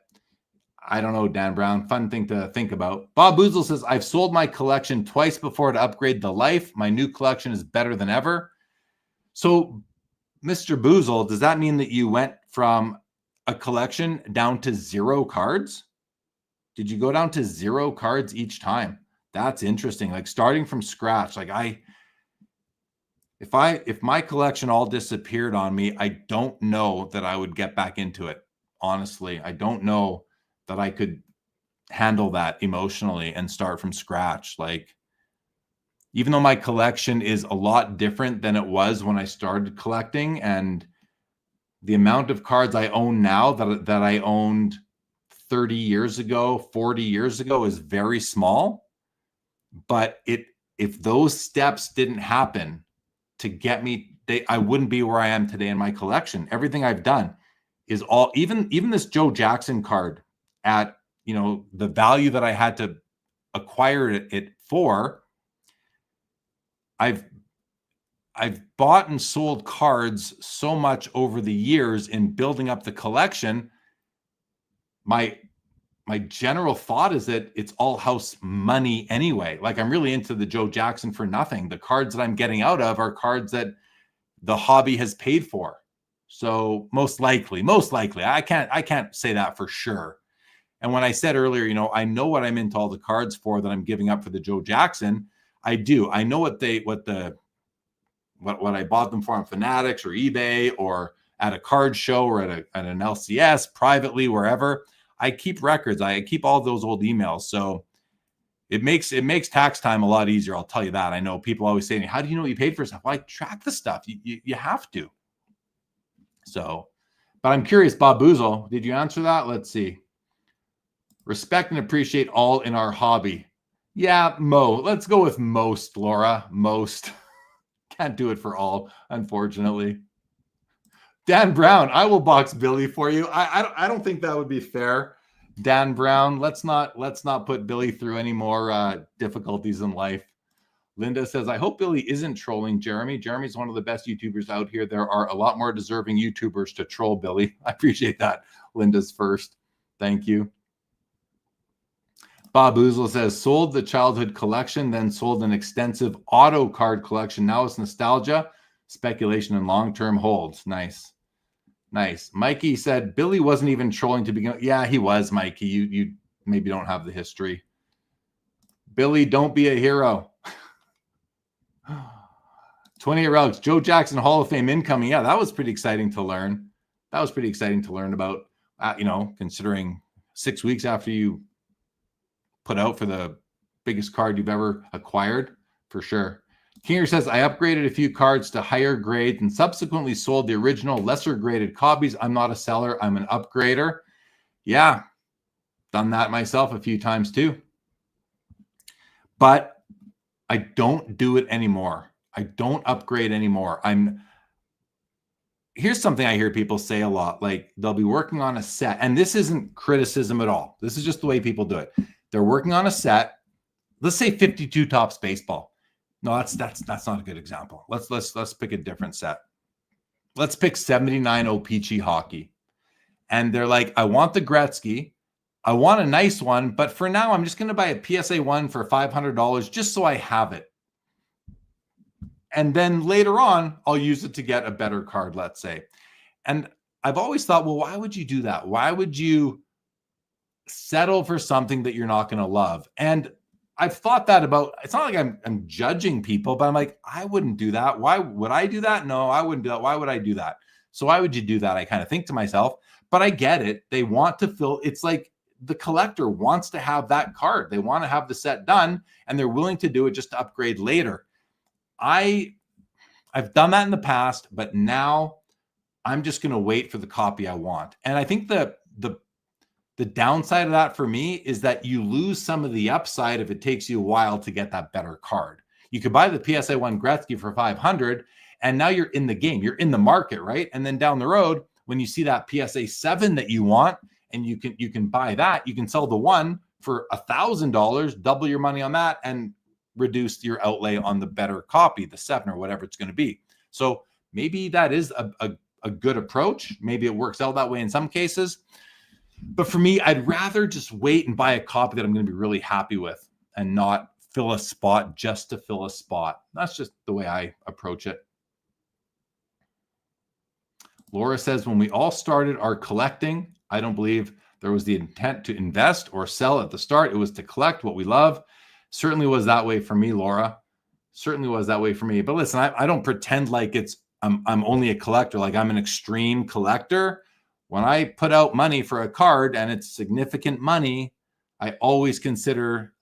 I don't know, Dan Brown. Fun thing to think about. Bob Boozle says, I've sold my collection twice before to upgrade the life. My new collection is better than ever. So, Mr. Boozle, does that mean that you went from a collection down to 0 cards? Did you go down to 0 cards each time? That's interesting. Like starting from scratch. Like if my collection all disappeared on me, I don't know that I would get back into it. Honestly, I don't know that I could handle that emotionally and start from scratch. Like, even though my collection is a lot different than it was when I started collecting, and the amount of cards I own now that I owned 30 years ago, 40 years ago is very small. But if those steps didn't happen to get me, I wouldn't be where I am today in my collection. Everything I've done is all, even this Joe Jackson card at, you know, the value that I had to acquire it for. I've bought and sold cards so much over the years in building up the collection. My general thought is that it's all house money anyway. Like, I'm really into the Joe Jackson for nothing. The cards that I'm getting out of are cards that the hobby has paid for. So most likely, I can't say that for sure. And when I said earlier, you know, I know what I'm into all the cards for that I'm giving up for the Joe Jackson. I do. I know what I bought them for on Fanatics or eBay or at a card show or at an LCS privately, wherever. I keep records. I keep all those old emails. So it makes tax time a lot easier. I'll tell you that. I know people always say to me, how do you know what you paid for stuff? Well, I track the stuff. You have to. So, but I'm curious, Bob Boozle, did you answer that? Let's see. Respect and appreciate all in our hobby. Yeah, let's go with most, Laura. Most. Can't do it for all, unfortunately. Dan Brown, I will box Billy for you. I don't think that would be fair. Dan Brown, let's not put Billy through any more difficulties in life. Linda says, I hope Billy isn't trolling Jeremy. Jeremy's one of the best YouTubers out here. There are a lot more deserving YouTubers to troll Billy. I appreciate that. Linda's first. Thank you. Bob Boozle says, sold the childhood collection, then sold an extensive auto card collection. Now it's nostalgia, speculation, and long-term holds. Nice. Mikey said, Billy wasn't even trolling to begin with. Yeah, he was, Mikey. You maybe don't have the history. Billy, don't be a hero. 28 relics. Joe Jackson Hall of Fame incoming. Yeah, that was pretty exciting to learn. About, considering 6 weeks after you put out for the biggest card you've ever acquired, for sure. Kinger says, I upgraded a few cards to higher grades and subsequently sold the original lesser graded copies. I'm not a seller. I'm an upgrader. Yeah, done that myself a few times too. But I don't do it anymore. I don't upgrade anymore. Here's something I hear people say a lot. Like they'll be working on a set, and this isn't criticism at all. This is just the way people do it. They're working on a set. Let's say 52 Topps baseball. No, that's not a good example. Let's pick a different set. Let's pick 79 O-Pee-Chee hockey. And they're like, I want the Gretzky. I want a nice one, but for now, I'm just going to buy a PSA 1 for $500 just so I have it. And then later on, I'll use it to get a better card, let's say. And I've always thought, well, why would you do that? Why would you settle for something that you're not going to love? And I've thought that about, it's not like I'm judging people, but I'm like, I wouldn't do that. Why would I do that? No, I wouldn't do that. Why would I do that? So why would you do that? I kind of think to myself, but I get it. They want to fill, it's like the collector wants to have that card. They want to have the set done and they're willing to do it just to upgrade later. I've done that in the past, but now I'm just going to wait for the copy I want. And I think the downside of that for me is that you lose some of the upside if it takes you a while to get that better card. You could buy the PSA 1 Gretzky for $500 and now you're in the game. You're in the market, right? And then down the road, when you see that PSA 7 that you want and you can buy that, you can sell the one for $1,000, double your money on that and reduce your outlay on the better copy, the 7 or whatever it's going to be. So maybe that is a good approach. Maybe it works out that way in some cases. But for me, I'd rather just wait and buy a copy that I'm going to be really happy with and not fill a spot just to fill a spot. That's just the way I approach it. Laura says, when we all started our collecting, I don't believe there was the intent to invest or sell at the start. It was to collect what we love. Certainly was that way for me, Laura. Certainly was that way for me. But listen, I don't pretend like I'm only a collector, like I'm an extreme collector. When I put out money for a card and it's significant money, I always consider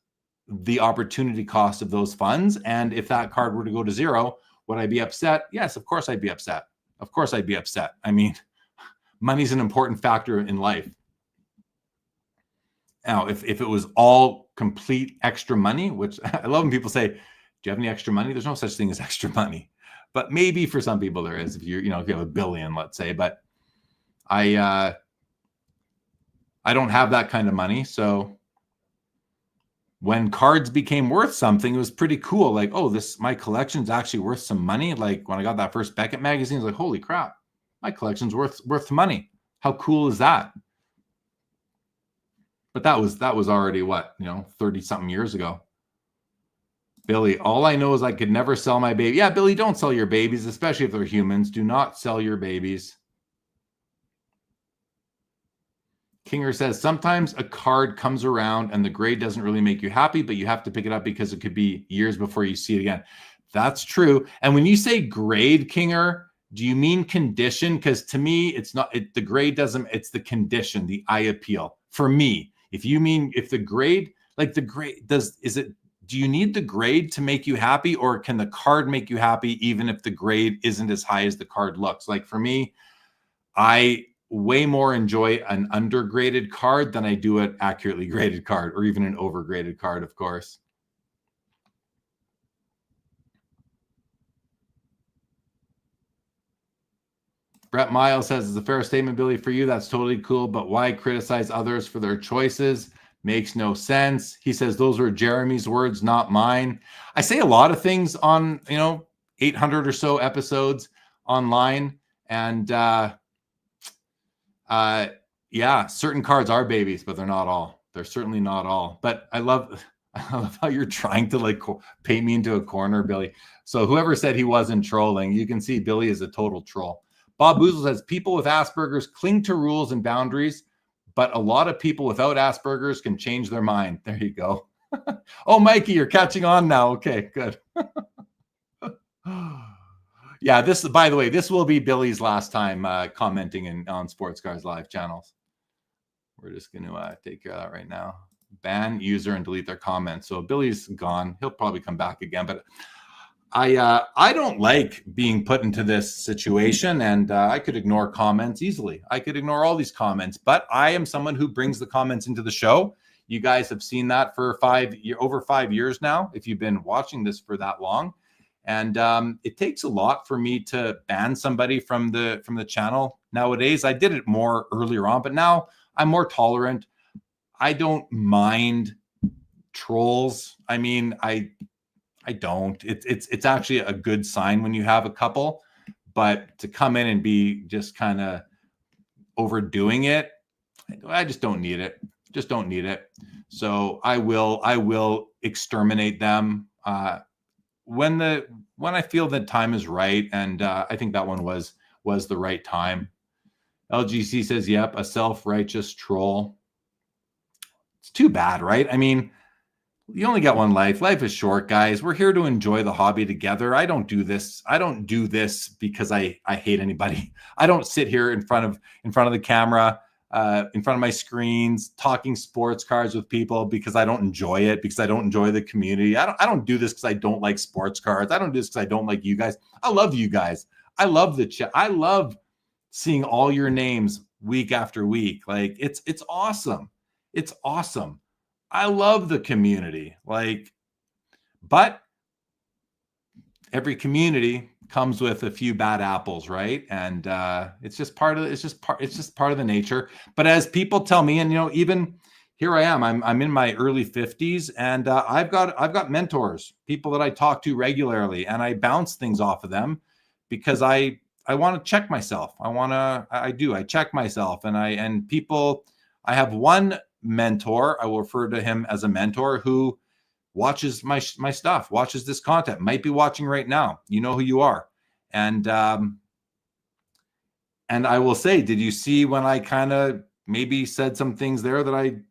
the opportunity cost of those funds. And if that card were to go to zero, would I be upset? Yes, of course I'd be upset. Of course I'd be upset. I mean, money's an important factor in life. Now, if it was all complete extra money, which I love when people say, do you have any extra money? There's no such thing as extra money. But maybe for some people there is, if you have $1 billion, let's say. But I don't have that kind of money. So when cards became worth something, it was pretty cool. Like, oh, my collection's actually worth some money. Like when I got that first Beckett magazine, I was like, holy crap, my collection's worth money. How cool is that? But that was already what, 30 something years ago. Billy, all I know is I could never sell my baby. Yeah, Billy, don't sell your babies, especially if they're humans. Do not sell your babies. Kinger says, sometimes a card comes around and the grade doesn't really make you happy, but you have to pick it up because it could be years before you see it again. That's true. And when you say grade, Kinger, do you mean condition? Because to me, it's not, the grade doesn't, it's the condition, the eye appeal. For me, if the grade, do you need the grade to make you happy, or can the card make you happy even if the grade isn't as high as the card looks? Like for me, I way more enjoy an undergraded card than I do an accurately graded card, or even an overgraded card, of course. Brett Miles says, it's a fair statement, Billy, for you. That's totally cool. But why criticize others for their choices? Makes no sense. He says, those were Jeremy's words, not mine. I say a lot of things on, 800 or so episodes online. And yeah, certain cards are babies, but they're not all. They're certainly not all. But I love how you're trying to paint me into a corner, Billy. So whoever said he wasn't trolling, you can see Billy is a total troll. Bob Boozle says, people with Asperger's cling to rules and boundaries, but a lot of people without Asperger's can change their mind. There you go. Oh, Mikey, you're catching on now. Okay, good. Yeah, by the way, this will be Billy's last time commenting on Sports Cars Live channels. We're just going to take care of that right now. Ban user and delete their comments. So Billy's gone. He'll probably come back again, but I don't like being put into this situation, and I could ignore comments easily. I could ignore all these comments, but I am someone who brings the comments into the show. You guys have seen that for over 5 years now, if you've been watching this for that long. And it takes a lot for me to ban somebody from the channel nowadays. I did it more earlier on, but now I'm more tolerant. I don't mind trolls. I mean, I don't. It's actually a good sign when you have a couple, but to come in and be just kind of overdoing it, I just don't need it. Just don't need it. So I will exterminate them when I feel that time is right, and I think that one was the right time. LGC says, "Yep, a self-righteous troll." It's too bad, right? I mean, you only got one life. Life is short, guys. We're here to enjoy the hobby together. I don't do this because I hate anybody. I don't sit here in front of the camera, in front of my screens, talking sports cards with people because I don't enjoy it, because I don't enjoy the community. I don't do this because I don't like sports cards. I don't do this because I don't like you guys. I love you guys. I love the chat. I love seeing all your names week after week. Like it's awesome. It's awesome. I love the community, but every community comes with a few bad apples, right? And it's just part of the nature. But as people tell me, and even here I am, I'm in my early 50s, and I've got mentors, people that I talk to regularly, and I bounce things off of them because I want to check myself. I check myself, and I have one mentor, I will refer to him as a mentor, who watches my stuff, watches this content, might be watching right now. You know who you are. And I will say, did you see when I kind of maybe said some things there that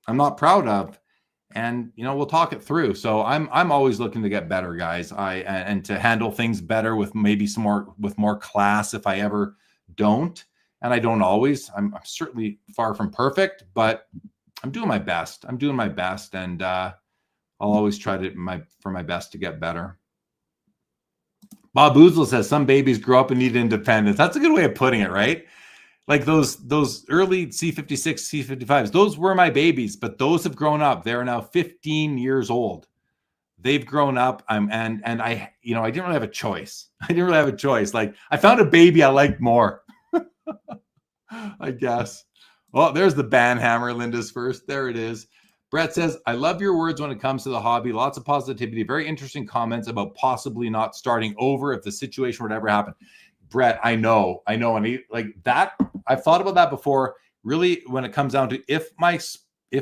I'm not proud of? And we'll talk it through. So I'm always looking to get better, guys. And to handle things better with maybe with more class if I ever don't. And I don't always. I'm certainly far from perfect, but I'm doing my best. And I'll always try for my best to get better. Bob Oozle says some babies grow up and need independence. That's a good way of putting it, right? Like those early C56, C55s, those were my babies, but those have grown up. They're now 15 years old. They've grown up. And I didn't really have a choice. Like I found a baby I liked more. I guess. Well, there's the ban hammer. Linda's first. There it is. Brett says, "I love your words when it comes to the hobby. Lots of positivity. Very interesting comments about possibly not starting over if the situation would ever happen." Brett, I know. And like that, I've thought about that before. Really, when it comes down to if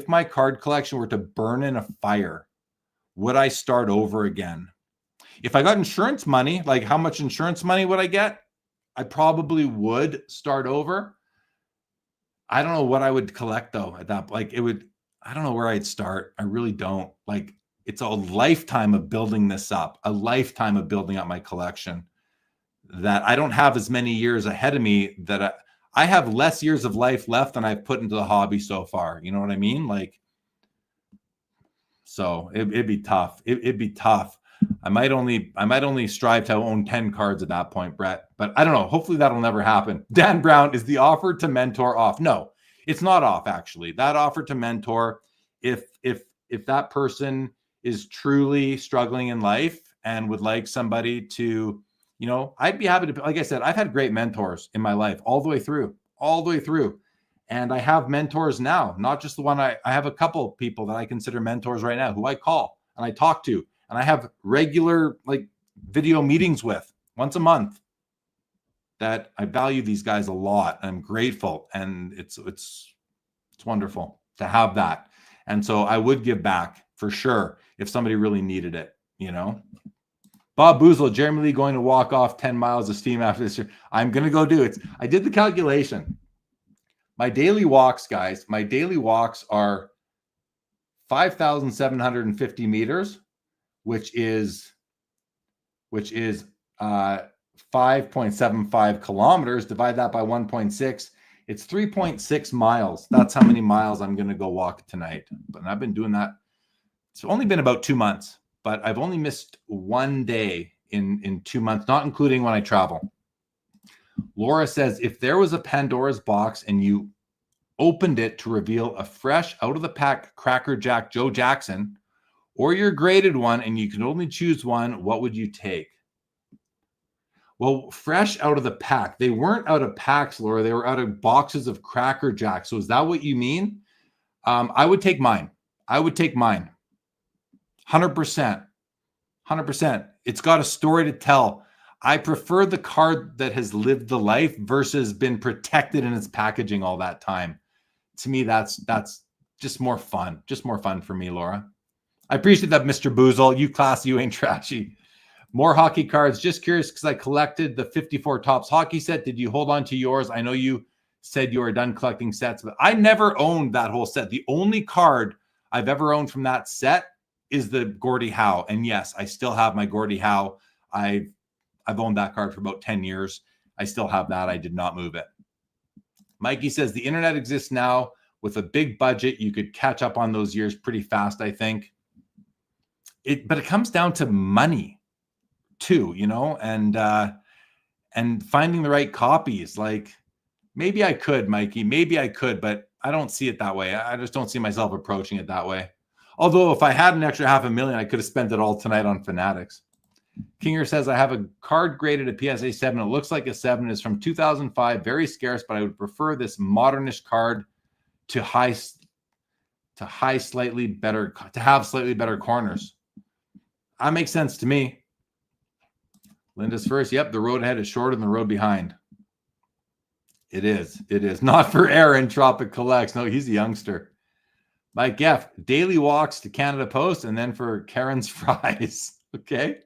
my card collection were to burn in a fire, would I start over again? If I got insurance money, like how much insurance money would I get? I probably would start over. I don't know what I would collect though at that. I don't know where I'd start. I really don't. Like it's a lifetime of building this up, a lifetime of building up my collection, that I don't have as many years ahead of me, that I have less years of life left than I've put into the hobby so far. You know what I mean? Like, so it'd be tough. It'd be tough. I might only strive to own 10 cards at that point, Brett, but I don't know. Hopefully that'll never happen. Dan Brown, is the offer to mentor off? No, it's not off. Actually, that offer to mentor, if that person is truly struggling in life and would like somebody to, I'd be happy to, like I said, I've had great mentors in my life all the way through. And I have mentors now, not just the one. I have a couple people that I consider mentors right now who I call and I talk to. And I have regular video meetings with once a month, that I value these guys a lot. I'm grateful. And it's wonderful to have that. And so I would give back for sure if somebody really needed it, Bob Boozle, Jeremy Lee going to walk off 10 miles of steam after this year. I'm going to go do it. I did the calculation. My daily walks, guys, are 5,750 meters. Which is 5.75 kilometers. Divide that by 1.6. It's 3.6 miles. That's how many miles I'm going to go walk tonight. But I've been doing that. It's only been about 2 months. but I've only missed one day in 2 months, not including when I travel. Laura says, if there was a Pandora's box and you opened it to reveal a fresh out of the pack Cracker Jack Joe Jackson or your graded one and you could only choose one, what would you take? Well, fresh out of the pack. They weren't out of packs, Laura. They were out of boxes of Cracker Jack. So is that what you mean? I would take mine. 100%. 100%. It's got a story to tell. I prefer the card that has lived the life versus been protected in its packaging all that time. To me, that's just more fun. Just more fun for me, Laura. I appreciate that, Mr. Boozle. You classy, you ain't trashy. More hockey cards. Just curious because I collected the 54 Topps hockey set. Did you hold on to yours? I know you said you were done collecting sets, but I never owned that whole set. The only card I've ever owned from that set is the Gordie Howe. And yes, I still have my Gordie Howe. I've owned that card for about 10 years. I still have that. I did not move it. Mikey says the internet exists now with a big budget. You could catch up on those years pretty fast, I think. But it comes down to money too, you know, and finding the right copies. Like maybe I could, Mikey, maybe I could, but I don't see it that way. I just don't see myself approaching it that way. Although if I had an extra $500,000, I could have spent it all tonight on Fanatics. Kinger says, I have a card graded a PSA 7. It looks like a 7. Is from 2005. Very scarce, but I would prefer this modernish card to have slightly better corners. That makes sense to me. Linda's first. Yep, the road ahead is shorter than the road behind. It is. It is. Not for Aaron, Tropic Collects. No, he's a youngster. Mike F. Daily walks to Canada Post and then for Karen's Fries. Okay.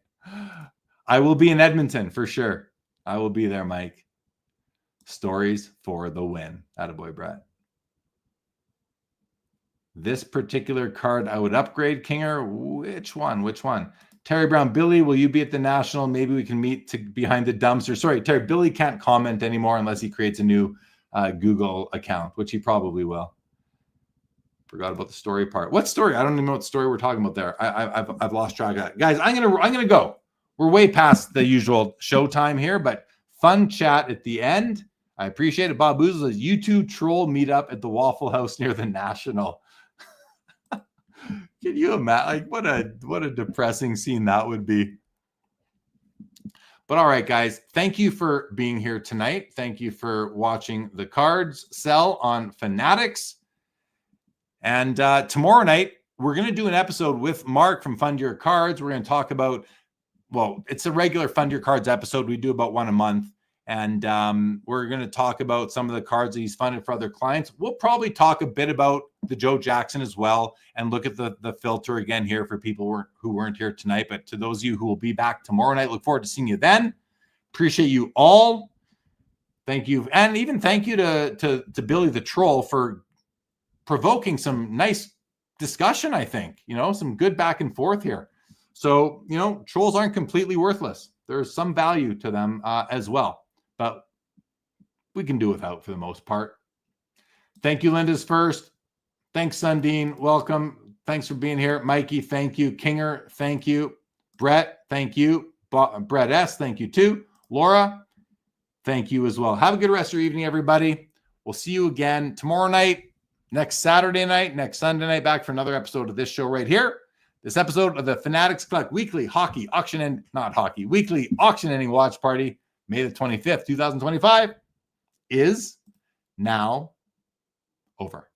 I will be in Edmonton for sure. I will be there, Mike. Stories for the win. Attaboy, Brett. This particular card I would upgrade, Kinger. Which one? Terry Brown. Billy, will you be at the National? Maybe we can meet behind the dumpster. Sorry, Terry. Billy can't comment anymore unless he creates a new Google account, which he probably will. Forgot about the story part. What story? I don't even know what story we're talking about there. I've lost track of that. Guys, I'm gonna go. We're way past the usual show time here, but fun chat at the end. I appreciate it. Bob Boozle says, you two troll meet up at the Waffle House near the National. Can you imagine? Like what a depressing scene that would be. But all right, guys, thank you for being here tonight. Thank you for watching the cards sell on Fanatics. And tomorrow night, we're going to do an episode with Mark from Fund Your Cards. We're going to talk about, well, it's a regular Fund Your Cards episode. We do about one a month. And we're going to talk about some of the cards that he's funded for other clients. We'll probably talk a bit about the Joe Jackson as well and look at the filter again here for people who weren't here tonight. But to those of you who will be back tomorrow night, look forward to seeing you then. Appreciate you all. Thank you. And even thank you to Billy the Troll for provoking some nice discussion, I think, some good back and forth here. So, trolls aren't completely worthless. There's some value to them as well, but we can do without for the most part. Thank you, Linda's first. Thanks, Sundine. Welcome. Thanks for being here. Mikey, thank you. Kinger, thank you. Brett, thank you. Brett S., thank you too. Laura, thank you as well. Have a good rest of your evening, everybody. We'll see you again tomorrow night. Next Saturday night, next Sunday night, back for another episode of this show right here. This episode of the Fanatics Collect Weekly Hockey Auction and Weekly Auction Ending Watch Party, May the 25th, 2025, is now over.